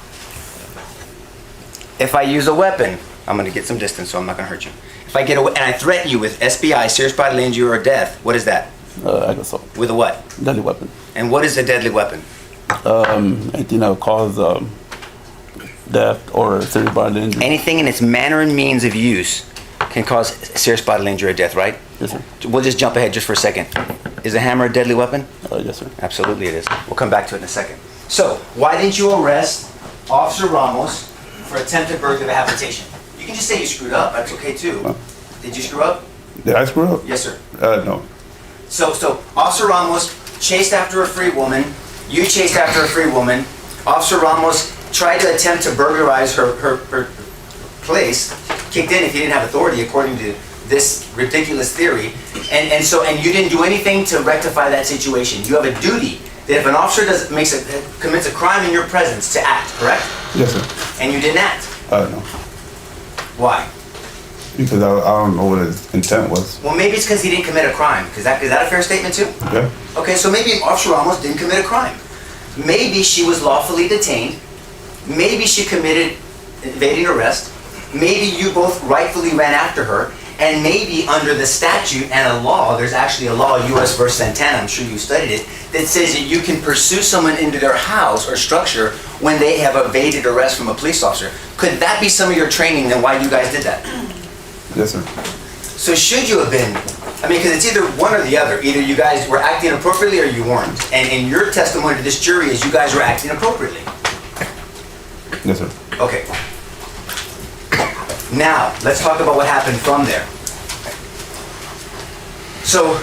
If I use a weapon, I'm gonna get some distance, so I'm not gonna hurt you. If I get and I threaten you with SBI, serious bodily injury or death, what is that? ag assault. With a what? Deadly weapon. And what is a deadly weapon? Anything that would cause death or serious bodily injury. Anything in its manner and means of use can cause serious bodily injury or death, right? Yes, sir. We'll just jump ahead just for a second. Is a hammer a deadly weapon? Yes, sir. Absolutely it is. We'll come back to it in a second. So, why didn't you arrest Officer Ramos for attempted burglary of a habitation? You can just say you screwed up. That's okay too. Did you screw up? Did I screw up? Yes, sir. No. So Officer Ramos chased after a free woman. You chased after a free woman. Officer Ramos tried to attempt to burglarize her place. Kicked in if he didn't have authority, according to this ridiculous theory. And you didn't do anything to rectify that situation. You have a duty that if an officer commits a crime in your presence to act, correct? Yes, sir. And you didn't act. No. Why? Because I don't know what his intent was. Well, maybe it's because he didn't commit a crime. Is that a fair statement too? Yeah. Okay, so maybe Officer Ramos didn't commit a crime. Maybe she was lawfully detained. Maybe she committed evading arrest. Maybe you both rightfully ran after her. And maybe under the statute and a law, there's actually a law, U.S. versus Santana, I'm sure you studied it, that says that you can pursue someone into their house or structure when they have evaded arrest from a police officer. Could that be some of your training and why you guys did that? Yes, sir. So should you have been, because it's either one or the other. Either you guys were acting appropriately or you weren't. And in your testimony to this jury is you guys were acting appropriately. Yes, sir. Okay. Now, let's talk about what happened from there. So,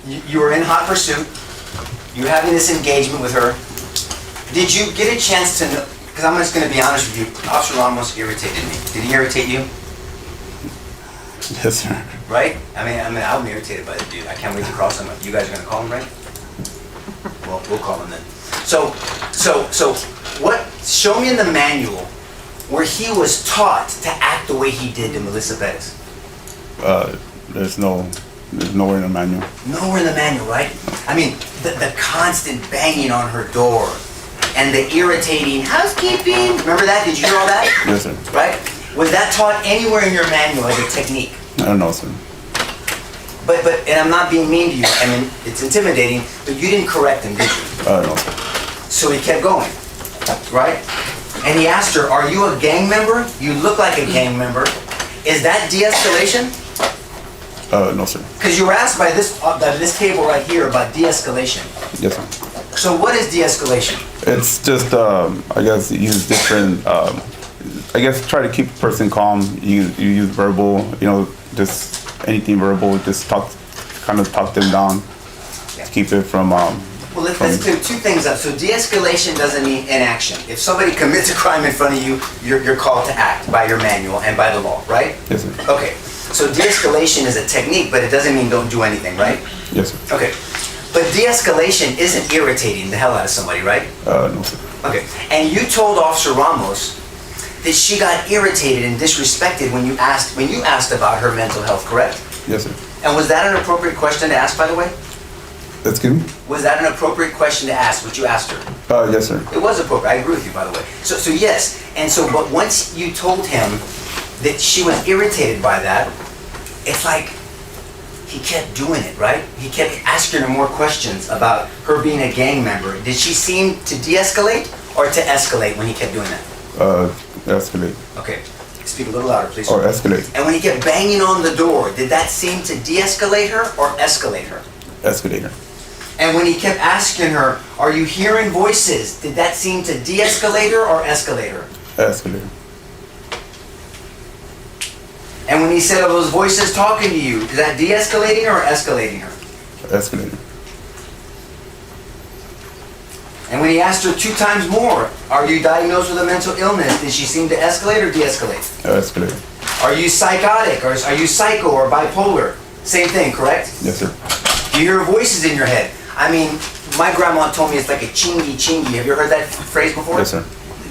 you were in hot pursuit. You're having this engagement with her. Did you get a chance to know, because I'm just going to be honest with you, Officer Ramos irritated me. Did he irritate you? Yes, sir. Right? I mean, I'm irritated by the dude. I can't wait to cross him. You guys are going to call him, right? Well, we'll call him then. So, what, show me in the manual where he was taught to act the way he did to Melissa Perez. There's nowhere in the manual. Nowhere in the manual, right? I mean, the constant banging on her door and the irritating housekeeping. Remember that? Did you hear all that? Yes, sir. Right? Was that taught anywhere in your manual as a technique? I don't know, sir. But, and I'm not being mean to you. I mean, it's intimidating, but you didn't correct him, did you? No. So he kept going, right? And he asked her, are you a gang member? You look like a gang member. Is that de-escalation? No, sir. Because you were asked by this table right here about de-escalation. Yes, sir. So what is de-escalation? It's just, I guess, use different, I guess, try to keep the person calm. You use verbal, just anything verbal, just talk them down. Yeah. Keep it from, Well, let's clear two things up. So de-escalation doesn't mean inaction. If somebody commits a crime in front of you, you're called to act by your manual and by the law, right? Yes, sir. Okay. So de-escalation is a technique, but it doesn't mean don't do anything, right? Yes, sir. Okay. But de-escalation isn't irritating the hell out of somebody, right? No, sir. Okay. And you told Officer Ramos that she got irritated and disrespected when you asked about her mental health, correct? Yes, sir. And was that an appropriate question to ask, by the way? That's good. Was that an appropriate question to ask, what you asked her? Yes, sir. It was appropriate. I agree with you, by the way. So yes. And so, but once you told him that she was irritated by that. It's like he kept doing it, right? He kept asking her more questions about her being a gang member. Did she seem to de-escalate or to escalate when he kept doing that? Escalate. Okay, speak a little louder, please. Or escalate. And when he kept banging on the door, did that seem to de-escalate her or escalate her? Escalate her. And when he kept asking her, are you hearing voices? Did that seem to de-escalate her or escalate her? Escalate her. And when he said, are those voices talking to you, is that de-escalating her or escalating her? Escalate her. And when he asked her 2 times more, are you diagnosed with a mental illness? Did she seem to escalate or de-escalate? Escalate. Are you psychotic or are you psycho or bipolar? Same thing, correct? Yes, sir. Do you hear voices in your head? I mean, my grandma told me it's like a chingy chingy. Have you heard that phrase before? Yes, sir.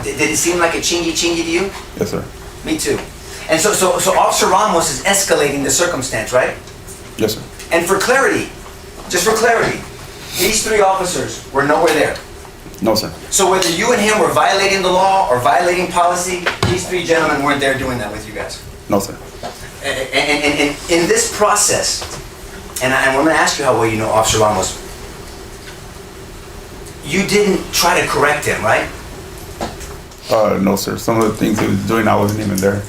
Did it seem like a chingy chingy to you? Yes, sir. Me too. And so Officer Ramos is escalating the circumstance, right? Yes, sir. And for clarity, just for clarity, these 3 officers were nowhere there. No, sir. So whether you and him were violating the law or violating policy, these 3 gentlemen weren't there doing that with you guys. No, sir. And in this process, and I'm going to ask you how well you know Officer Ramos, you didn't try to correct him, right? No, sir. Some of the things he was doing, I wasn't even there.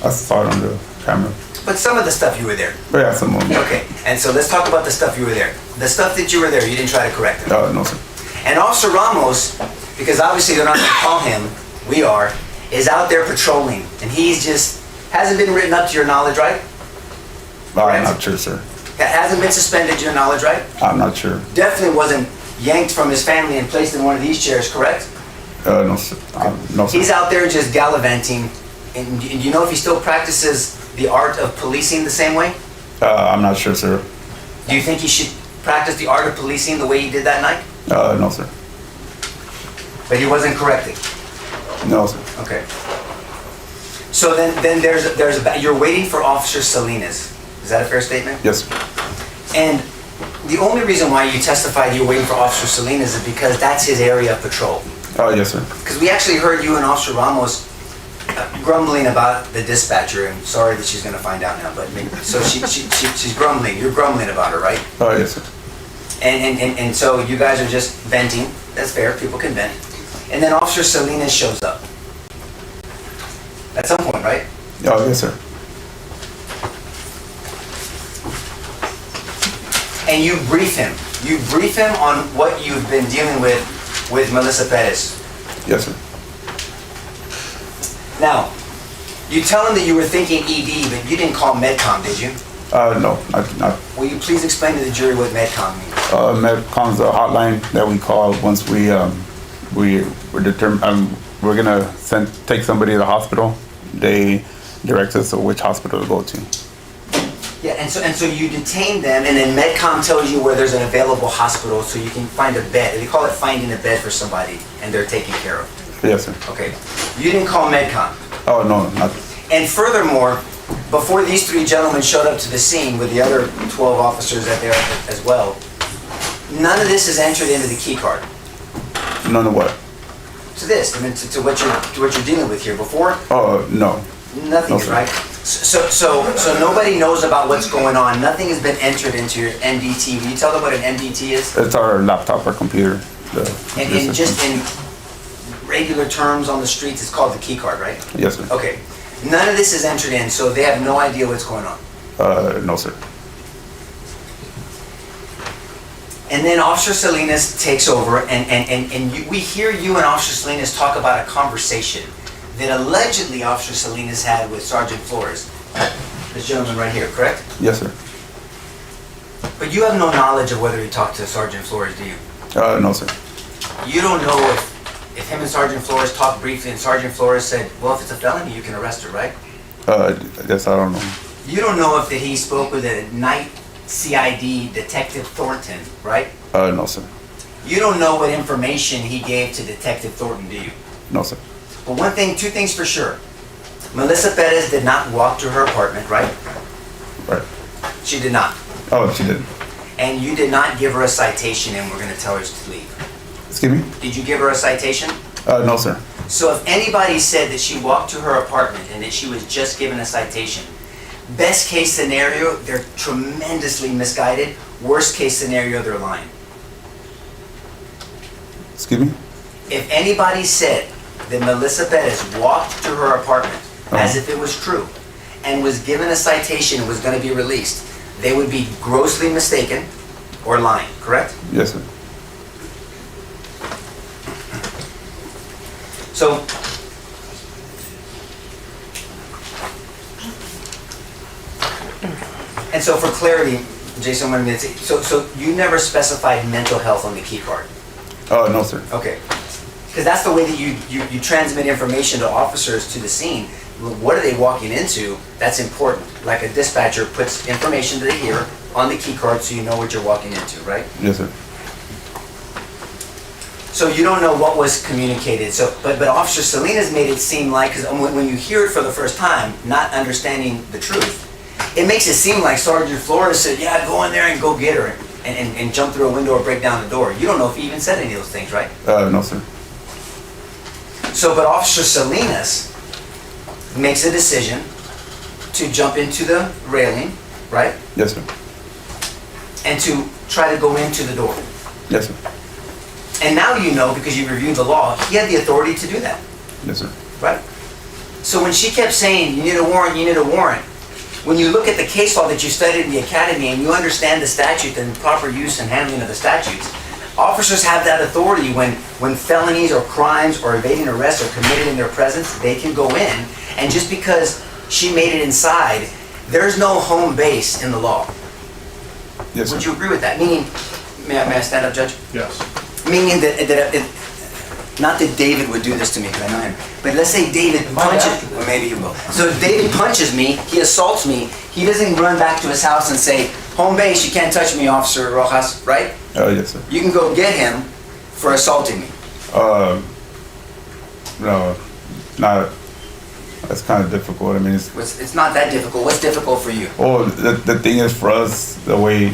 I saw it on the camera. But some of the stuff you were there. But yeah, some of them. Okay, and so let's talk about the stuff you were there. The stuff that you were there, you didn't try to correct him. No, sir. And Officer Ramos, because obviously they're not going to call him, we are, is out there patrolling. And he's just, hasn't been written up to your knowledge, right? I'm not sure, sir. Hasn't been suspended to your knowledge, right? I'm not sure. Definitely wasn't yanked from his family and placed in one of these chairs, correct? No, sir. No, sir. He's out there just gallivanting. And do you know if he still practices the art of policing the same way? I'm not sure, sir. Do you think he should practice the art of policing the way he did that night? No, sir. But he wasn't corrected? No, sir. Okay. So then you're waiting for Officer Salinas. Is that a fair statement? Yes, sir. And the only reason why you testified you're waiting for Officer Salinas is because that's his area of patrol. Yes, sir. Because we actually heard you and Officer Ramos grumbling about the dispatcher, and sorry that she's going to find out now, but so she's grumbling. You're grumbling about her, right? Yes, sir. And so you guys are just venting. That's fair. People can vent. And then Officer Salinas shows up. At some point, right? Yes, sir. And you brief him. You brief him on what you've been dealing with Melissa Perez. Yes, sir. Now, you tell him that you were thinking ED, but you didn't call MedCom, did you? No, not. Will you please explain to the jury what MedCom means? MedCom's a hotline that we call once we're determined we're gonna take somebody to the hospital. They direct us to which hospital to go to. Yeah, and so you detain them, and then MedCom tells you where there's an available hospital so you can find a bed. They call it finding a bed for somebody, and they're taken care of. Yes, sir. Okay. You didn't call MedCom. Oh, no, not. And furthermore, before these 3 gentlemen showed up to the scene with the other 12 officers out there as well, none of this is entered into the key card. None of what? To this, I mean, to what you're dealing with here. Before? Oh, no. Nothing, No, right? So nobody knows about what's going on. Nothing has been entered into your MDT. Will you tell them what an MDT is? It's our laptop or computer. And just in regular terms on the streets, it's called the key card, right? Yes, sir. Okay. None of this is entered in, so they have no idea what's going on. No, sir. And then Officer Salinas takes over, and we hear you and Officer Salinas talk about a conversation that allegedly Officer Salinas had with Sergeant Flores. This gentleman right here, correct? Yes, sir. But you have no knowledge of whether he talked to Sergeant Flores, do you? No, sir. You don't know if him and Sergeant Flores talked briefly and Sergeant Flores said, well, if it's a felony, you can arrest her, right? Yes, I don't know. You don't know if that he spoke with a night CID Detective Thornton, right? No, sir. You don't know what information he gave to Detective Thornton, do you? No, sir. But two things for sure. Melissa Perez did not walk to her apartment, right? Right. She did not. Oh, she did. And you did not give her a citation and we're going to tell her to leave. Excuse me? Did you give her a citation? No, sir. So if anybody said that she walked to her apartment and that she was just given a citation, best case scenario, they're tremendously misguided. Worst case scenario, they're lying. Excuse me? If anybody said that Melissa Perez walked to her apartment as if it was true and was given a citation and was going to be released, they would be grossly mistaken or lying, correct? Yes, sir. So, and so for clarity, Jason, one minute. So you never specified mental health on the key card? Oh, no, sir. Okay. Because that's the way that you transmit information to officers to the scene. What are they walking into? That's important. Like a dispatcher puts information that they hear on the key card so you know what you're walking into, right? Yes, sir. So you don't know what was communicated. So, but Officer Salinas made it seem like, because when you hear it for the first time, not understanding the truth, it makes it seem like Sergeant Flores said, yeah, go in there and go get her and jump through a window or break down the door. You don't know if he even said any of those things, right? No, sir. So, but Officer Salinas makes a decision to jump into the railing, right? Yes, sir. And to try to go into the door. Yes, sir. And now you know, because you reviewed the law, he had the authority to do that, Yes, sir. right? So when she kept saying, you need a warrant, you need a warrant, when you look at the case law that you studied in the academy and you understand the statute and proper use and handling of the statutes, officers have that authority when felonies or crimes or evading arrest are committed in their presence, they can go in. And just because she made it inside, there's no home base in the law. Yes, Would sir. you agree with that? Meaning, may I stand up, Judge? Yes. Meaning that not that David would do this to me, because I know him, but let's say David punches, or maybe you will. So if David punches me, he assaults me, he doesn't run back to his house and say, home base, you can't touch me, Officer Rojas, right? Yes, sir. You can go get him for assaulting me. No, not. That's kind of difficult. I mean, It's not that difficult. What's difficult for you? well, the thing is for us, the way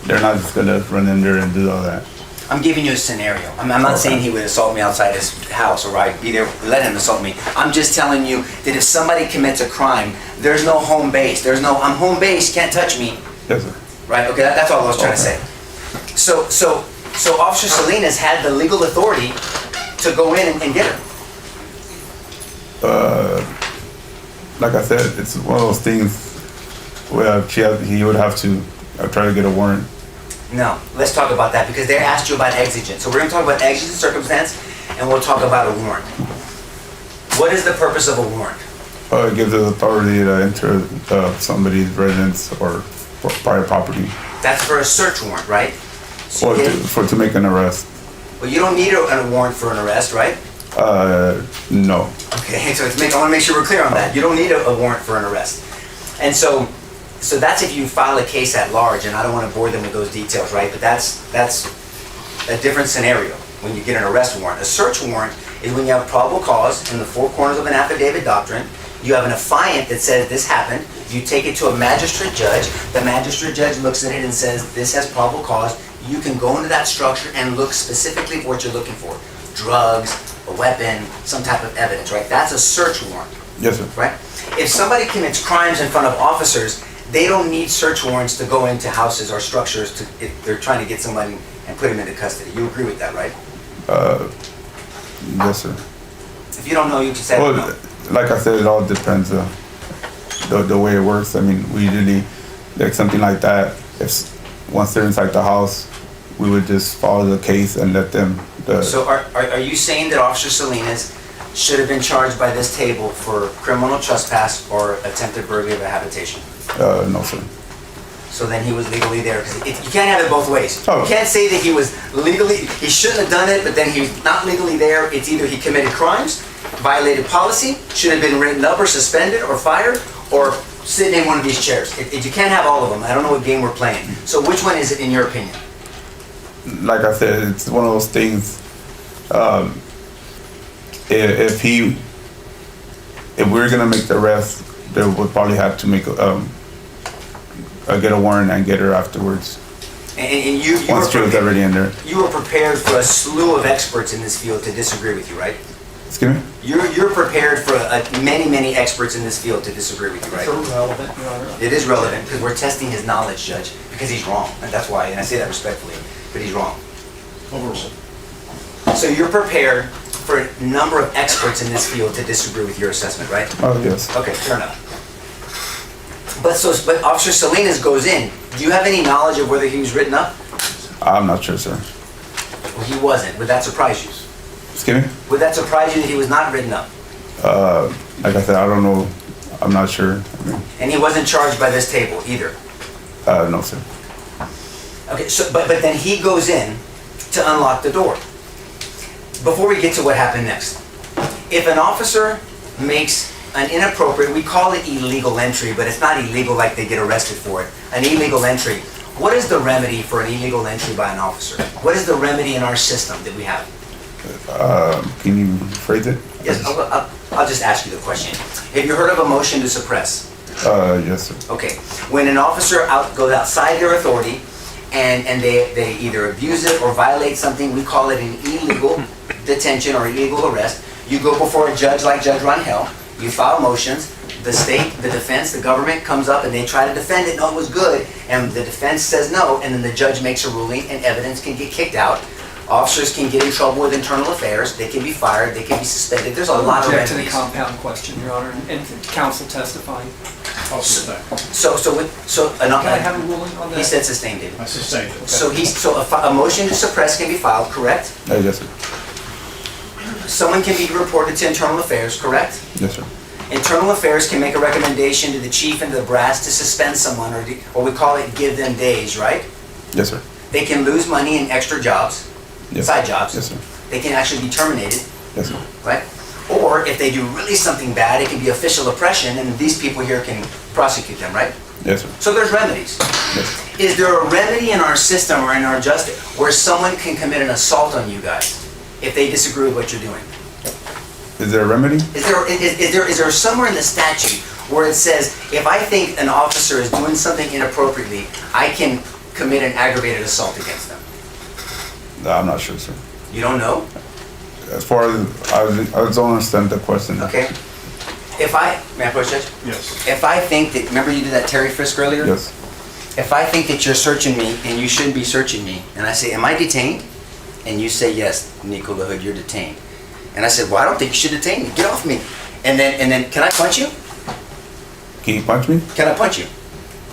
they're not just gonna run in there and do all that. I'm giving you a scenario. I'm not saying he would assault me outside his house or I'd be there, let him assault me. I'm just telling you that if somebody commits a crime, there's no home base. There's no, I'm home base, can't touch me. Yes, sir. Right, okay, that's all I was trying to say. So Officer Salinas had the legal authority to go in and get her. Like I said, it's one of those things where he would have to try to get a warrant. No, let's talk about that because they asked you about exigent. So we're going to talk about exigent circumstance and we'll talk about a warrant. What is the purpose of a warrant? It gives us authority to enter somebody's residence or private property. That's for a search warrant, right? So To make an arrest. Well, you don't need a warrant for an arrest, right? No. Okay, so I want to make sure we're clear on that. You don't need a warrant for an arrest. And so that's if you file a case at large, and I don't want to bore them with those details, right? But that's a different scenario when you get an arrest warrant. A search warrant is when you have probable cause in the four corners of an affidavit doctrine. You have an affiant that says this happened. You take it to a magistrate judge. The magistrate judge looks at it and says this has probable cause. You can go into that structure and look specifically for what you're looking for. Drugs, a weapon, some type of evidence, right? That's a search warrant. Yes, sir. Right? If somebody commits crimes in front of officers, they don't need search warrants to go into houses or structures if they're trying to get somebody and put him into custody. You agree with that, right? Yes, sir. If you don't know, you just say no. Like I said, it all depends the way it works. I mean, we usually, like something like that, once they're inside the house, we would just follow the case and let them. So are you saying that Officer Salinas should have been charged by this table for criminal trespass or attempted burglary of a habitation? No, sir. So then he was legally there. Because you can't have it both ways. Oh. You can't say that he shouldn't have done it, but then he's not legally there. It's either he committed crimes, violated policy, should have been written up or suspended or fired, or sitting in one of these chairs. You can't have all of them. I don't know what game we're playing. So which one is it in your opinion? Like I said, it's one of those things. If we're gonna make the arrest, they would probably have to make get a warrant and get her afterwards. And you once she was already in there. You were prepared for a slew of experts in this field to disagree with you, right? Excuse me? You're prepared for many experts in this field to disagree with you, right? It's irrelevant, Your Honor. It is relevant because we're testing his knowledge, Judge, because he's wrong. And that's why, and I say that respectfully, but he's wrong. Overruled. So you're prepared for a number of experts in this field to disagree with your assessment, right? Oh, yes. Okay, fair enough. But Officer Salinas goes in. Do you have any knowledge of whether he was written up? I'm not sure, sir. Well, he wasn't. Would that surprise you? Excuse me? Would that surprise you that he was not written up? Like I said, I don't know. I'm not sure. And he wasn't charged by this table either? No, sir. Okay, so but then he goes in to unlock the door. Before we get to what happened next, if an officer makes an inappropriate, we call it illegal entry, but it's not illegal like they get arrested for it, an illegal entry, what is the remedy for an illegal entry by an officer? What is the remedy in our system that we have? Can you phrase it? Yes, I'll just ask you the question. Have you heard of a motion to suppress? Yes, sir. Okay, when an officer goes outside their authority and they either abuse it or violate something, we call it an illegal detention or illegal arrest. You go before a judge like Judge Rangel, you file motions, the state, the defense, the government comes up and they try to defend it, no, it was good, and the defense says no, and then the judge makes a ruling and evidence can get kicked out. Officers can get in trouble with internal affairs, they can be fired, they can be suspended, there's a lot of Object to the remedies. compound question, Your Honor, and counsel testifying. Can I have a ruling on that? He said sustained it. I sustained it. So a motion to suppress can be filed, correct? Yes, sir. Someone can be reported to internal affairs, correct? Yes, sir. Internal affairs can make a recommendation to the chief and to the brass to suspend someone, or we call it give them days, right? Yes, sir. They can lose money in extra jobs, Yes. side jobs. Yes, sir. They can actually be terminated, Yes, sir. right? Or if they do really something bad, it can be official oppression, and these people here can prosecute them, right? Yes, sir. So there's remedies. Yes. Is there a remedy in our system or in our justice where someone can commit an assault on you guys if they disagree with what you're doing? Is there a remedy? Is there somewhere in the statute where it says if I think an officer is doing something inappropriately, I can commit an aggravated assault against them? No, I'm not sure, sir. You don't know? As far as I don't understand the question. Okay. May I approach, Judge? Yes. If I think that, remember you did that Terry frisk earlier? Yes. If I think that you're searching me and you shouldn't be searching me, and I say, am I detained? And you say, yes, Nico the Hood, you're detained. And I said, well, I don't think you should detain me. Get off me. And then, can I punch you? Can you punch me? Can I punch you?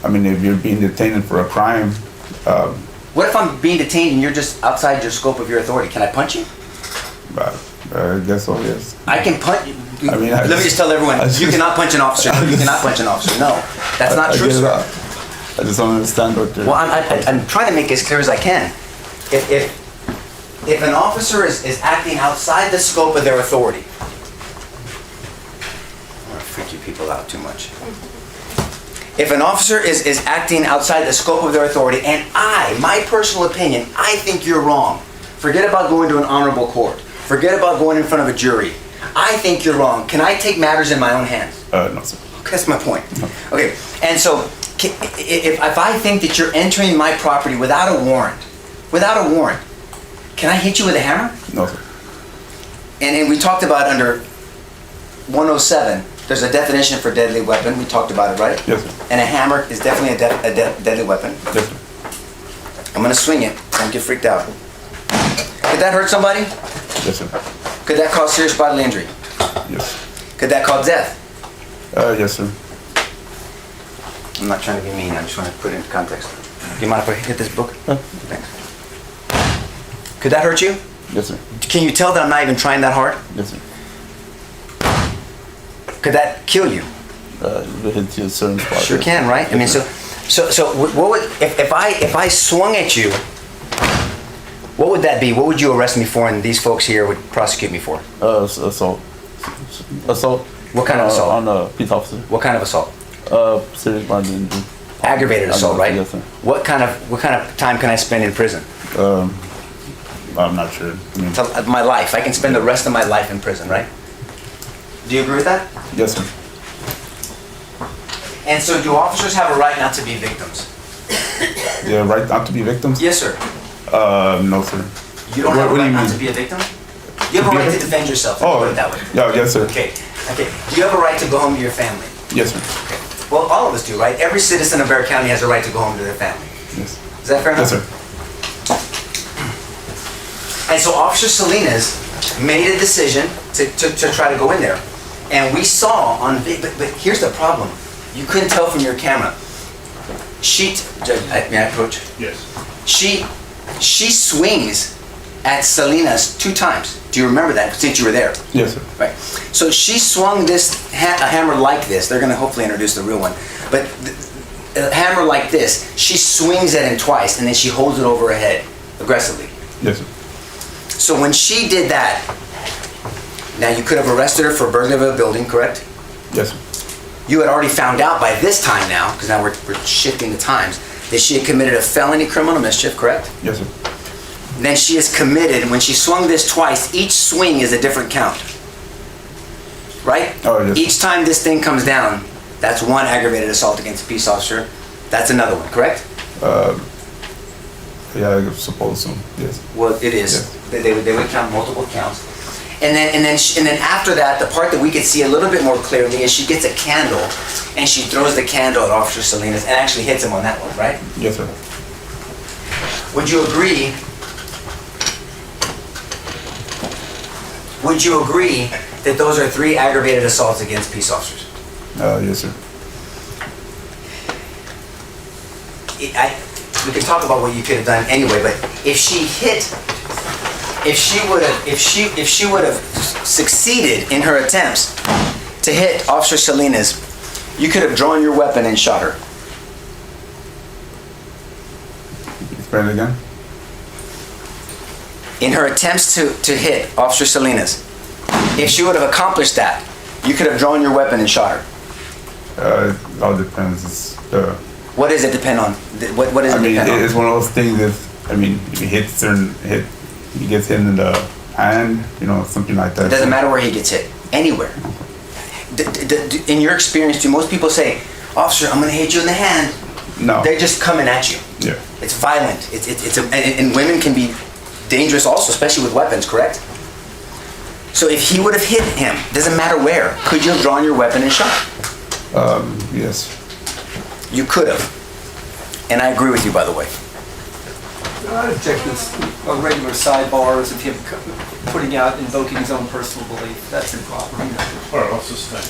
I mean, if you're being detained for a crime, What if I'm being detained and you're just outside your scope of your authority? Can I punch you? I guess so, yes. I can punch you. I mean, Let me just tell everyone, you cannot punch an officer. You cannot punch an officer. No, that's not true, sir. I just don't understand what you're... Well, I'm trying to make it as clear as I can. If an officer is acting outside the scope of their authority, I don't want to freak you people out too much. If an officer is acting outside the scope of their authority, and my personal opinion, I think you're wrong. Forget about going to an honorable court. Forget about going in front of a jury. I think you're wrong. Can I take matters in my own hands? No, sir. Okay, that's my point. Okay, and so if I think that you're entering my property without a warrant, can I hit you with a hammer? No, sir. And we talked about under 107, there's a definition for deadly weapon. We talked about it, right? Yes, sir. And a hammer is definitely a deadly weapon. Yes, sir. I'm gonna swing it. Don't get freaked out. Could that hurt somebody? Yes, sir. Could that cause serious bodily injury? Yes. Could that cause death? Yes, sir. I'm not trying to be mean. I just want to put it into context. Do you mind if I get this book? Thanks. Could that hurt you? Yes, sir. Can you tell that I'm not even trying that hard? Yes, sir. Could that kill you? It hits you a certain spot. Sure can, right? I mean, so what would if I swung at you? What would that be? What would you arrest me for, and these folks here would prosecute me for? Assault. Assault. What kind of assault? On a peace officer. What kind of assault? Serious bodily injury. Aggravated assault, right? Yes, sir. What kind of time can I spend in prison? I'm not sure. My life. I can spend the rest of my life in prison, right? Do you agree with that? Yes, sir. And so, do officers have a right not to be victims? Yeah, right not to be victims? Yes, sir. No, sir. You don't have a What do right you not mean? to be a victim? You have a right to defend yourself, let me put it that way. Yeah, yes, sir. Okay. Do you have a right to go home to your family? Yes, sir. Okay. Well, all of us do, right? Every citizen of Bexar County has a right to go home to their family. Yes. Is that fair enough? Yes, sir. And so Officer Salinas made a decision to try to go in there. And we saw on video, but here's the problem. You couldn't tell from your camera. May I approach? Yes. She swings at Salinas 2 times. Do you remember that since you were there? Yes, sir. Right. So she swung this a hammer like this. They're going to hopefully introduce the real one. But a hammer like this, she swings at him twice and then she holds it over her head aggressively. Yes, sir. So when she did that, now you could have arrested her for burglary of a building, correct? Yes, sir. You had already found out by this time now, because now we're shifting the times, that she had committed a felony criminal mischief, correct? Yes, sir. Then she has committed, when she swung this twice, each swing is a different count. Right? Oh, yes. Each time this thing comes down, that's 1 aggravated assault against a peace officer. That's another one, correct? Yeah, I suppose so. Yes. Well, it is. Yes. They would count multiple counts. And then after that, the part that we could see a little bit more clearly is she gets a candle and she throws the candle at Officer Salinas and actually hits him on that one, right? Yes, sir. Would you agree? Would you agree that those are 3 aggravated assaults against peace officers? Yes, sir. We could talk about what you could have done anyway, but if she would have succeeded in her attempts to hit Officer Salinas, you could have drawn your weapon and shot her. Explain it again. In her attempts to hit Officer Salinas, if she would have accomplished that, you could have drawn your weapon and shot her. It all depends. What does it depend on? What does it depend on? It's one of those things that, if he he gets hit in the hand, something like that. It doesn't matter where he gets hit, anywhere. In your experience, do most people say, "Officer, I'm going to hit you in the hand"? No. They're just coming at you. Yeah. It's violent. And women can be dangerous also, especially with weapons, correct? So if he would have hit him, doesn't matter where, could you have drawn your weapon and shot? Yes. You could have. And I agree with you, by the way. I'd object to regular sidebars of him invoking his own personal belief. That's improper. All right, what's this thing?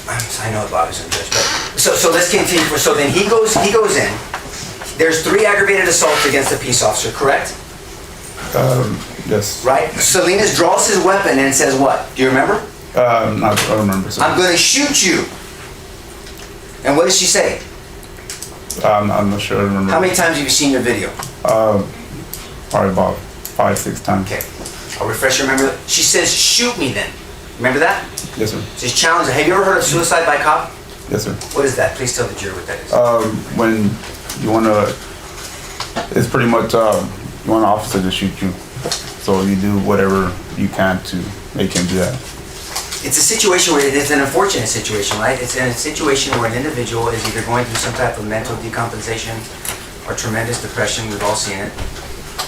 I know it bothers him, Judge, but so let's continue. So then he goes in. There's 3 aggravated assaults against a peace officer, correct? Yes. Right? Salinas draws his weapon and says what? Do you remember? I don't remember. Sir. I'm going to shoot you. And what does she say? I'm not sure. I remember. How many times have you seen your video? Probably about 5-6 times. Okay. I'll refresh your memory. She says, shoot me then. Remember that? Yes, sir. She's challenged. Have you ever heard of suicide by cop? Yes, sir. What is that? Please tell the jury what that is. When you want to, it's pretty much, you want an officer to shoot you. So you do whatever you can to make him do that. It's a situation where it's an unfortunate situation, right? It's a situation where an individual is either going through some type of mental decompensation or tremendous depression, we've all seen it,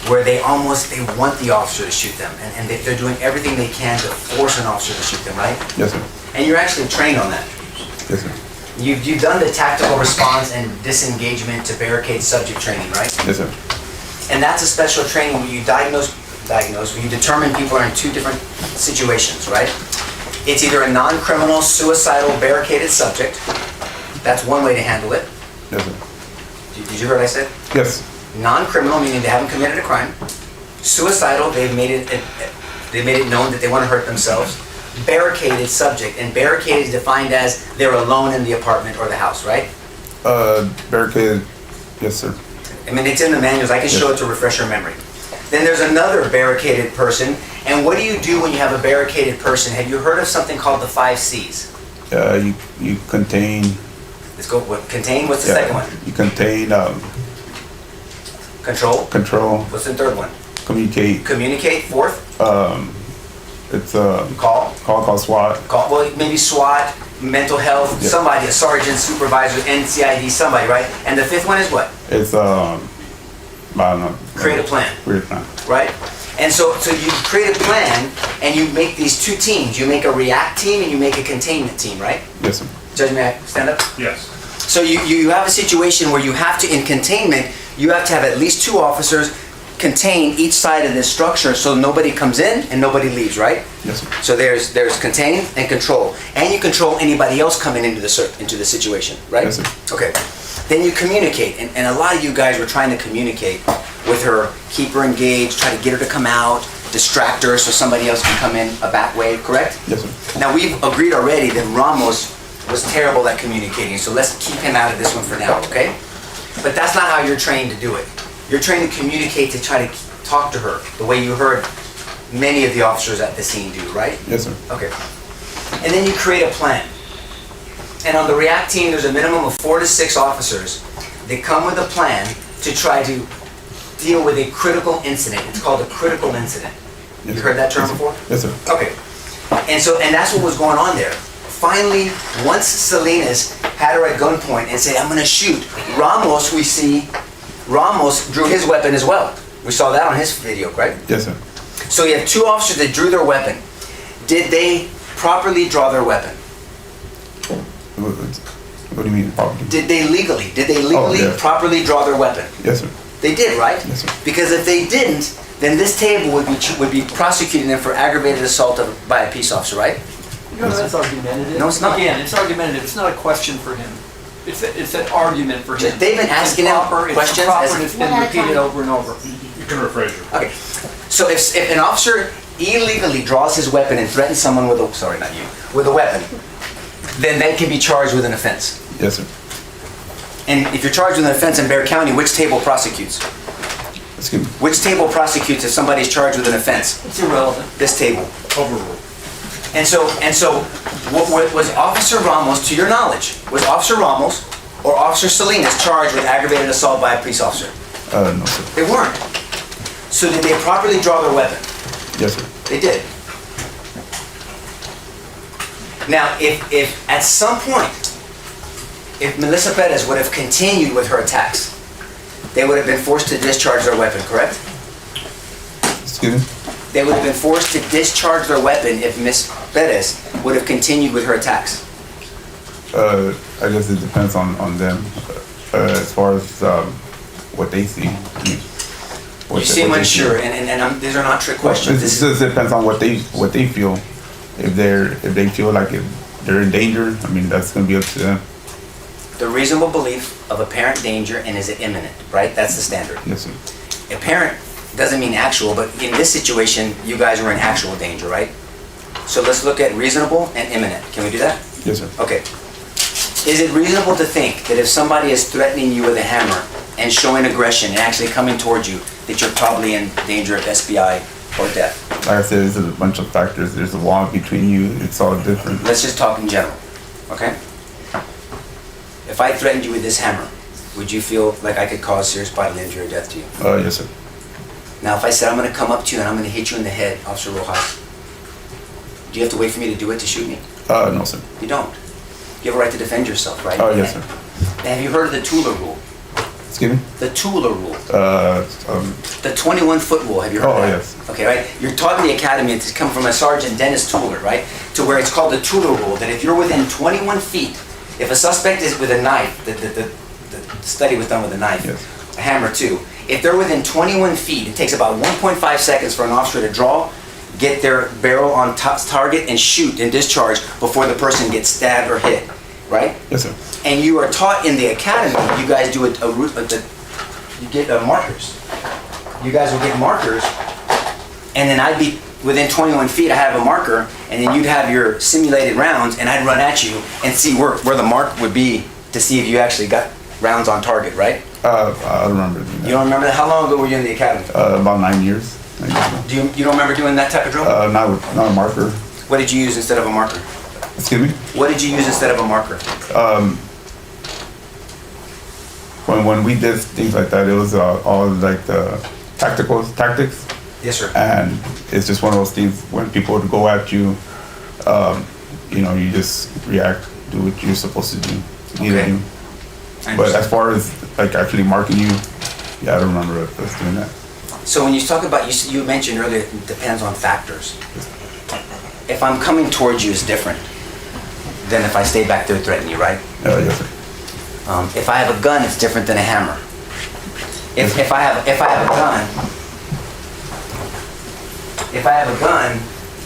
where they want the officer to shoot them. And they're doing everything they can to force an officer to shoot them, right? Yes, sir. And you're actually trained on that. Yes, sir. You've done the tactical response and disengagement to barricade subject training, right? Yes, sir. And that's a special training where you diagnose, where you determine people are in 2 different situations, right? It's either a non-criminal, suicidal, barricaded subject. That's one way to handle it. Yes, sir. Did you hear what I said? Yes. Non-criminal, meaning they haven't committed a crime. Suicidal, they've made it known that they want to hurt themselves. Barricaded subject, and barricaded is defined as they're alone in the apartment or the house, right? Barricaded, yes, sir. I mean, it's in the manuals. I can show it to refresh your memory. Then there's another barricaded person. And what do you do when you have a barricaded person? Have you heard of something called the 5 C's? You contain. Let's go. What, contain? What's the second one? You contain. Control. Control. What's the third one? Communicate. Communicate. 4th. It's call. Call SWAT. Call. Well, maybe SWAT, mental health, somebody, a sergeant, supervisor, NCID, somebody, right? And the 5th one is what? It's I don't know. Create a plan. Create a plan. Right? And so you create a plan and you make these two teams. You make a react team and you make a containment team, right? Yes, sir. Judge, may I stand up? Yes. So you have a situation where you have to, in containment, you have to have at least 2 officers contain each side of this structure so nobody comes in and nobody leaves, right? Yes, sir. So there's contain and control. And you control anybody else coming into the situation, right? Yes, sir. Okay. Then you communicate, and a lot of you guys were trying to communicate with her, keep her engaged, try to get her to come out, distract her so somebody else can come in a back way, correct? Yes, sir. Now we've agreed already that Ramos was terrible at communicating, so let's keep him out of this one for now, okay? But that's not how you're trained to do it. You're trained to communicate, to try to talk to her, the way you heard many of the officers at the scene do, right? Yes, sir. Okay. And then you create a plan. And on the react team, there's a minimum of 4 to 6 officers. They come with a plan to try to deal with a critical incident. It's called a critical incident. Yes, You heard that term yes, before? Yes, sir. Okay. And that's what was going on there. Finally, once Salinas had her at gunpoint and said, I'm going to shoot, Ramos drew his weapon as well. We saw that on his video, right? Yes, sir. So you have 2 officers that drew their weapon. Did they properly draw their weapon? What do you mean properly? Did they legally yes. properly draw their weapon? Yes, sir. They did, right? Yes, sir. Because if they didn't, then this table would be prosecuting them for aggravated assault by a peace officer, right? You know, that's argumentative. No, it's not. Again, it's argumentative. It's not a question for him. It's an argument for him. They've been asking him questions. It's proper, and it's been repeated over and over. You can rephrase your. Okay. So if an officer illegally draws his weapon and threatens someone with a weapon, then they can be charged with an offense. Yes, sir. And if you're charged with an offense in Bexar County, which table prosecutes? Excuse me. Which table prosecutes if somebody's charged with an offense? It's irrelevant. This table. Overruled. And so, what was Officer Ramos, to your knowledge, was Officer Ramos or Officer Salinas charged with aggravated assault by a police officer? No, sir. They weren't. So did they properly draw their weapon? Yes, sir. They did. Now, if at some point, if Melissa Perez would have continued with her attacks, they would have been forced to discharge their weapon, correct? Excuse me? They would have been forced to discharge their weapon if Miss Perez would have continued with her attacks. I guess it depends on them. As far as what they see. You seem unsure, and these are not trick questions. It just depends on what they feel. If they feel like they're in danger, I mean, that's going to be up to them. The reasonable belief of apparent danger, and is it imminent, right? That's the standard. Yes, sir. Apparent doesn't mean actual, but in this situation, you guys were in actual danger, right? So let's look at reasonable and imminent. Can we do that? Yes, sir. Okay. Is it reasonable to think that if somebody is threatening you with a hammer and showing aggression and actually coming towards you, that you're probably in danger of SBI or death? Like I said, there's a bunch of factors. There's a wall between you. It's all different. Let's just talk in general, okay? If I threatened you with this hammer, would you feel like I could cause serious bodily injury or death to you? Yes, sir. Now, if I said I'm going to come up to you and I'm going to hit you in the head, Officer Roas, do you have to wait for me to do it to shoot me? No, sir. You don't. You have a right to defend yourself, right? Oh, yes, sir. Have you heard of the Tula rule? Excuse me? The Tula rule. The 21-foot rule. Have you heard of that? Yes. Okay, right? You're taught in the academy, it's come from a Sergeant Dennis Tuller, right? To where it's called the Tula rule, that if you're within 21 feet, if a suspect is with a knife, the study was done with a knife, yes. A hammer too. If they're within 21 feet, it takes about 1.5 seconds for an officer to draw, get their barrel on target, and shoot and discharge before the person gets stabbed or hit, right? Yes, sir. And you are taught in the academy, you guys do you get markers. You guys will get markers, and then I'd be within 21 feet, I have a marker, and then you'd have your simulated rounds, and I'd run at you and see where the mark would be to see if you actually got rounds on target, right? I remember doing that. You don't remember that? How long ago were you in the academy? About 9 years. You don't remember doing that type of drill? Not a marker. What did you use instead of a marker? Excuse me? What did you use instead of a marker? When we did things like that, it was all like the tactics. Yes, sir. And it's just one of those things when people would go at you, you just react, do what you're supposed to do. Okay. But as far as like actually marking you, yeah, I don't remember us doing that. So when you talk about, you mentioned earlier, it depends on factors. If I'm coming towards you, it's different than if I stay back there threatening you, right? Yes, sir. If I have a gun, it's different than a hammer. If I have a gun,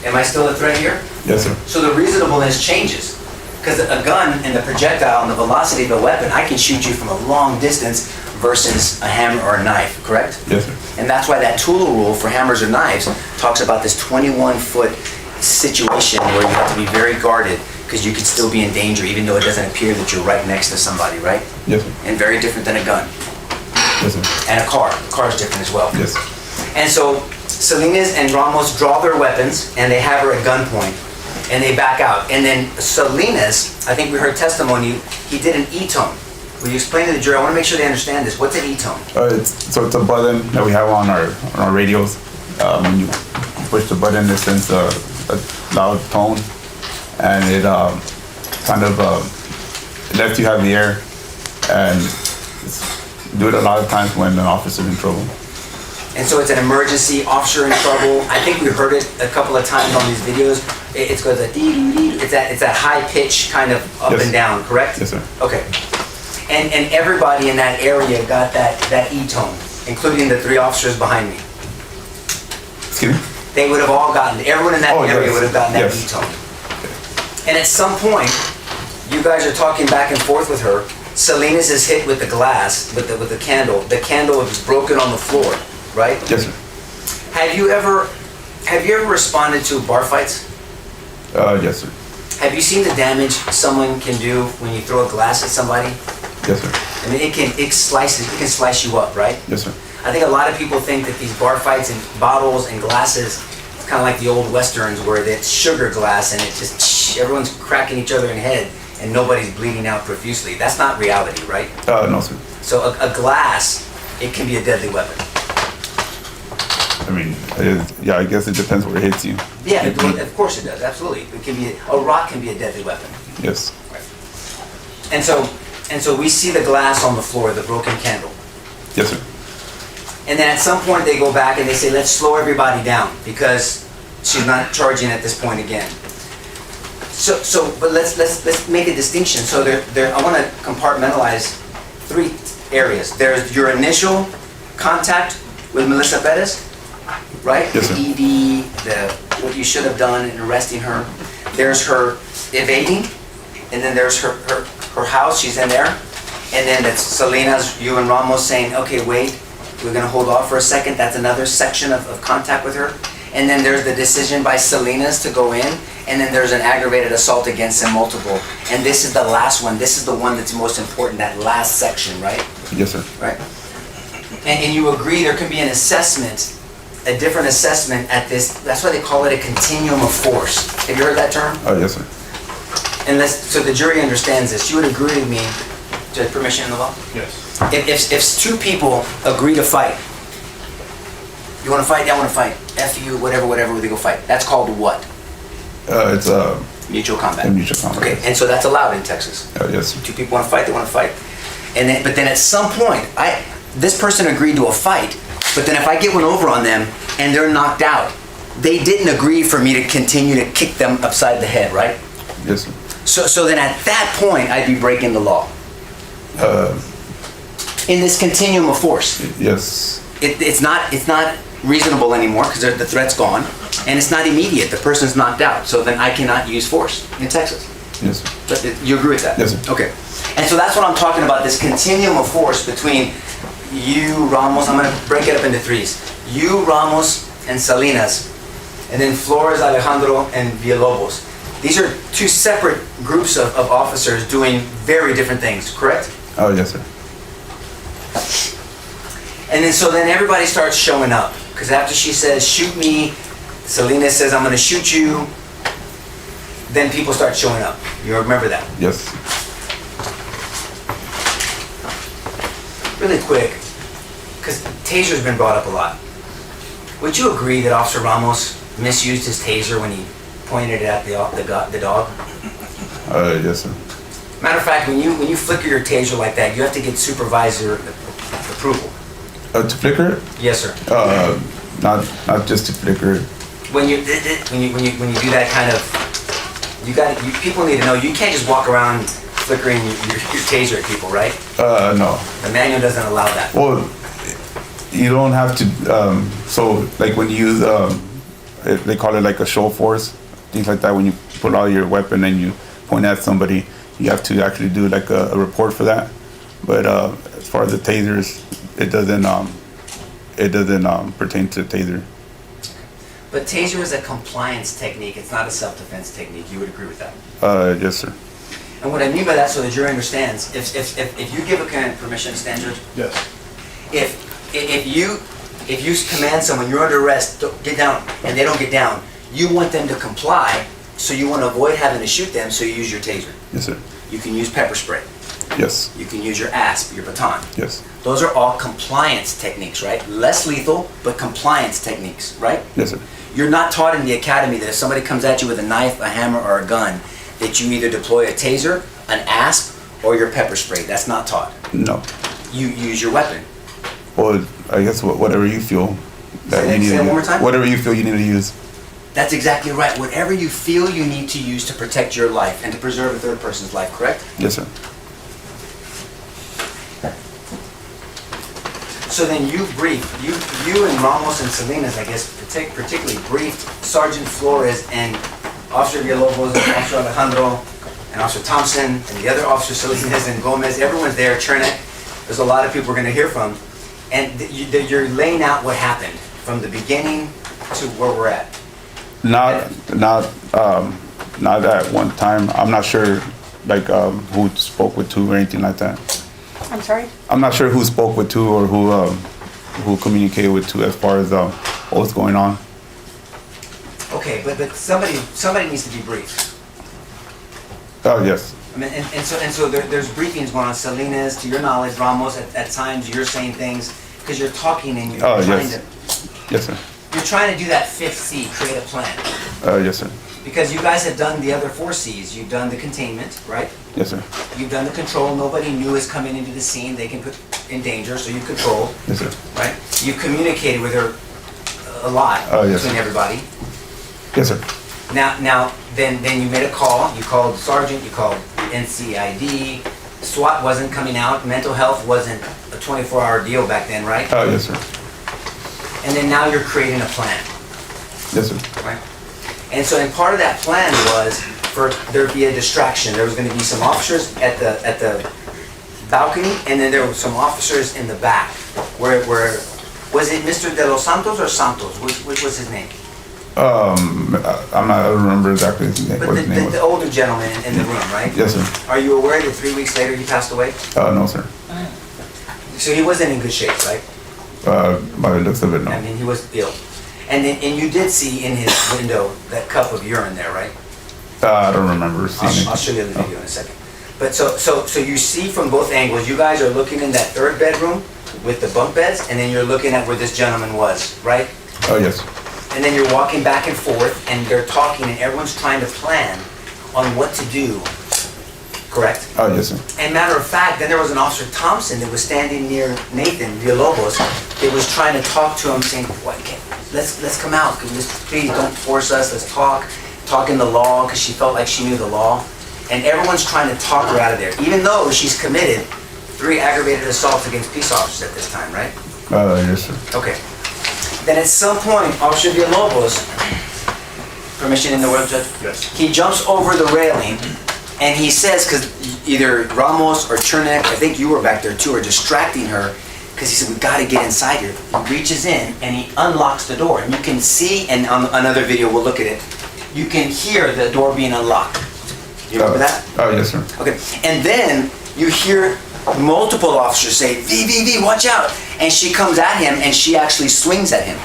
am I still a threat here? Yes, sir. So the reasonableness changes. Because a gun and the projectile and the velocity of the weapon, I can shoot you from a long distance versus a hammer or a knife, correct? Yes, sir. And that's why that tool rule for hammers or knives talks about this 21-foot situation where you have to be very guarded because you could still be in danger even though it doesn't appear that you're right next to somebody, right? Yes, sir. And very different than a gun. Yes, sir. And a car. A car is different as well. Yes. And so Salinas and Ramos draw their weapons and they have her at gunpoint and they back out. And then Salinas, I think we heard testimony, he did an E-tone. Will you explain to the jury? I want to make sure they understand this. What's an E-tone? It's a button that we have on our radios. When you push the button, it sends a loud tone, and it kind of lets you have the air, and do it a lot of times when an officer's in trouble. And so it's an emergency, officer in trouble. I think we heard it a couple of times on these videos. It goes like dee-dee-dee. It's that high pitch kind of up Yes. and down, correct? Yes, sir. Okay. And everybody in that area got that E-tone, including the 3 officers behind me. Excuse me? They would have all gotten, everyone in that area yes. would have gotten that Yes. E-tone. And at some point, you guys are talking back and forth with her. Salinas is hit with the glass, with the candle. The candle is broken on the floor, right? Yes, sir. Have you ever responded to bar fights? Yes, sir. Have you seen the damage someone can do when you throw a glass at somebody? Yes, sir. I mean, it can slice you up, right? Yes, sir. I think a lot of people think that these bar fights and bottles and glasses, it's kind of like the old westerns where it's sugar glass and it just, everyone's cracking each other in the head and nobody's bleeding out profusely. That's not reality, right? No, sir. So a glass, it can be a deadly weapon. I mean, I guess it depends where it hits you. Yeah, of course it does, absolutely. It can be, a rock can be a deadly weapon. Yes. And so we see the glass on the floor, the broken candle. Yes, sir. And then at some point they go back and they say, let's slow everybody down because she's not charging at this point again. But let's make a distinction. So I want to compartmentalize 3 areas. There's your initial contact with Melissa Perez, right? Yes, sir. The ED, what you should have done in arresting her. There's her evading, and then there's her house, she's in there. And then it's Salinas, you and Ramos saying, okay, wait, we're gonna hold off for a second. That's another section of contact with her. And then there's the decision by Salinas to go in, and then there's an aggravated assault against him, multiple. And this is the last one. This is the one that's most important, that last section, right? Yes, sir. Right. And you agree there can be an assessment, a different assessment at this, that's why they call it a continuum of force. Have you heard that term? Oh, yes, sir. So the jury understands this. You would agree with me, to permission in the law? Yes. If 2 people agree to fight, you want to fight? Yeah, I want to fight. F you, whatever, they go fight. That's called what? It's Mutual combat. mutual combat. Okay, and so that's allowed in Texas. Yes. 2 people want to fight, they want to fight. But then at some point, this person agreed to a fight, but then if I get one over on them and they're knocked out, they didn't agree for me to continue to kick them upside the head, right? Yes, sir. So then at that point, I'd be breaking the law. In this continuum of force. Yes. It's not reasonable anymore because the threat's gone, and it's not immediate. The person's knocked out, so then I cannot use force in Texas. Yes, sir. But you agree with that? Yes, sir. Okay. And so that's what I'm talking about, this continuum of force between you, Ramos, I'm going to break it up into 3s. You, Ramos, and Salinas, and then Flores, Alejandro, and Villalobos. These are 2 separate groups of officers doing very different things, correct? Oh, yes, sir. And then everybody starts showing up. Because after she says, shoot me, Salinas says, I'm going to shoot you. Then people start showing up. You remember that? Yes. Really quick, because taser's been brought up a lot. Would you agree that Officer Ramos misused his taser when he pointed it at the dog? Yes, sir. Matter of fact, when you flicker your taser like that, you have to get supervisor approval. To flicker it? Yes, sir. Not just to flicker it. When you do that kind of, people need to know, you can't just walk around flickering your taser at people, right? No. The manual doesn't allow that. Well, you don't have to, so like when you use, they call it like a show force, things like that. When you pull out your weapon and you point at somebody, you have to actually do like a report for that. But as far as the tasers, it doesn't pertain to the taser. But taser is a compliance technique. It's not a self-defense technique. You would agree with that? Yes, sir. And what I mean by that, so the jury understands, if you give a permission to stand, Judge? Yes. If you command someone, you're under arrest, get down, and they don't get down, you want them to comply, so you want to avoid having to shoot them, so you use your taser. Yes, sir. You can use pepper spray. Yes. You can use your ASP, your baton. Yes. Those are all compliance techniques, right? Less lethal, but compliance techniques, right? Yes, sir. You're not taught in the academy that if somebody comes at you with a knife, a hammer, or a gun, that you either deploy a taser, an ASP, or your pepper spray. That's not taught. No. You use your weapon. Well, I guess whatever you feel that you need Say to that one more use. time? Whatever you feel you need to use. That's exactly right. Whatever you feel you need to use to protect your life and to preserve a third person's life, correct? Yes, sir. So then you briefed, you and Ramos and Salinas, I guess, particularly briefed Sergeant Flores and Officer Villalobos and Officer Alejandro and Officer Thompson and the other officers, Salinas and Gomez. Everyone's there, Chernak. There's a lot of people we're going to hear from. And you're laying out what happened from the beginning to where we're at. Not at one time. I'm not sure like who spoke with who or anything like that. I'm sorry? I'm not sure who spoke with who or who communicated with who as far as what was going on. Okay, but somebody needs to be briefed. Oh, yes. I mean, and so there's briefings going on. Salinas, to your knowledge, Ramos, at times you're saying things because you're talking and you're trying yes. to. Yes, sir. You're trying to do that 5th C, create a plan. Yes, sir. Because you guys have done the other 4 C's. You've done the containment, right? Yes, sir. You've done the control. Nobody new is coming into the scene. They can put in danger, so you control. Yes, sir. Right? You communicated with her a lot yes, between sir. everybody. Yes, sir. Now, then you made a call. You called the sergeant. You called NCID. SWAT wasn't coming out. Mental health wasn't a 24-hour deal back then, right? Yes, sir. And then now you're creating a plan. Yes, sir. Right? And so, and part of that plan was for there to be a distraction. There was going to be some officers at the balcony, and then there were some officers in the back. Where was it Mr. De Los Santos or Santos? Which was his name? I don't remember exactly his name. But What his name was. the older gentleman in the room, right? Yes, sir. Are you aware that 3 weeks later he passed away? No, sir. So he wasn't in good shape, right? By the looks of it, no. I mean, he was ill. And you did see in his window that cup of urine there, right? I don't remember seeing it. I'll show you the video in a second. But so you see from both angles. You guys are looking in that 3rd bedroom with the bunk beds, and then you're looking at where this gentleman was, right? Oh, yes. And then you're walking back and forth, and they're talking, and everyone's trying to plan on what to do. Correct? Oh, yes, sir. And matter of fact, then there was an Officer Thompson that was standing near Nathan Villalobos that was trying to talk to him, saying, let's come out. Please don't force us. Let's talk in the law, because she felt like she knew the law. And everyone's trying to talk her out of there, even though she's committed 3 aggravated assaults against peace officers at this time, right? Yes, sir. Okay. Then at some point, Officer Villalobos, permission in the word, Judge? Yes. He jumps over the railing, and he says, because either Ramos or Chernak, I think you were back there too, are distracting her, because he said, we got to get inside here. He reaches in, and he unlocks the door. And you can see, and on another video, we'll look at it, you can hear the door being unlocked. You remember that? Oh, yes, sir. Okay. And then you hear multiple officers say, V, watch out. And she comes at him, and she actually swings at him.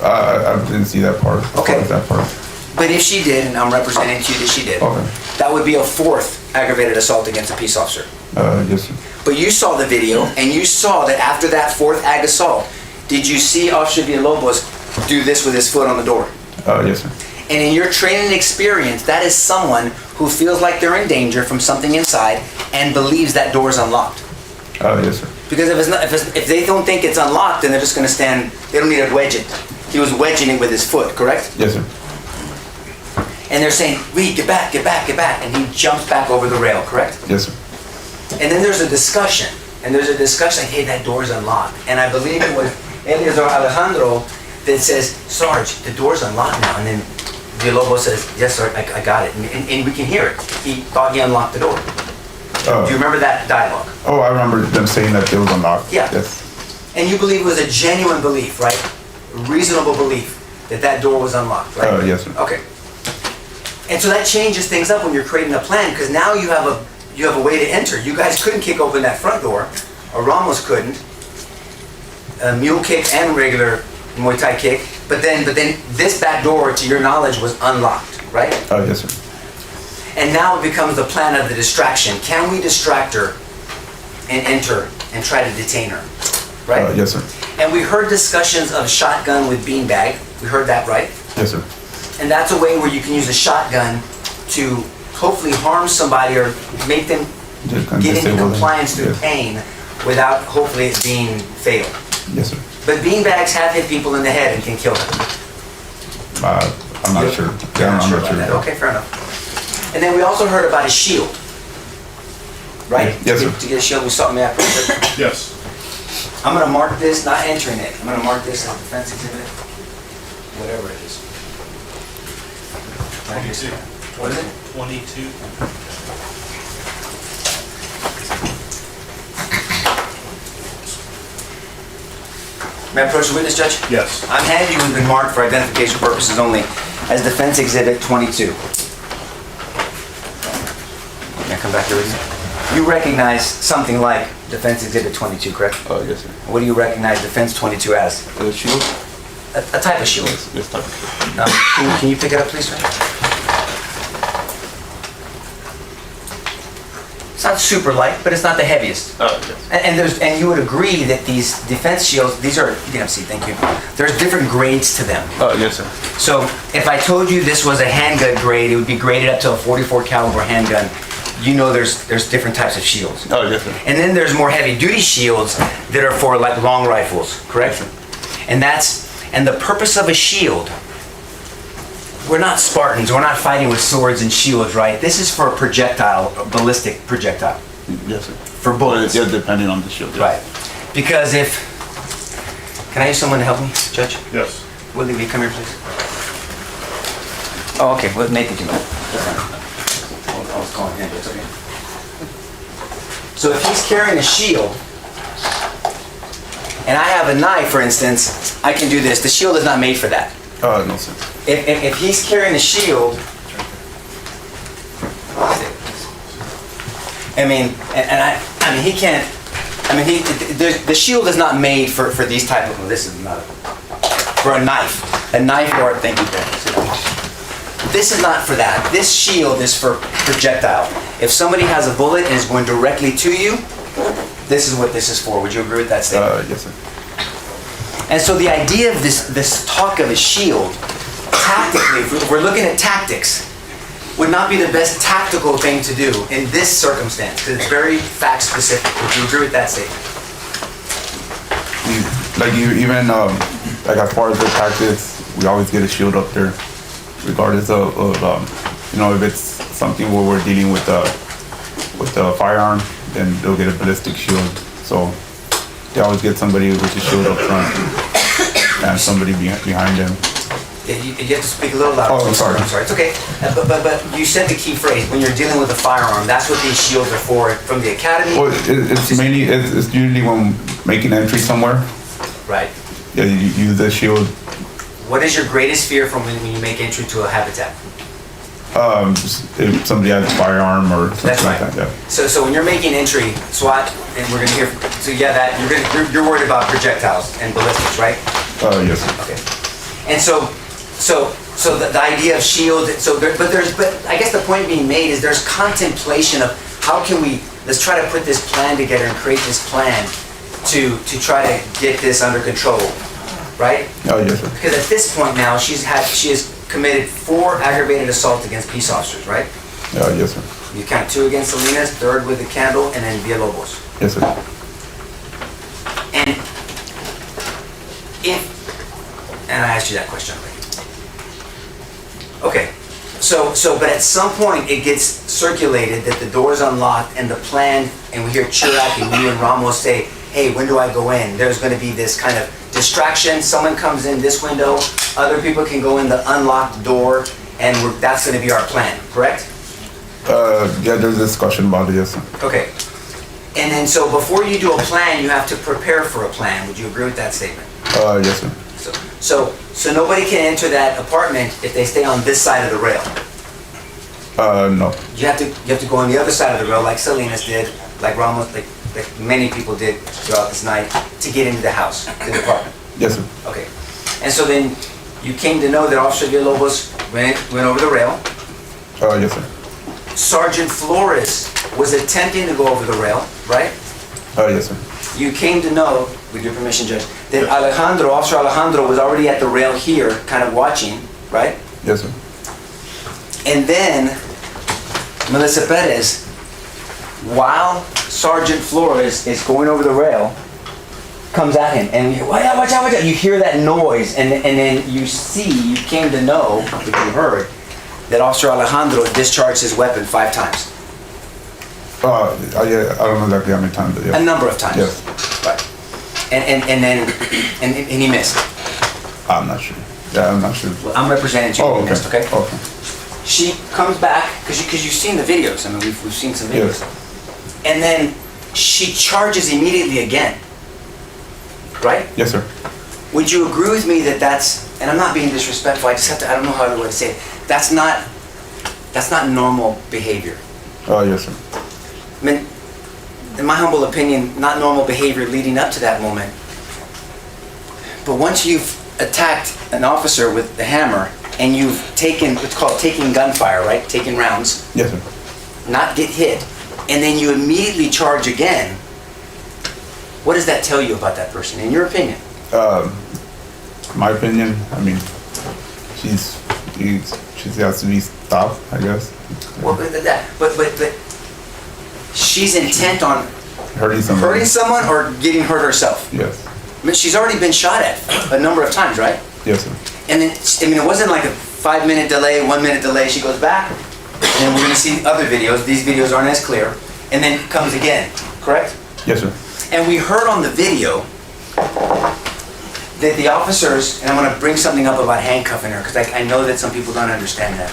I didn't see that part. Okay. That part. But if she did, and I'm representing to you that she did, Okay. that would be a 4th aggravated assault against a peace officer. Yes, sir. But you saw the video, and you saw that after that 4th ag assault, did you see Officer Villalobos do this with his foot on the door? Yes, sir. And in your training experience, that is someone who feels like they're in danger from something inside and believes that door is unlocked. Yes, sir. Because if they don't think it's unlocked, then they're just going to stand. They don't need to wedge it. He was wedging it with his foot, correct? Yes, sir. And they're saying, "Reed, get back, get back, get back," and he jumps back over the rail, correct? Yes, sir. And then there's a discussion, like, "Hey, that door's unlocked." And I believe it was Eleazar Alejandro that says, "Sarge, the door's unlocked now." And then Villalobos says, "Yes, sir, I got it." And we can hear it. He thought he unlocked the door. Do you remember that dialogue? Oh, I remember them saying that it was unlocked. Yeah. Yes. And you believe it was a genuine belief, right? A reasonable belief that that door was unlocked, right? Yes, sir. Okay. And so that changes things up when you're creating a plan, because now you have a way to enter. You guys couldn't kick open that front door, or Ramos couldn't. A mule kick and regular Muay Thai kick, but then this back door, to your knowledge, was unlocked, right? Yes, sir. And now it becomes the plan of the distraction. Can we distract her and enter and try to detain her, right? Yes, sir. And we heard discussions of shotgun with beanbag. We heard that, right? Yes, sir. And that's a way where you can use a shotgun to hopefully harm somebody or make them get into compliance through pain without hopefully it being fatal. Yes, sir. But beanbags have hit people in the head and can kill them. I'm not sure. Yeah, I'm not sure about that. Okay, fair enough. And then we also heard about a shield, right? Yes, sir. To get a shield, we saw him at. Yes. I'm going to mark this, not entering it. I'm going to mark this as defense exhibit, whatever it is. 22. What is it? 22. May I approach the witness, Judge? Yes. I'm handing you has been marked for identification purposes only as defense exhibit 22. May I come back here with you? You recognize something like defense exhibit 22, correct? Yes, sir. What do you recognize defense 22 as? The shield? A type of shield. This type of shield. Can you pick it up, please, sir? It's not super light, but it's not the heaviest. Yes. And you would agree that these defense shields, these are, see, thank you. There's different grades to them. Yes, sir. So if I told you this was a handgun grade, it would be graded up to a 44 caliber handgun. You know there's different types of shields. Yes, sir. And then there's more heavy duty shields that are for like long rifles, correct? And the purpose of a shield, we're not Spartans, we're not fighting with swords and shields, right? This is for a projectile, a ballistic projectile. Yes, sir. For bullets. Yeah, depending on the shield. Yes. Right. Because can I use someone to help me, Judge? Yes. Willie, will you come here, please? Oh, okay, well, Nathan can go. I was calling him, but it's okay. So if he's carrying a shield, and I have a knife, for instance, I can do this. The shield is not made for that. No, sir. If he's carrying a shield, he can't. The shield is not made for these type of. This is not for a knife. A knife or thank you. This is not for that. This shield is for projectile. If somebody has a bullet and is going directly to you, this is what this is for. Would you agree with that statement? Yes, sir. And so the idea of this talk of a shield, tactically, if we're looking at tactics, would not be the best tactical thing to do in this circumstance, because it's very fact specific. Would you agree with that statement? Like as far as the tactics, we always get a shield up there, regardless of if it's something where we're dealing with a firearm, then they'll get a ballistic shield. So they always get somebody with a shield up front and somebody behind them. You have to speak a little louder. Oh, I'm sorry. It's okay. But you said the key phrase, when you're dealing with a firearm, that's what these shields are for from the academy? Well, it's usually when making entry somewhere. Right. Yeah, you use the shield. What is your greatest fear from when you make entry to a habitat? If somebody has a firearm or something That's right. like that, yeah. So when you're making entry, SWAT, and we're gonna hear, so yeah, that you're worried about projectiles and ballistics, right? Yes. Okay. And so the idea of shield, but I guess the point being made is there's contemplation of how can let's try to put this plan together and create this plan to try to get this under control, right? Oh, yes, sir. Because at this point now, she has committed 4 aggravated assaults against peace officers, right? Oh, yes, sir. You count 2 against Salinas, 3rd with the candle, and then Villalobos. Yes, sir. and I asked you that question already. Okay, but at some point it gets circulated that the door's unlocked and the plan, and we hear Chirac and you and Ramos say, hey, when do I go in? There's gonna be this kind of distraction. Someone comes in this window, other people can go in the unlocked door, and that's gonna be our plan, correct? Yeah, there's discussion about it, yes, sir. Okay. And then, so before you do a plan, you have to prepare for a plan. Would you agree with that statement? Yes, sir. So nobody can enter that apartment if they stay on this side of the rail. No. You have to go on the other side of the rail, like Salinas did, like Ramos, like many people did throughout this night, to get into the house, to the apartment. Yes, sir. Okay. And so then you came to know that Officer Villalobos went over the rail. Yes, sir. Sergeant Flores was attempting to go over the rail, right? Yes, sir. You came to know, with your permission, Judge, that Officer Alejandro was already at the rail here, kind of watching, right? Yes, sir. And then Melissa Perez, while Sergeant Flores is going over the rail, comes at him, and you watch out. You hear that noise, and then you came to know, because you heard, that Officer Alejandro discharged his weapon 5 times. Yeah, I don't know exactly how many times, but yeah. A number of times. Yes. Right. And he missed. I'm not sure. Yeah, I'm not sure. Well, I'm representing you. Oh, He missed, okay? Okay. She comes back, because you've seen the videos. I mean, we've seen some videos. Yes. And then she charges immediately again. Right? Yes, sir. Would you agree with me that that's, and I'm not being disrespectful, I don't know how other way to say it, that's not normal behavior. Yes, sir. I mean, in my humble opinion, not normal behavior leading up to that moment. But once you've attacked an officer with the hammer and you've taken, what's called taking gunfire, right? Taking rounds. Yes, sir. Not get hit, and then you immediately charge again. What does that tell you about that person, in your opinion? My opinion, I mean, she has to be stopped, I guess. Well, but she's intent on hurting someone or getting hurt herself. Yes. I mean, she's already been shot at a number of times, right? Yes, sir. And then, I mean, it wasn't like a 5-minute delay, 1-minute delay. She goes back, and then we're going to see other videos. These videos aren't as clear. And then comes again, correct? Yes, sir. And we heard on the video that the officers, and I'm going to bring something up about handcuffing her, because I know that some people don't understand that.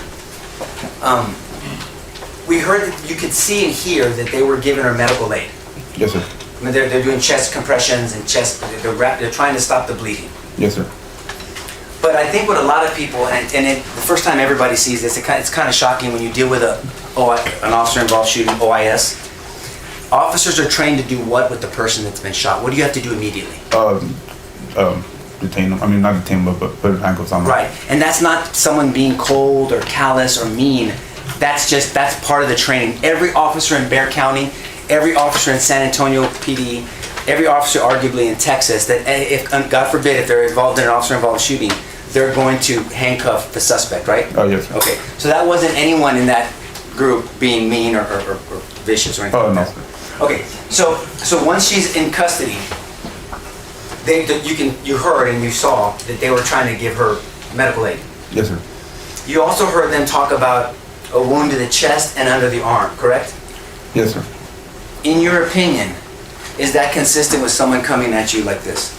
We heard that you could see and hear that they were giving her medical aid. Yes, sir. I mean, they're doing chest compressions and they're trying to stop the bleeding. Yes, sir. But I think what a lot of people, the first time everybody sees this, it's kind of shocking when you deal with an officer-involved shooting, OIS. Officers are trained to do what with the person that's been shot? What do you have to do immediately? Detain them. I mean, not detain them, but put handcuffs on them. Right, and that's not someone being cold or callous or mean. That's part of the training. Every officer in Bexar County, every officer in San Antonio PD, every officer arguably in Texas, that if, God forbid, if they're involved in an officer-involved shooting, they're going to handcuff the suspect, right? Oh, yes, sir. Okay, so that wasn't anyone in that group being mean or vicious or anything like that. Okay, so once she's in custody, you heard and you saw that they were trying to give her medical aid. Yes, sir. You also heard them talk about a wound to the chest and under the arm, correct? Yes, sir. In your opinion, is that consistent with someone coming at you like this?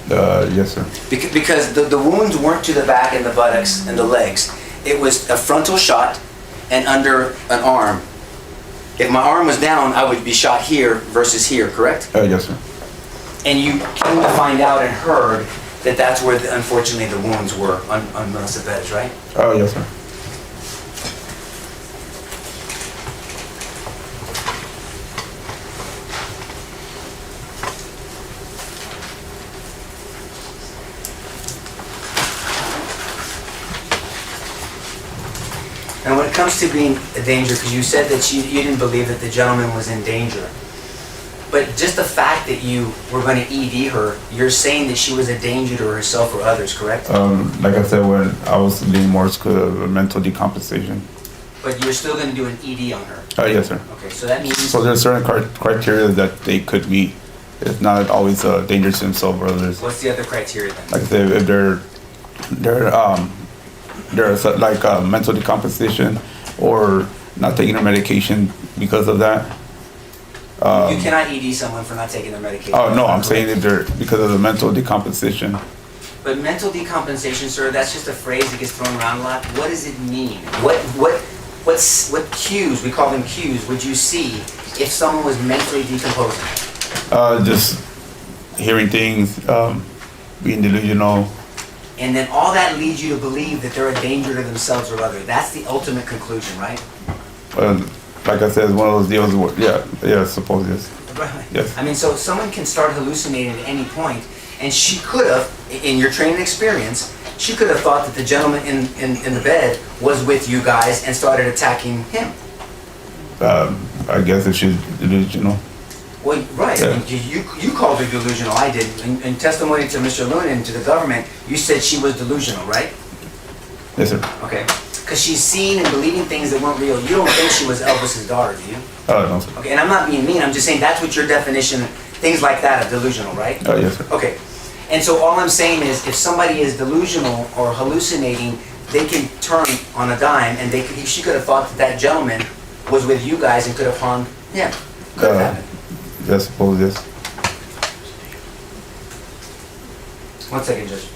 Yes, sir. Because the wounds weren't to the back and the buttocks and the legs. It was a frontal shot and under an arm. If my arm was down, I would be shot here versus here, correct? Yes, sir. And you came to find out and heard that that's where, unfortunately, the wounds were on Melissa Perez, right? Oh, yes, sir. And when it comes to being a danger, because you said that you didn't believe that the gentleman was in danger, but just the fact that you were going to ED her, you're saying that she was a danger to herself or others, correct? Like I said, when I was leaning more to mental decompensation. But you're still going to do an ED on her? Yes, sir. Okay, so that means... So there's certain criteria that they could meet it's not always dangerous to themselves or others. What's the other criteria then? Like I said, if they're like mental decomposition or not taking their medication because of that. You cannot ED someone for not taking their medication. Oh no, I'm saying if they're because of the mental decomposition. But mental decompensation, sir, that's just a phrase that gets thrown around a lot. What does it mean? What cues, we call them cues, would you see if someone was mentally decomposing? Just hearing things, being delusional. And then all that leads you to believe that they're a danger to themselves or other. That's the ultimate conclusion, right? Like I said, it's one of those deals where, yeah, I suppose yes. Right. Yes. I mean, so someone can start hallucinating at any point, and she could have, in your training experience, she could have thought that the gentleman in the bed was with you guys and started attacking him. I guess if she's delusional. Well, right. Yeah. I mean, you called her delusional. I did. In testimony to Mr. Lewin and to the government, you said she was delusional, right? Yes, sir. Okay. Because she's seen and believing things that weren't real. You don't think she was Elvis's daughter, do you? No, sir. Okay, and I'm not being mean. I'm just saying that's what your definition, things like that, of delusional, right? Yes, sir. Okay. And so all I'm saying is if somebody is delusional or hallucinating, they can turn on a dime, and she could have thought that gentleman was with you guys and could have harmed him. Could have happened. I suppose yes. 1 second, Judge.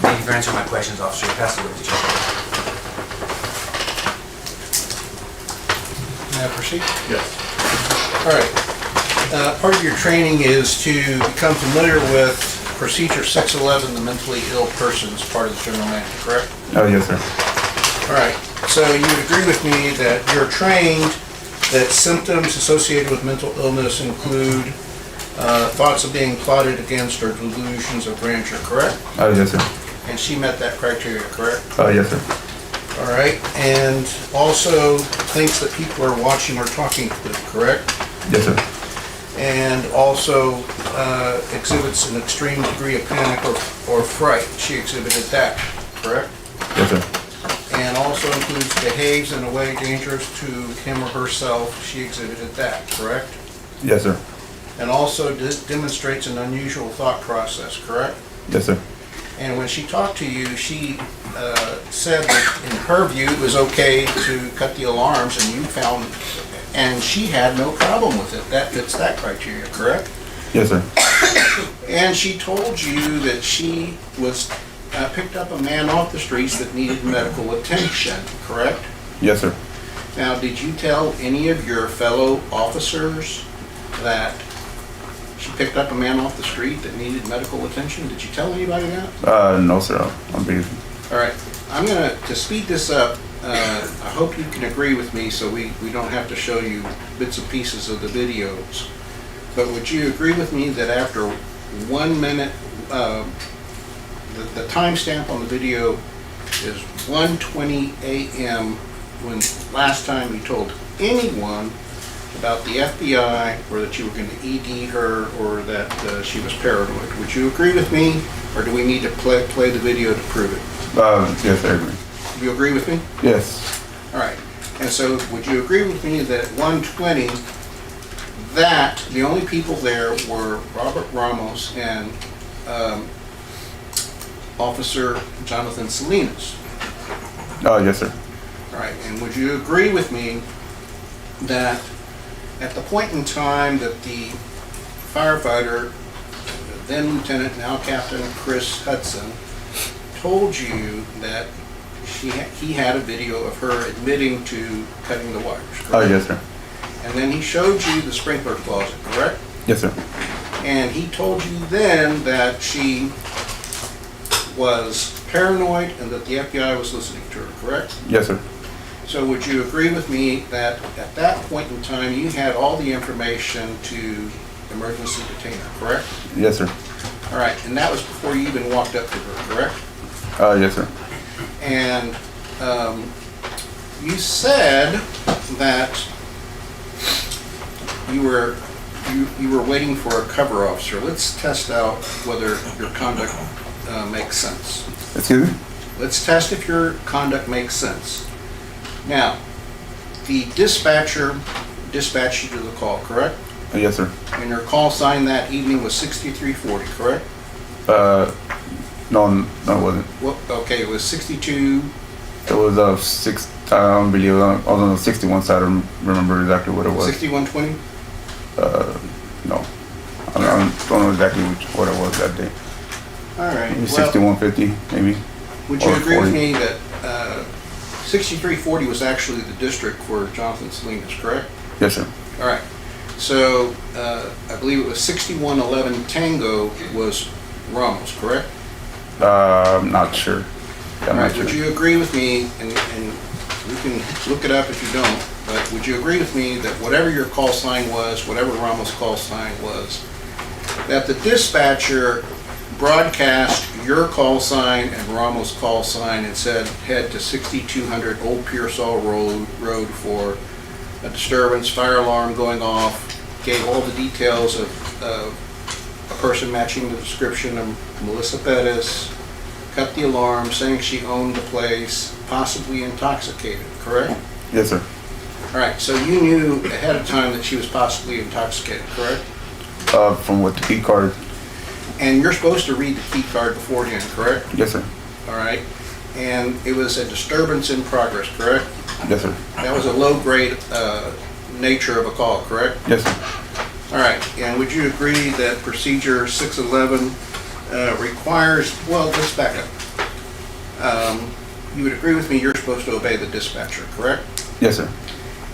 Thank you for answering my questions, officer. Pass it over to Judge. May I proceed? Yes. All right. Part of your training is to become familiar with Procedure 611, the mentally ill persons, part of the general manual, correct? Yes, sir. All right. So you would agree with me that you're trained that symptoms associated with mental illness include thoughts of being plotted against or delusions of grandeur, correct? Yes, sir. And she met that criteria, correct? Yes, sir. All right. And also thinks that people are watching or talking to them, correct? Yes, sir. And also exhibits an extreme degree of panic or fright. She exhibited that, correct? Yes, sir. And also includes behaves in a way dangerous to him or herself. She exhibited that, correct? Yes, sir. And also demonstrates an unusual thought process, correct? Yes, sir. And when she talked to you, she said that in her view it was okay to cut the alarms, and you found, and she had no problem with it. That fits that criteria, correct? Yes, sir. And she told you that she was picked up a man off the streets that needed medical attention, correct? Yes, sir. Now, did you tell any of your fellow officers that she picked up a man off the street that needed medical attention? Did you tell anybody that? No, sir. I'm being. All right. I'm to speed this up. I hope you can agree with me so we don't have to show you bits and pieces of the videos. But would you agree with me that after 1 minute, the timestamp on the video is 1:20 a.m. when last time you told anyone about the FBI or that you were going to ED her or that she was paranoid? Would you agree with me, or do we need to play the video to prove it? Yes, I agree. You agree with me? Yes. All right. And so would you agree with me that at 1:20, that the only people there were Robert Ramos and Officer Jonathan Salinas? Yes, sir. All right. And would you agree with me that at the point in time that the firefighter, then Lieutenant, now Captain Chris Hudson, told you that he had a video of her admitting to cutting the wires, correct? Yes, sir. And then he showed you the sprinkler closet, correct? Yes, sir. And he told you then that she was paranoid and that the FBI was listening to her, correct? Yes, sir. So would you agree with me that at that point in time you had all the information to emergency detain her, correct? Yes, sir. All right, and that was before you even walked up to her, correct? Yes, sir. And you said that you were waiting for a cover officer. Let's test out whether your conduct makes sense. Excuse me? let's test if your conduct makes sense. Now, the dispatcher dispatched you to the call, correct? Yes, sir. And your call sign that evening was 6340, correct? No, it wasn't. Well, okay, it was 62. It was I don't believe, I was on the 61 side. I don't remember exactly what it was. 6120? No. I don't know exactly what it was that day. All right. Maybe 6150, maybe. Would you or agree 40. with me that 6340 was actually the district for Jonathan Salinas, correct? Yes, sir. All right. So I believe it was 6111 Tango was Ramos, correct? I'm not sure. All right. Would you agree with me, and you can look it up if you don't, but would you agree with me that whatever your call sign was, whatever Ramos' call sign was, that the dispatcher broadcast your call sign and Ramos' call sign and said head to 6200 Old Pearsall Road for a disturbance, fire alarm going off, gave all the details of a person matching the description of Melissa Perez, cut the alarm, saying she owned the place, possibly intoxicated, correct? Yes, sir. All right, so you knew ahead of time that she was possibly intoxicated, correct? From what the key card. And you're supposed to read the key card beforehand, correct? Yes, sir. All right. And it was a disturbance in progress, correct? Yes, sir. That was a low-grade nature of a call, correct? Yes, sir. All right. And would you agree that procedure 611 requires, well, let's back up. You would agree with me you're supposed to obey the dispatcher, correct? Yes, sir.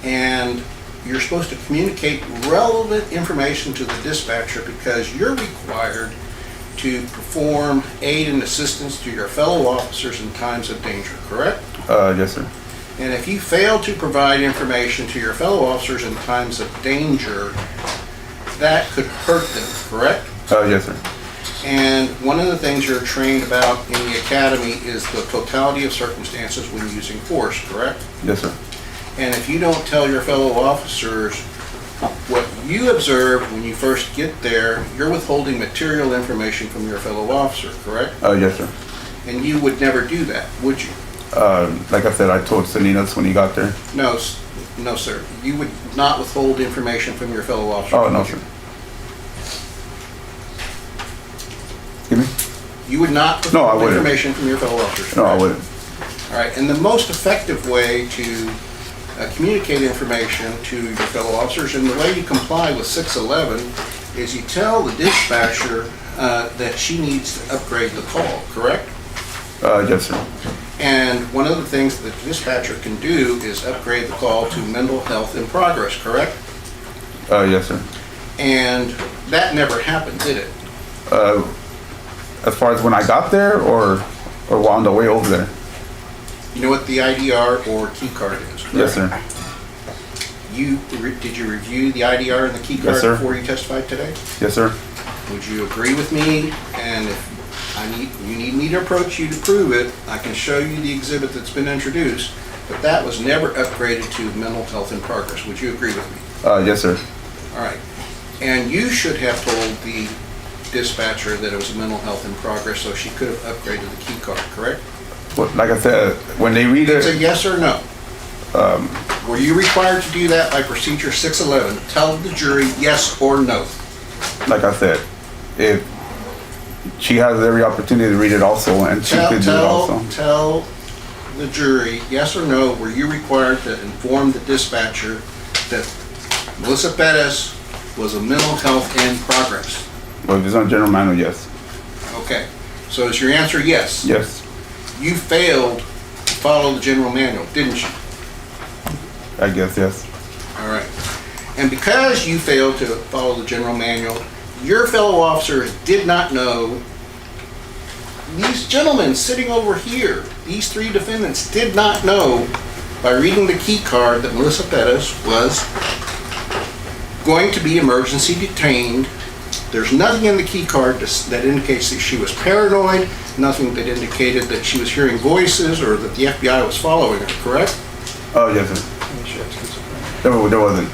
And you're supposed to communicate relevant information to the dispatcher because you're required to perform aid and assistance to your fellow officers in times of danger, correct? Yes, sir. And if you fail to provide information to your fellow officers in times of danger, that could hurt them, correct? Yes, sir. And one of the things you're trained about in the academy is the totality of circumstances when using force, correct? Yes, sir. And if you don't tell your fellow officers what you observed when you first get there, you're withholding material information from your fellow officer, correct? Yes, sir. And you would never do that, would you? Like I said, I told Salinas when he got there. No, no, sir. You would not withhold information from your fellow officers. Oh, no, sir. Excuse me? You would not withhold information from your fellow officers. No, I wouldn't. All right, and the most effective way to communicate information to your fellow officers, and the way you comply with 611 is you tell the dispatcher that she needs to upgrade the call, correct? Yes, sir. And one of the things that the dispatcher can do is upgrade the call to mental health in progress, correct? Yes, sir. And that never happened, did it? As far as when I got there, or on the way over there? You know what the IDR or key card is, correct? Yes, sir. Did you review the IDR and the key card Yes, sir. before you testified today? Yes, sir. Would you agree with me? And if you need me to approach you to prove it, I can show you the exhibit that's been introduced, but that was never upgraded to mental health in progress. Would you agree with me? Yes, sir. All right. And you should have told the dispatcher that it was a mental health in progress, so she could have upgraded the key card, correct? Well, like I said, when they read It's a it, yes or no. Were you required to do that by procedure 611? Tell the jury yes or no. like I said, if she has every opportunity to read it also, and she could do it also. Tell the jury yes or no. Were you required to inform the dispatcher that Melissa Perez was a mental health in progress? Well, if it's on general manual, yes. Okay. So is your answer yes? Yes. You failed to follow the general manual, didn't you? I guess, yes. All right. And because you failed to follow the general manual, your fellow officers did not know, these gentlemen sitting over here, these three defendants did not know by reading the key card that Melissa Perez was going to be emergency detained. There's nothing in the key card that indicates that she was paranoid, nothing that indicated that she was hearing voices or that the FBI was following her, correct? Oh, yes, sir. There wasn't.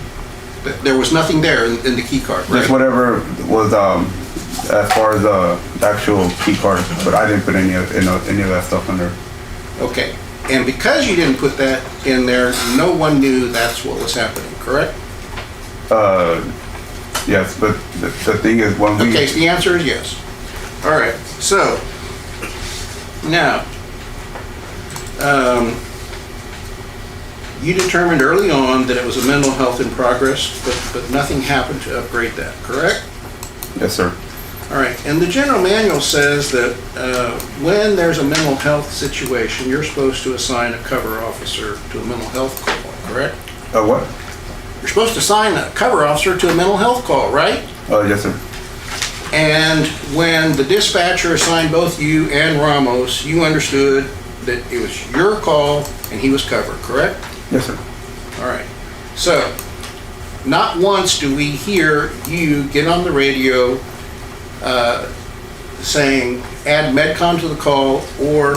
There was nothing there in the key card, right? Just whatever was as far as the actual key card, but I didn't put any of that stuff in there. Okay, and because you didn't put that in there, no one knew that's what was happening, correct? Yes, but the thing is when we... Okay, so the answer is yes. All right, so, now, you determined early on that it was a mental health in progress, but nothing happened to upgrade that, correct? Yes, sir. All right, and the general manual says that when there's a mental health situation, you're supposed to assign a cover officer to a mental health call, correct? What? You're supposed to assign a cover officer to a mental health call, right? Yes, sir. And when the dispatcher assigned both you and Ramos, you understood that it was your call and he was covered, correct? Yes, sir. All right. So, not once do we hear you get on the radio saying, add Medcom to the call, or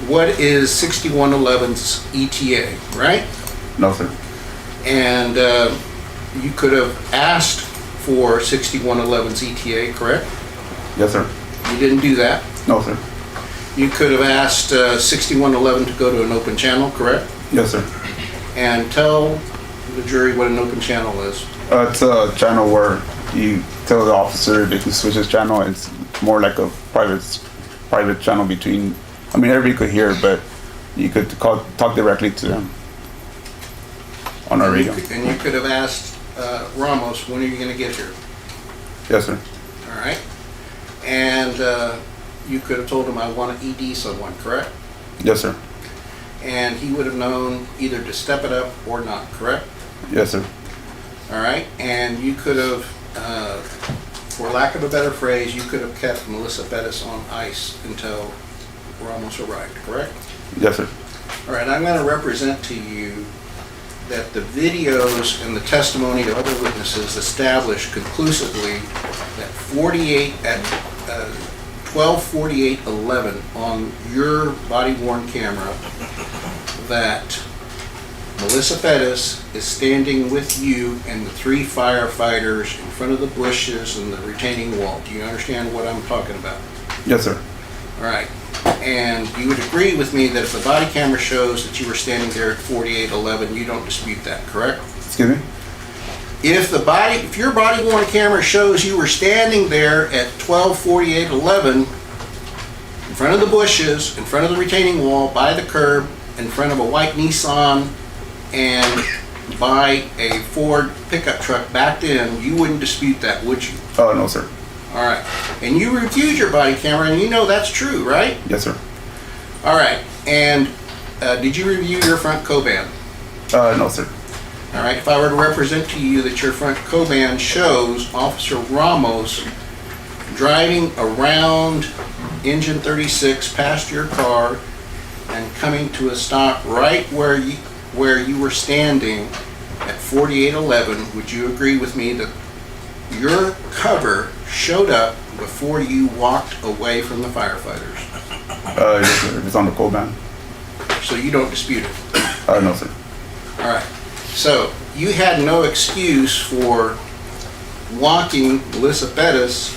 what is 6111's ETA, right? No, sir. And you could have asked for 6111's ETA, correct? Yes, sir. You didn't do that. No, sir. You could have asked 6111 to go to an open channel, correct? Yes, sir. And tell the jury what an open channel is. It's a channel where you tell the officer they can switch his channel. It's more like a private channel between, I mean, everybody could hear, but you could talk directly to them on our radio. And you could have asked Ramos, when are you going to get here? Yes, sir. All right. And you could have told him, I want to ED someone, correct? Yes, sir. And he would have known either to step it up or not, correct? Yes, sir. All right. And you could have, for lack of a better phrase, you could have kept Melissa Perez on ice until Ramos arrived, correct? Yes, sir. All right. I'm going to represent to you that the videos and the testimony of other witnesses established conclusively that 12:48:11 on your body-worn camera that Melissa Perez is standing with you and the 3 firefighters in front of the bushes and the retaining wall. Do you understand what I'm talking about? Yes, sir. All right. And you would agree with me that if the body camera shows that you were standing there at 48:11, you don't dispute that, correct? Excuse me? If your body-worn camera shows you were standing there at 12:48:11 in front of the bushes, in front of the retaining wall, by the curb, in front of a white Nissan, and by a Ford pickup truck backed in, you wouldn't dispute that, would you? No, sir. All right. And you reviewed your body camera, and you know that's true, right? Yes, sir. All right. And did you review your front co-band? No, sir. All right. If I were to represent to you that your front co-band shows Officer Ramos driving around Engine 36 past your car and coming to a stop right where you were standing at 48:11, would you agree with me that your cover showed up before you walked away from the firefighters? Yes, sir. It's on the code band. So you don't dispute it? No, sir. All right. So you had no excuse for walking Melissa Perez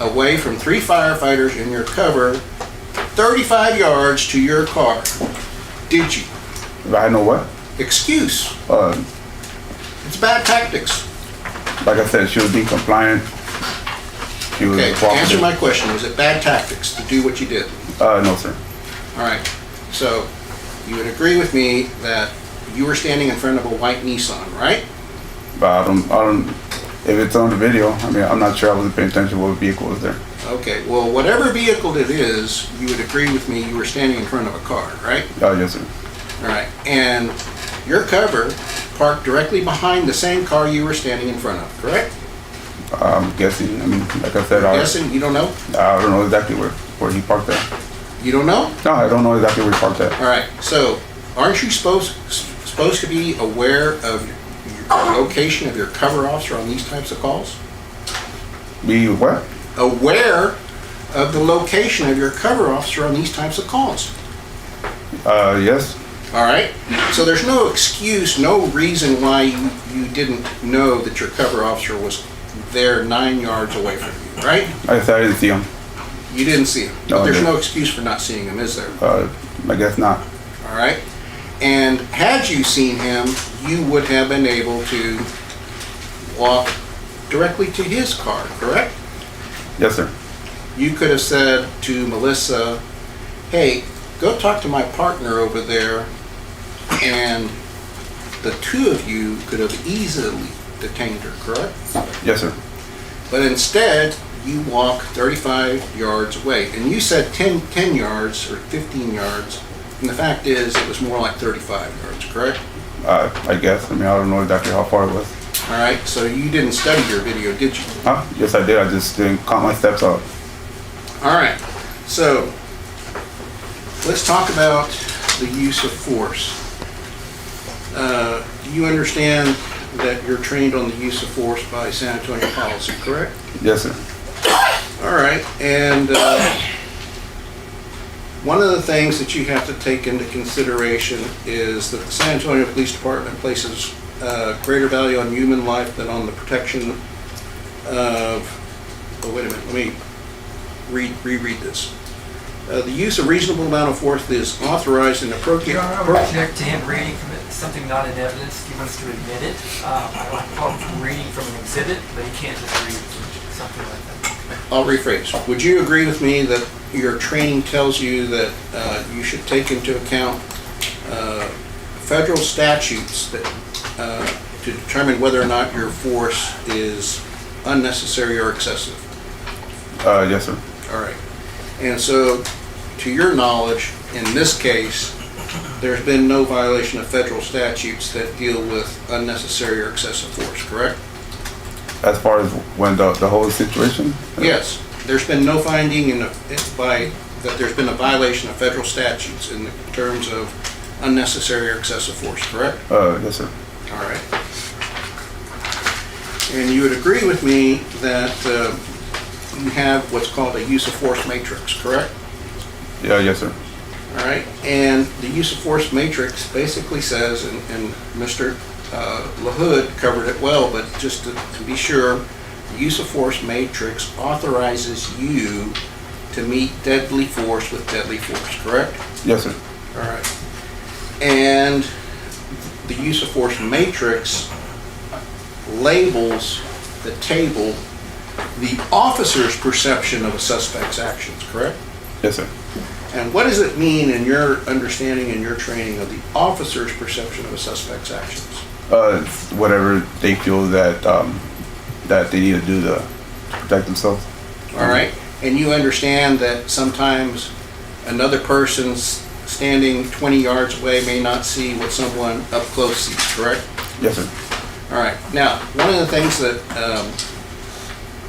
away from 3 firefighters in your cover 35 yards to your car, did you? I know what? Excuse. It's bad tactics. Like I said, she was being compliant. She was Okay, answer my question. Was it bad tactics to do what you did? No, sir. All right. So you would agree with me that you were standing in front of a white Nissan, right? But I don't, if it's on the video, I mean, I'm not sure. I wasn't paying attention to what vehicle was there. Okay, well, whatever vehicle it is, you would agree with me you were standing in front of a car, right? Yes, sir. All right, and your cover parked directly behind the same car you were standing in front of, correct? I'm guessing. I mean, like I said, Guessing? You don't know? I don't know exactly where he parked at. You don't know? No, I don't know exactly where he parked at. All right, so aren't you supposed to be aware of your location of your cover officer on these types of calls? Be what? Aware of the location of your cover officer on these types of calls. Yes. All right. So there's no excuse, no reason why you didn't know that your cover officer was there 9 yards away from you, right? Like I said, I didn't see him. You didn't see him? No, I There's didn't. no excuse for not seeing him, is there? I guess not. All right. And had you seen him, you would have been able to walk directly to his car, correct? Yes, sir. You could have said to Melissa, hey, go talk to my partner over there, and the two of you could have easily detained her, correct? Yes, sir. But instead, you walk 35 yards away. And you said 10 yards or 15 yards, and the fact is it was more like 35 yards, correct? I guess. I mean, I don't know exactly how far it was. All right, so you didn't study your video, did you? Yes, I did. I just didn't count my steps out. All right, so let's talk about the use of force. Do you understand that you're trained on the use of force by San Antonio policy, correct? Yes, sir. All right, and one of the things that you have to take into consideration is that the San Antonio Police Department places greater value on human life than on the protection of, oh wait a minute, let me reread this. The use of reasonable amount of force is authorized and appropriate. Your Honor, I would object to him reading from something not in evidence. He wants to admit it. I don't have a problem from reading from an exhibit, but he can't just read from something like that. I'll rephrase. Would you agree with me that your training tells you that you should take into account federal statutes that to determine whether or not your force is unnecessary or excessive? Yes, sir. All right. And so, to your knowledge, in this case, there's been no violation of federal statutes that deal with unnecessary or excessive force, correct? As far as when the whole situation? Yes. There's been no finding that there's been a violation of federal statutes in terms of unnecessary or excessive force, correct? Yes, sir. All right. And you would agree with me that you have what's called a use of force matrix, correct? Yeah, yes, sir. All right. And the use of force matrix basically says, and Mr. LaHood covered it well, but just to be sure, the use of force matrix authorizes you to meet deadly force with deadly force, correct? Yes, sir. All right. And the use of force matrix labels the table the officer's perception of a suspect's actions, correct? Yes, sir. And what does it mean in your understanding and your training of the officer's perception of a suspect's actions? Whatever they feel that that they need to do to protect themselves. All right. And you understand that sometimes another person's standing 20 yards away may not see what someone up close sees, correct? Yes, sir. All right. Now, one of the things that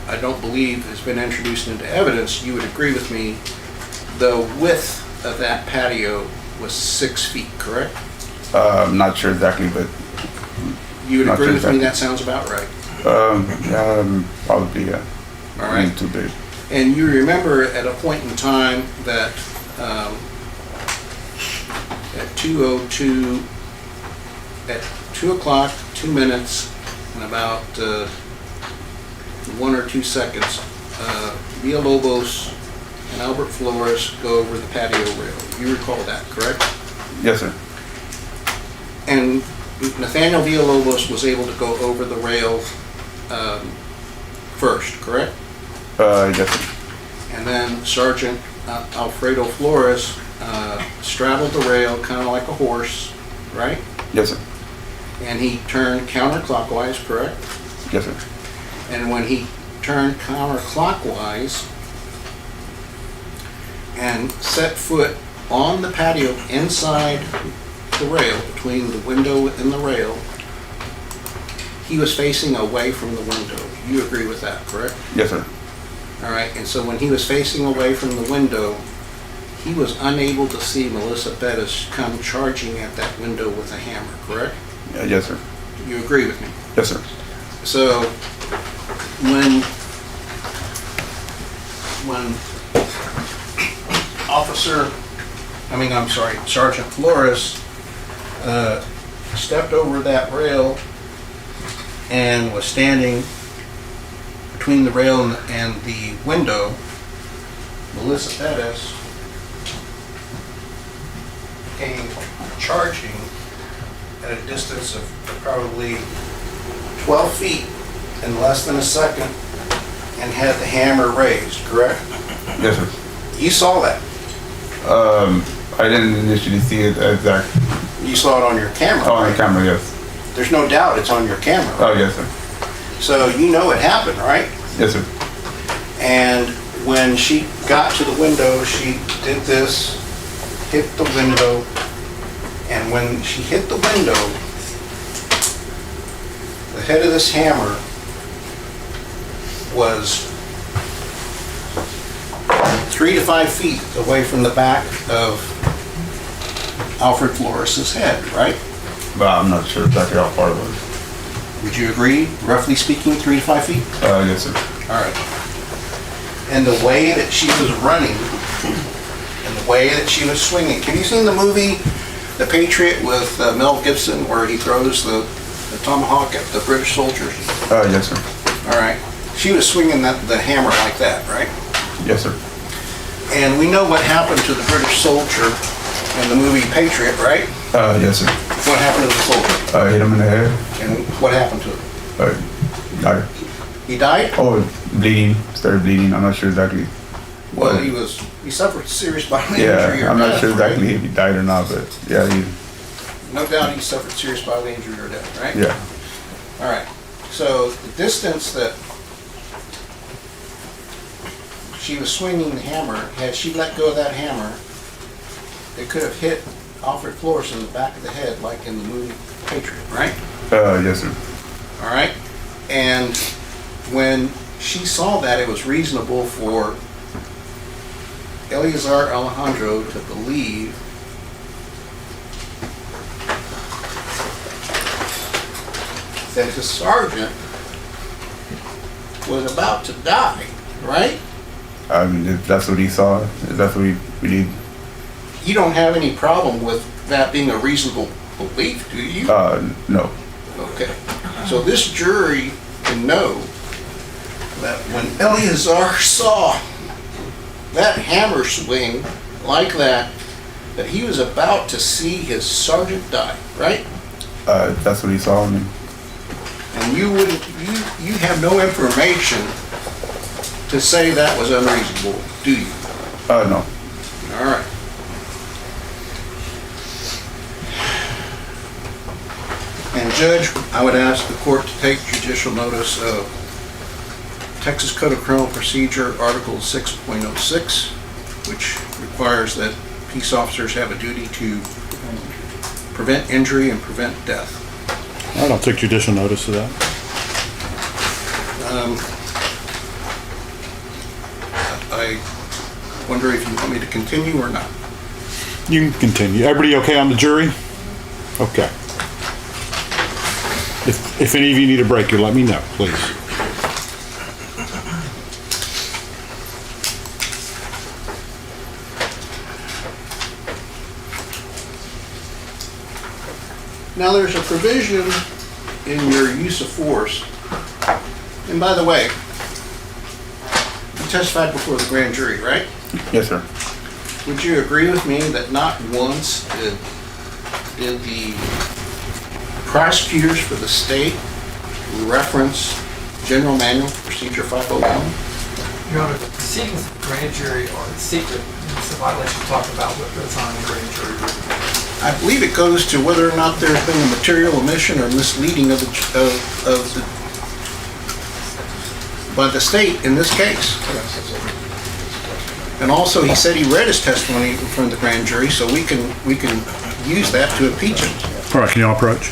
I don't believe has been introduced into evidence, you would agree with me, the width of that patio was 6 feet, correct? I'm not sure exactly, but you would agree sure with exactly. me that sounds about right. Probably, yeah. All right. Too big. And you remember at a point in time that at 2:02, at 2 o'clock, 2 minutes, and about 1 or 2 seconds, Villalobos and Albert Flores go over the patio rail. You recall that, correct? Yes, sir. And Nathaniel Villalobos was able to go over the rail first, correct? Yes, sir. And then Sergeant Alfredo Flores straddled the rail kind of like a horse, right? Yes, sir. And he turned counterclockwise, correct? Yes, sir. And when he turned counterclockwise and set foot on the patio inside the rail, between the window and the rail, he was facing away from the window. You agree with that, correct? Yes, sir. All right, and so when he was facing away from the window, he was unable to see Melissa Perez come charging at that window with a hammer, correct? Yeah, yes, sir. You agree with me? Yes, sir. So when Sergeant Flores stepped over that rail and was standing between the rail and the window, Melissa Perez came charging at a distance of probably 12 feet in less than a second and had the hammer raised, correct? Yes, sir. You saw that? I didn't initially see it exact. You saw it on your camera, Oh, on right? the camera, yes. There's no doubt it's on your camera. Oh, yes, sir. So you know it happened, right? Yes, sir. And when she got to the window, she did this, hit the window, and when she hit the window, the head of this hammer was 3 to 5 feet away from the back of Alfred Flores' head, right? But I'm not sure exactly how far it was. Would you agree, roughly speaking, 3 to 5 feet? Yes, sir. All right. And the way that she was running, and the way that she was swinging. Have you seen the movie The Patriot with Mel Gibson, where he throws the tomahawk at the British soldiers? Yes, sir. All right. She was swinging the hammer like that, right? Yes, sir. And we know what happened to the British soldier in the movie Patriot, right? Yes, sir. What happened to the soldier? Hit him in the head. And what happened to him? Died. He died? Oh, bleeding. Started bleeding. I'm not sure exactly. Well, he suffered serious bodily injury. Yeah, or I'm not death, sure right? exactly if he died or not, but yeah, No doubt he suffered serious bodily injury or death, right? yeah. All right. So the distance that she was swinging the hammer, had she let go of that hammer, it could have hit Alfred Flores in the back of the head, like in the movie Patriot, right? Yes, sir. All right. And when she saw that, it was reasonable for Eleazar Alejandro to believe that his sergeant was about to die, right? I mean, if that's what he saw, if that's what he believed. You don't have any problem with that being a reasonable belief, do you? No. Okay. So this jury can know that when Eleazar saw that hammer swing like that he was about to see his sergeant die, right? That's what he saw. I mean, And you have no information to say that was unreasonable, do you? no. All right. And Judge, I would ask the court to take judicial notice of Texas Code of Criminal Procedure, Article 6.06, which requires that peace officers have a duty to prevent injury and prevent death. All right, I'll take judicial notice of that. I wonder if you want me to continue or not. You can continue. Everybody okay on the jury? Okay. If any of you need a break, you let me know, please. Now, there's a provision in your use of force, and by the way, you testified before the grand jury, right? Yes, sir. Would you agree with me that not once did the prosecutors for the state reference General Manual Procedure 501? Your Honor, the proceedings of the grand jury are secret, and so I'll let you talk about what goes on in the grand jury room. I believe it goes to whether or not there's been a material omission or misleading by the state in this case. And also, he said he read his testimony in front of the grand jury, so we can use that to impeach him. All right, can you all approach?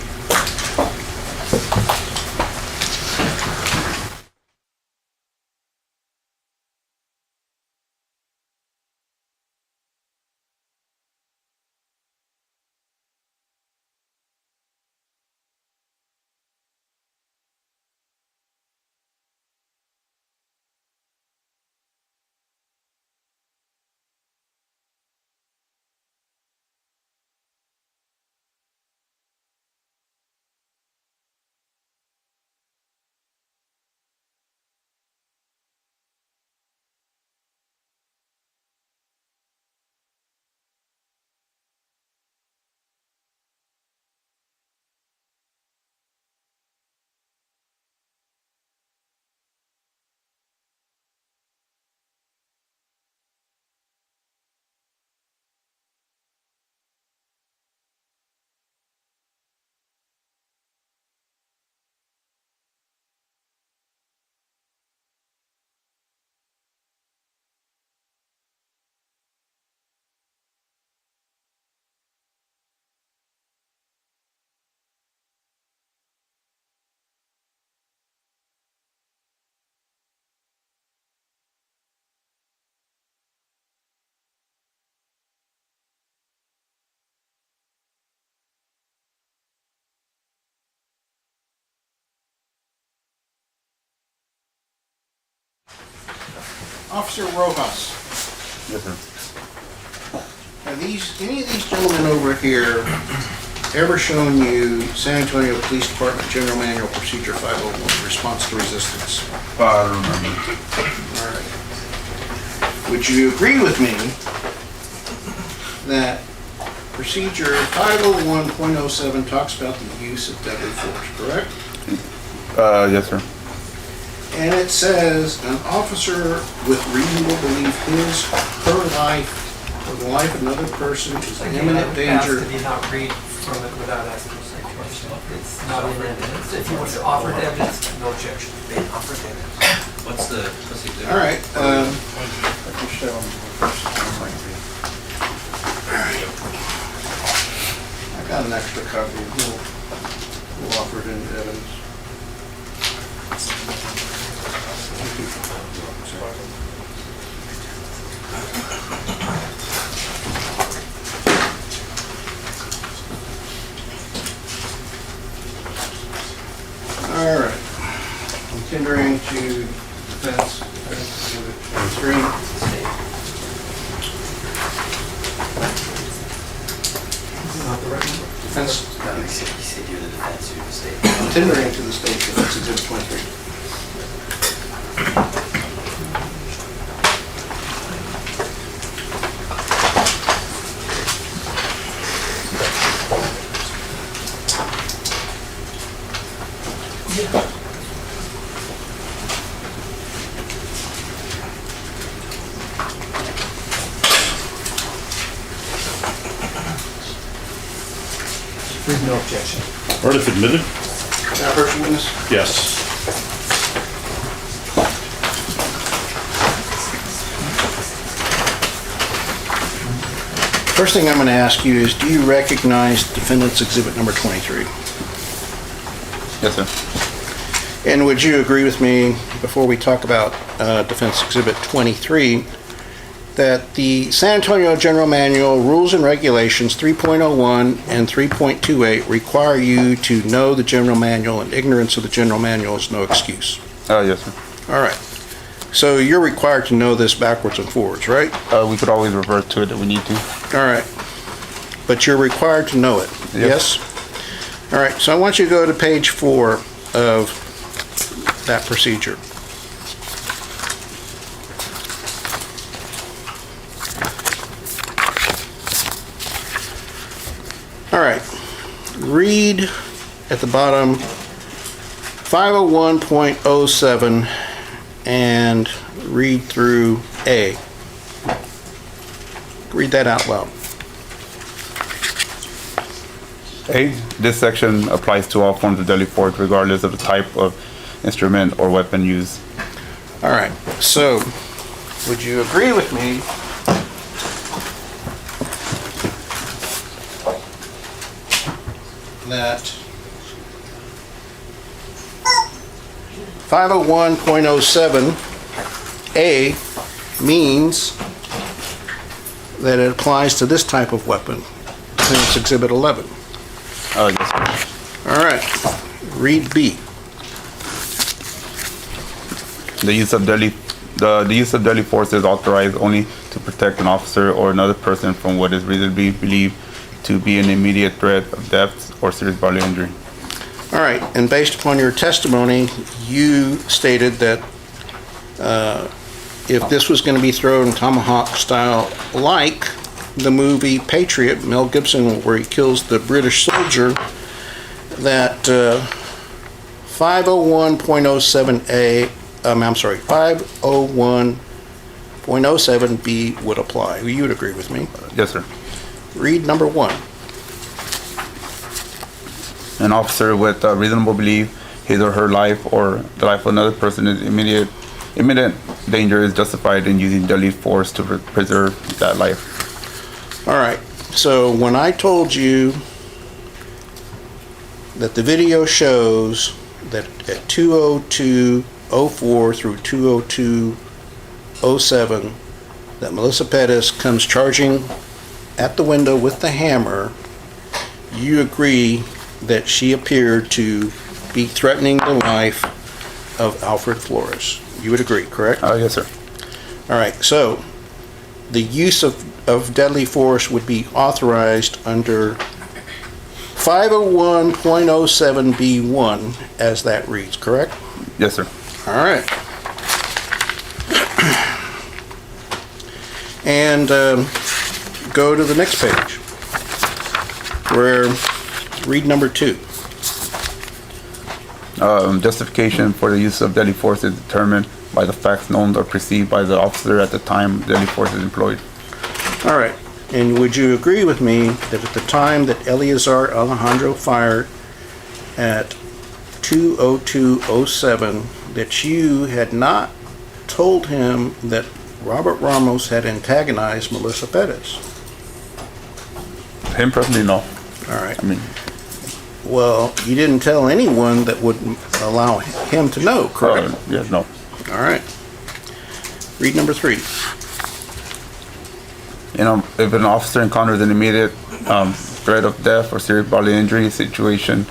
Officer Roas, Yes, sir. have any of these gentlemen over here ever shown you San Antonio Police Department General Manual Procedure 501, Response to Resistance? I don't remember. All right. Would you agree with me that Procedure 501.07 talks about the use of deadly force, correct? Yes, sir. And it says an officer with reasonable belief his, her life, or the life of another person is in imminent danger. Did he not read from it without asking for a question? It's not in evidence. If he wants to offer evidence, no objection. They offered evidence. What's the All right. I can show them. I got an extra copy. We'll offer it into evidence. All right. Continuing to defense exhibit 23. Defense. No, he said you're the defense, you're the state. Continuing to the state defense exhibit 23. There's no objection. Verdict admitted? Now, first witness. Yes. First thing I'm going to ask you is, do you recognize defendant's exhibit number 23? Yes, sir. And would you agree with me, before we talk about defense exhibit 23, that the San Antonio General Manual Rules and Regulations 3.01 and 3.28 require you to know the General Manual, and ignorance of the General Manual is no excuse? Yes, sir. All right. So you're required to know this backwards and forwards, right? We could always revert to it if we need to. All right. But you're required to know it, yes? All right, so I want you to go to page 4 of that procedure. All right, read at the bottom 501.07 and read through A. Read that out loud. A, this section applies to all forms of deadly force regardless of the type of instrument or weapon used. All right, so would you agree with me that 501.07A means that it applies to this type of weapon, and it's Exhibit 11. Yes, sir. All right, read B. The use of deadly force is authorized only to protect an officer or another person from what is reasonably believed to be an immediate threat of death or serious bodily injury. All right, and based upon your testimony, you stated that if this was going to be thrown tomahawk style, like the movie Patriot, Mel Gibson, where he kills the British soldier, that 501.07B would apply. You would agree with me? Yes, sir. Read number 1. An officer with reasonable belief his or her life or the life of another person is imminent danger is justified in using deadly force to preserve that life. All right, so when I told you that the video shows that at 2:02:04 through 2:02:07 that Melissa Perez comes charging at the window with the hammer, you agree that she appeared to be threatening the life of Alfred Flores. You would agree, correct? Yes, sir. All right, so the use of deadly force would be authorized under 501.07B1 as that reads, correct? Yes, sir. All right. And go to the next page, where read number 2. Justification for the use of deadly force is determined by the facts known or perceived by the officer at the time deadly force is employed. All right. And would you agree with me that at the time that Eleazar Alejandro fired at 2:02:07 that you had not told him that Robert Ramos had antagonized Melissa Perez? Him personally, no. All right. I mean, well, you didn't tell anyone that would allow him to know, correct? Yes, no. All right. Read number 3. If an officer encounters an immediate threat of death or serious bodily injury situation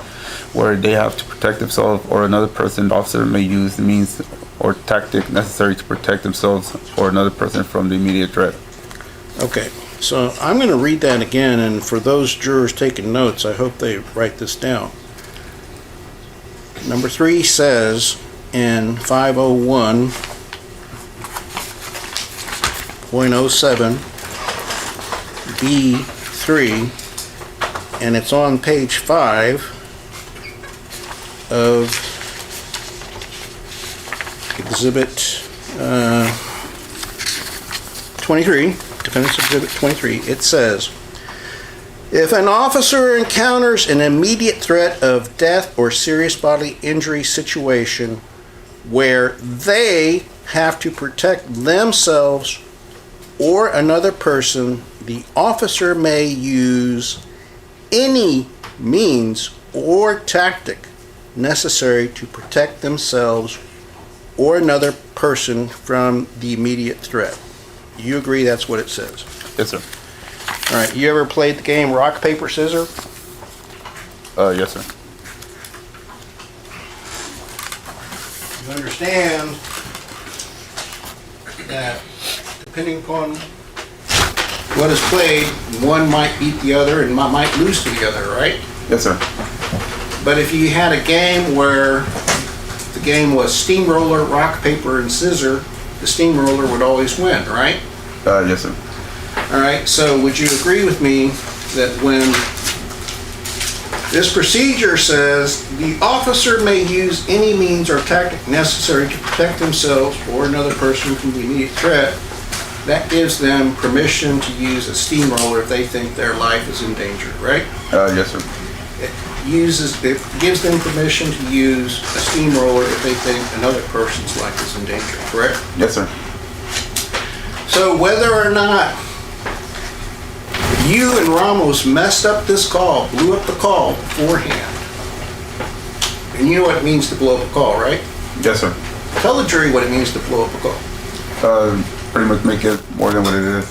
where they have to protect themselves or another person, the officer may use the means or tactic necessary to protect themselves or another person from the immediate threat. Okay, so I'm going to read that again, and for those jurors taking notes, I hope they write this down. Number 3 says in 501.07 B3, and it's on page 5 of Exhibit 23, Defendant's Exhibit 23. It says, if an officer encounters an immediate threat of death or serious bodily injury situation where they have to protect themselves or another person, the officer may use any means or tactic necessary to protect themselves or another person from the immediate threat. You agree that's what it says? Yes, sir. All right, you ever played the game rock, paper, scissors? Yes, sir. You understand that depending upon what is played, one might beat the other and might lose to the other, right? Yes, sir. But if you had a game where the game was steamroller, rock, paper, and scissor, the steamroller would always win, right? Yes, sir. All right, so would you agree with me that when this procedure says the officer may use any means or tactic necessary to protect themselves or another person from the immediate threat, that gives them permission to use a steamroller if they think their life is in danger, right? Yes, sir. It gives them permission to use a steamroller if they think another person's life is in danger, correct? Yes, sir. So whether or not you and Ramos messed up this call, blew up the call beforehand, and you know what it means to blow up a call, right? Yes, sir. Tell the jury what it means to blow up a call. Pretty much make it more than what it is.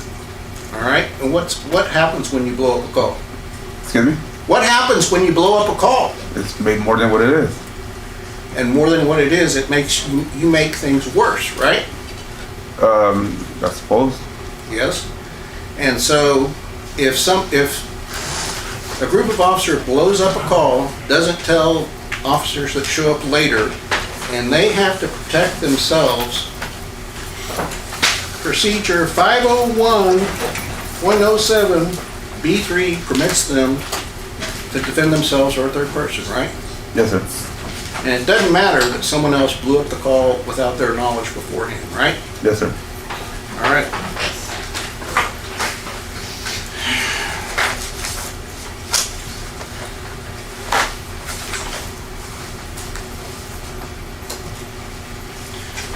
All right, and what happens when you blow up a call? Excuse me? What happens when you blow up a call? It's made more than what it is. And more than what it is, it makes you make things worse, right? I suppose. Yes. And so if a group of officers blows up a call, doesn't tell officers that show up later, and they have to protect themselves, procedure 501.07 B3 permits them to defend themselves or a third person, right? Yes, sir. And it doesn't matter that someone else blew up the call without their knowledge beforehand, right? Yes, sir. All right.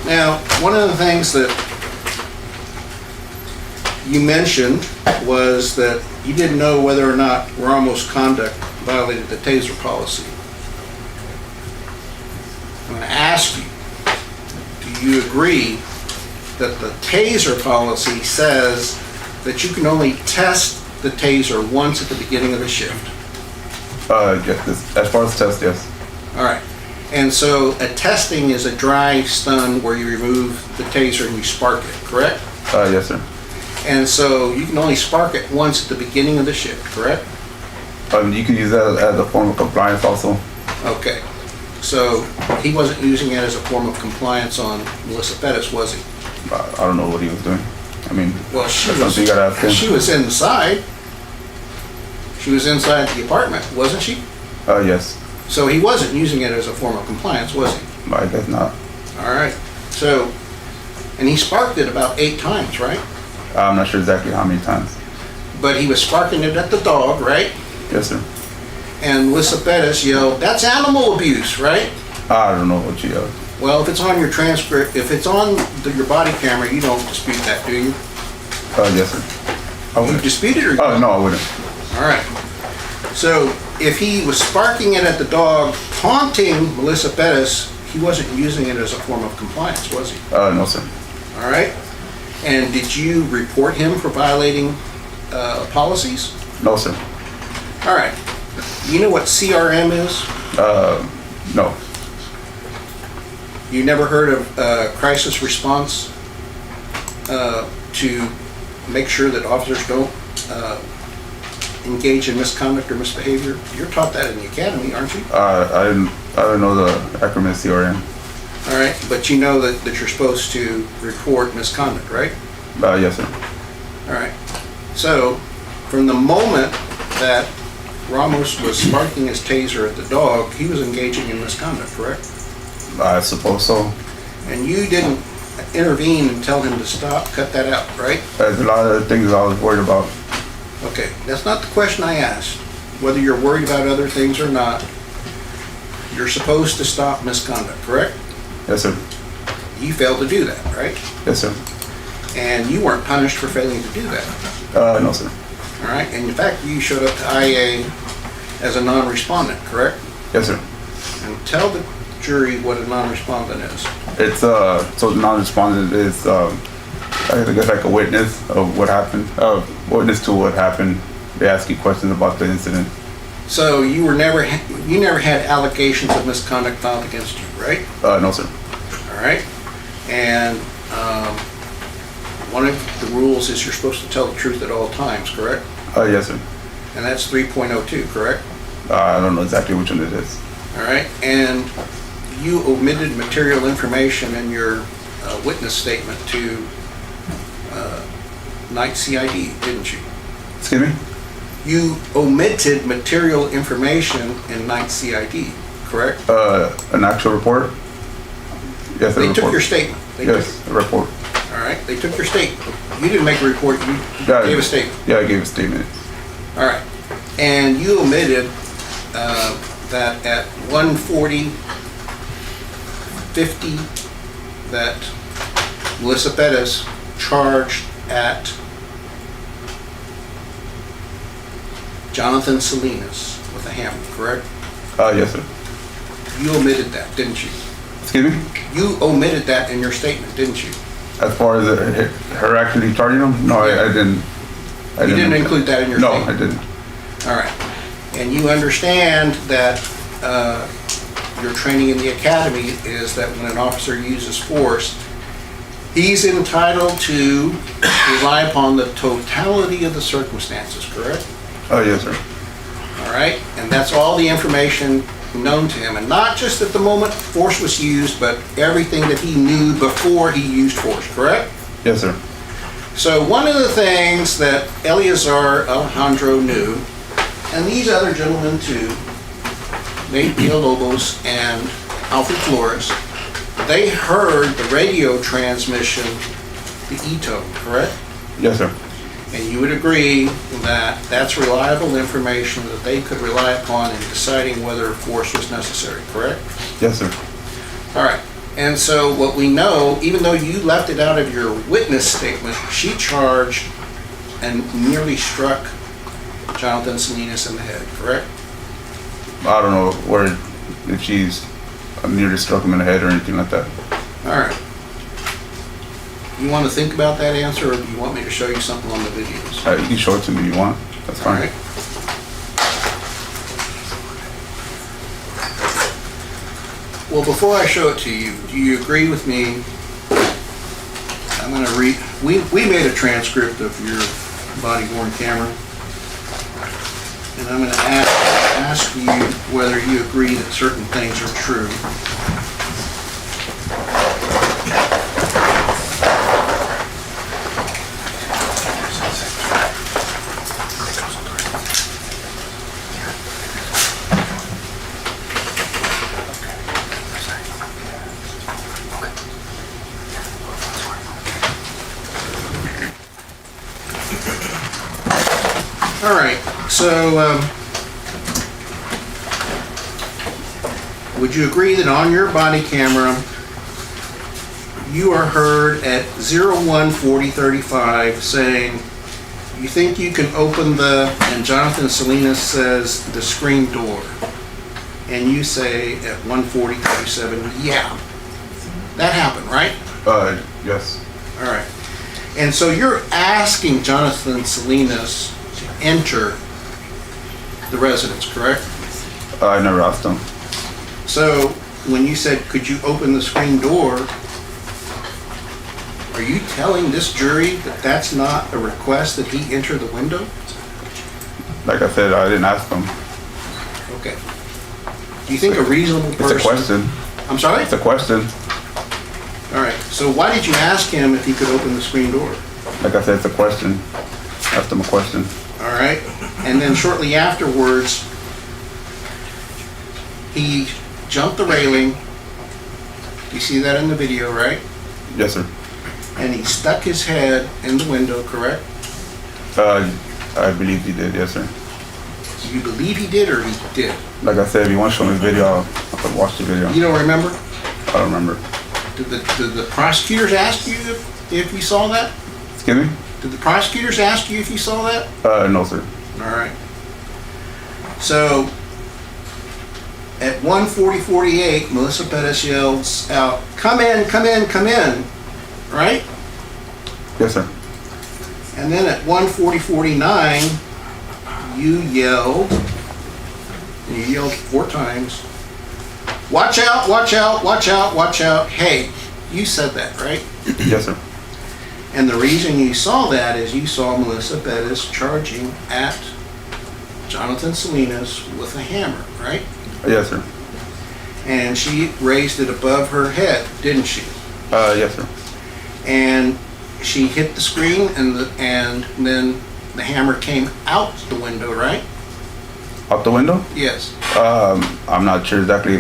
Now, one of the things that you mentioned was that you didn't know whether or not Ramos' conduct violated the taser policy. I'm going to ask you, do you agree that the taser policy says that you can only test the taser once at the beginning of the shift? Yes, as far as test, yes. All right. And so a testing is a dry stun where you remove the taser and you spark it, correct? Yes, sir. And so you can only spark it once at the beginning of the shift, correct? You can use that as a form of compliance also. Okay. So he wasn't using it as a form of compliance on Melissa Perez, was he? I don't know what he was doing. I mean, Well, she that's was, something you gotta ask him. she was inside. She was inside the apartment, wasn't she? Yes. So he wasn't using it as a form of compliance, was he? I guess not. All right. So, and he sparked it about 8 times, right? I'm not sure exactly how many times. But he was sparking it at the dog, right? Yes, sir. And Melissa Perez yelled, "That's animal abuse," right? I don't know what you yelled. Well, if it's on your transcript, if it's on your body camera, you don't dispute that, do you? Yes, sir. I You wouldn't. dispute it or? Oh, no, I wouldn't. All right. So if he was sparking it at the dog, taunting Melissa Perez, he wasn't using it as a form of compliance, was he? No, sir. All right. And did you report him for violating policies? No, sir. All right. You know what CRM is? No. You never heard of crisis response to make sure that officers don't engage in misconduct or misbehavior? You're taught that in the academy, aren't you? I don't know the acronym CRM. All right, but you know that you're supposed to report misconduct, right? Yes, sir. All right. So, from the moment that Ramos was sparking his taser at the dog, he was engaging in misconduct, correct? I suppose so. And you didn't intervene and tell him to stop, cut that out, right? There's a lot of things I was worried about. Okay, that's not the question I asked. Whether you're worried about other things or not, you're supposed to stop misconduct, correct? Yes, sir. You failed to do that, right? Yes, sir. And you weren't punished for failing to do that. No, sir. All right, and in fact, you showed up to IA as a non-respondent, correct? Yes, sir. And tell the jury what a non-respondent is. It's so non-respondent is I guess like a witness of what happened. Witness to what happened. They ask you questions about the incident. So you never had allegations of misconduct filed against you, right? No, sir. All right, and one of the rules is you're supposed to tell the truth at all times, correct? Yes, sir. And that's 3.02, correct? I don't know exactly which one it is. All right, and you omitted material information in your witness statement to Night CID, didn't you? Excuse me? You omitted material information in Night CID, correct? An actual report? Yes, a They report. took your statement. Yes, a report. All right, they took your statement. You didn't make a report, you gave a statement. Yeah, I gave a statement. All right, and you omitted that at 1:40:50 that Melissa Perez charged at Jonathan Salinas with a hammer, correct? Yes, sir. You omitted that, didn't you? Excuse me? You omitted that in your statement, didn't you? As far as her actually charging him? No, I didn't. You didn't include that in your statement? No, I didn't. All right. And you understand that your training in the academy is that when an officer uses force, he's entitled to rely upon the totality of the circumstances, correct? Yes, sir. All right? And that's all the information known to him. And not just at the moment force was used, but everything that he knew before he used force, correct? Yes, sir. So one of the things that Eleazar Alejandro knew, and these other gentlemen too, Nate Villalobos and Alfred Flores, they heard the radio transmission, the E-tone, correct? Yes, sir. And you would agree that that's reliable information that they could rely upon in deciding whether force was necessary, correct? Yes, sir. All right. And so what we know, even though you left it out of your witness statement, she charged and nearly struck Jonathan Salinas in the head, correct? I don't know if she's nearly struck him in the head or anything like that. All right. You want to think about that answer, or do you want me to show you something on the videos? You can show it to me if you want. That's fine. All right. Well, before I show it to you, do you agree with me? I'm going to read, we made a transcript of your body-worn camera. And I'm going to ask you whether you agree that certain things are true. All right, so would you agree that on your body camera, you are heard at 01:40:35 saying, you think you can open and Jonathan Salinas says, the screen door. And you say at 1:40:37, yeah. That happened, right? Yes. All right. And so you're asking Jonathan Salinas to enter the residence, correct? I never asked him. So when you said, could you open the screen door, are you telling this jury that that's not a request that he enter the window? Like I said, I didn't ask him. Okay. Do you think a reasonable person... It's a question. I'm sorry? It's a question. All right. So why did you ask him if he could open the screen door? Like I said, it's a question. Asked him a question. All right. And then shortly afterwards, he jumped the railing. You see that in the video, right? Yes, sir. And he stuck his head in the window, correct? I believe he did, yes, sir. Do you believe he did or he did? Like I said, if you want to show me the video, I could watch the video. You don't remember? I don't remember. Did the prosecutors ask you if you saw that? Excuse me? Did the prosecutors ask you if you saw that? No, sir. All right. So at 1:40:48, Melissa Perez yells out, "Come in, come in, come in," right? Yes, sir. And then at 1:40:49, you yelled, and you yelled 4 times, "Watch out, watch out, watch out, watch out." Hey, you said that, right? Yes, sir. And the reason you saw that is you saw Melissa Perez charging at Jonathan Salinas with a hammer, right? Yes, sir. And she raised it above her head, didn't she? Yes, sir. And she hit the screen, and then the hammer came out the window, right? Out the window? Yes. I'm not sure exactly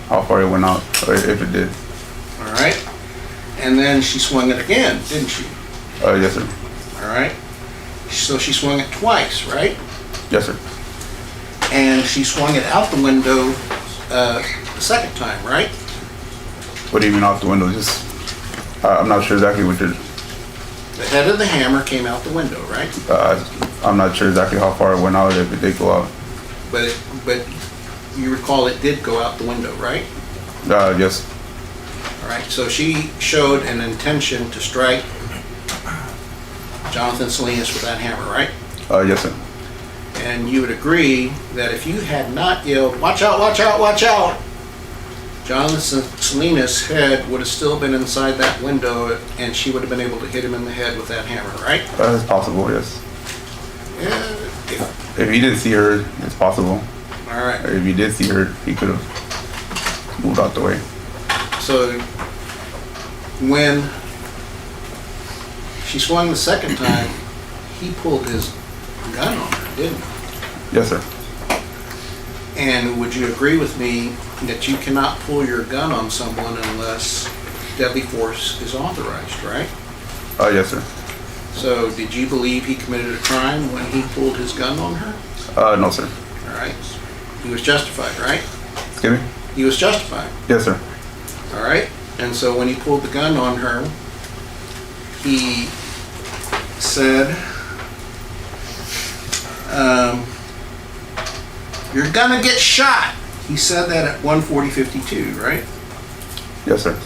how far it went out, or if it did. All right. And then she swung it again, didn't she? Yes, sir. All right. So she swung it twice, right? Yes, sir. And she swung it out the window the second time, right? What do you mean out the window? Just, I'm not sure exactly what you're... The head of the hammer came out the window, right? I'm not sure exactly how far it went out, if it did go out. But you recall it did go out the window, right? Yes. All right, so she showed an intention to strike Jonathan Salinas with that hammer, right? Yes, sir. And you would agree that if you had not yelled, "Watch out, watch out, watch out," Jonathan Salinas' head would have still been inside that window and she would have been able to hit him in the head with that hammer, right? It's possible, yes. Yeah. If he didn't see her, it's possible. All right. Or if he did see her, he could have moved out the way. So when she swung the second time, he pulled his gun on her, didn't he? Yes, sir. And would you agree with me that you cannot pull your gun on someone unless deadly force is authorized, right? Yes, sir. So did you believe he committed a crime when he pulled his gun on her? No, sir. All right. He was justified, right? Excuse me? He was justified. Yes, sir. All right. And so when he pulled the gun on her, he said, "You're gonna get shot." He said that at 1:40:52, right? Yes, sir.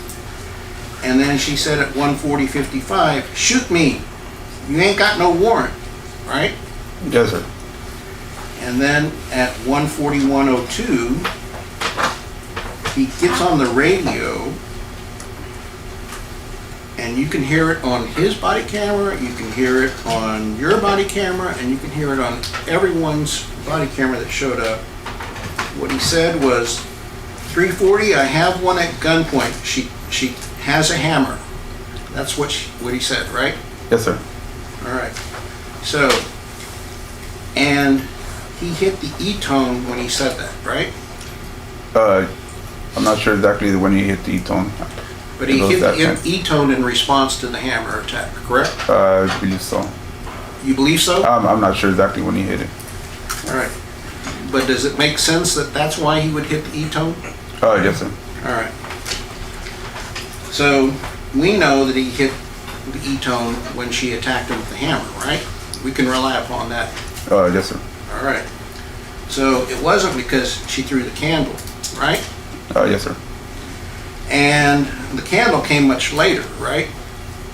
And then she said at 1:40:55, "Shoot me. You ain't got no warrant," right? Yes, sir. And then at 1:41:02, he gets on the radio, and you can hear it on his body camera, you can hear it on your body camera, and you can hear it on everyone's body camera that showed up. What he said was, 340, I have one at gunpoint. She has a hammer. That's what he said, right? Yes, sir. All right. So, and he hit the E-tone when he said that, right? I'm not sure exactly when he hit the E-tone. But he hit the E-tone in response to the hammer attack, correct? I believe so. You believe so? I'm not sure exactly when he hit it. All right. But does it make sense that that's why he would hit the E-tone? Yes, sir. All right. So we know that he hit the E-tone when she attacked him with the hammer, right? We can rely upon that. Yes, sir. All right. So it wasn't because she threw the candle, right? Yes, sir. And the candle came much later, right?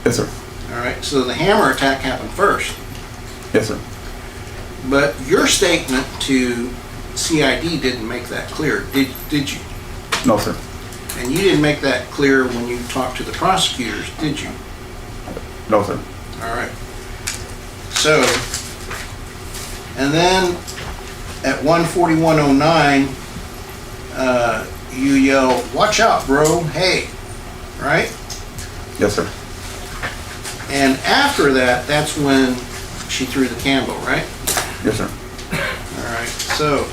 Yes, sir. All right. So the hammer attack happened first. Yes, sir. But your statement to CID didn't make that clear, did you? No, sir. And you didn't make that clear when you talked to the prosecutors, did you? No, sir. All right. So, and then at 1:41:09, you yell, "Watch out, bro, hey," right? Yes, sir. And after that, that's when she threw the candle, right? Yes, sir. All right, so,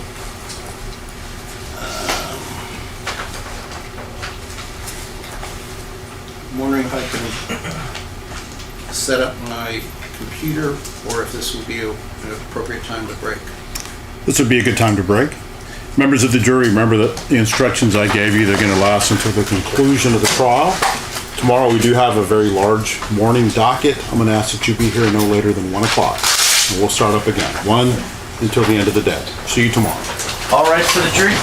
I'm wondering if I can set up my computer, or if this would be an appropriate time to break. This would be a good time to break. Members of the jury, remember that the instructions I gave you, they're going to last until the conclusion of the trial. Tomorrow we do have a very large morning docket. I'm going to ask that you be here no later than 1 o'clock. And we'll start up again, 1 until the end of the day. See you tomorrow. All right for the jury?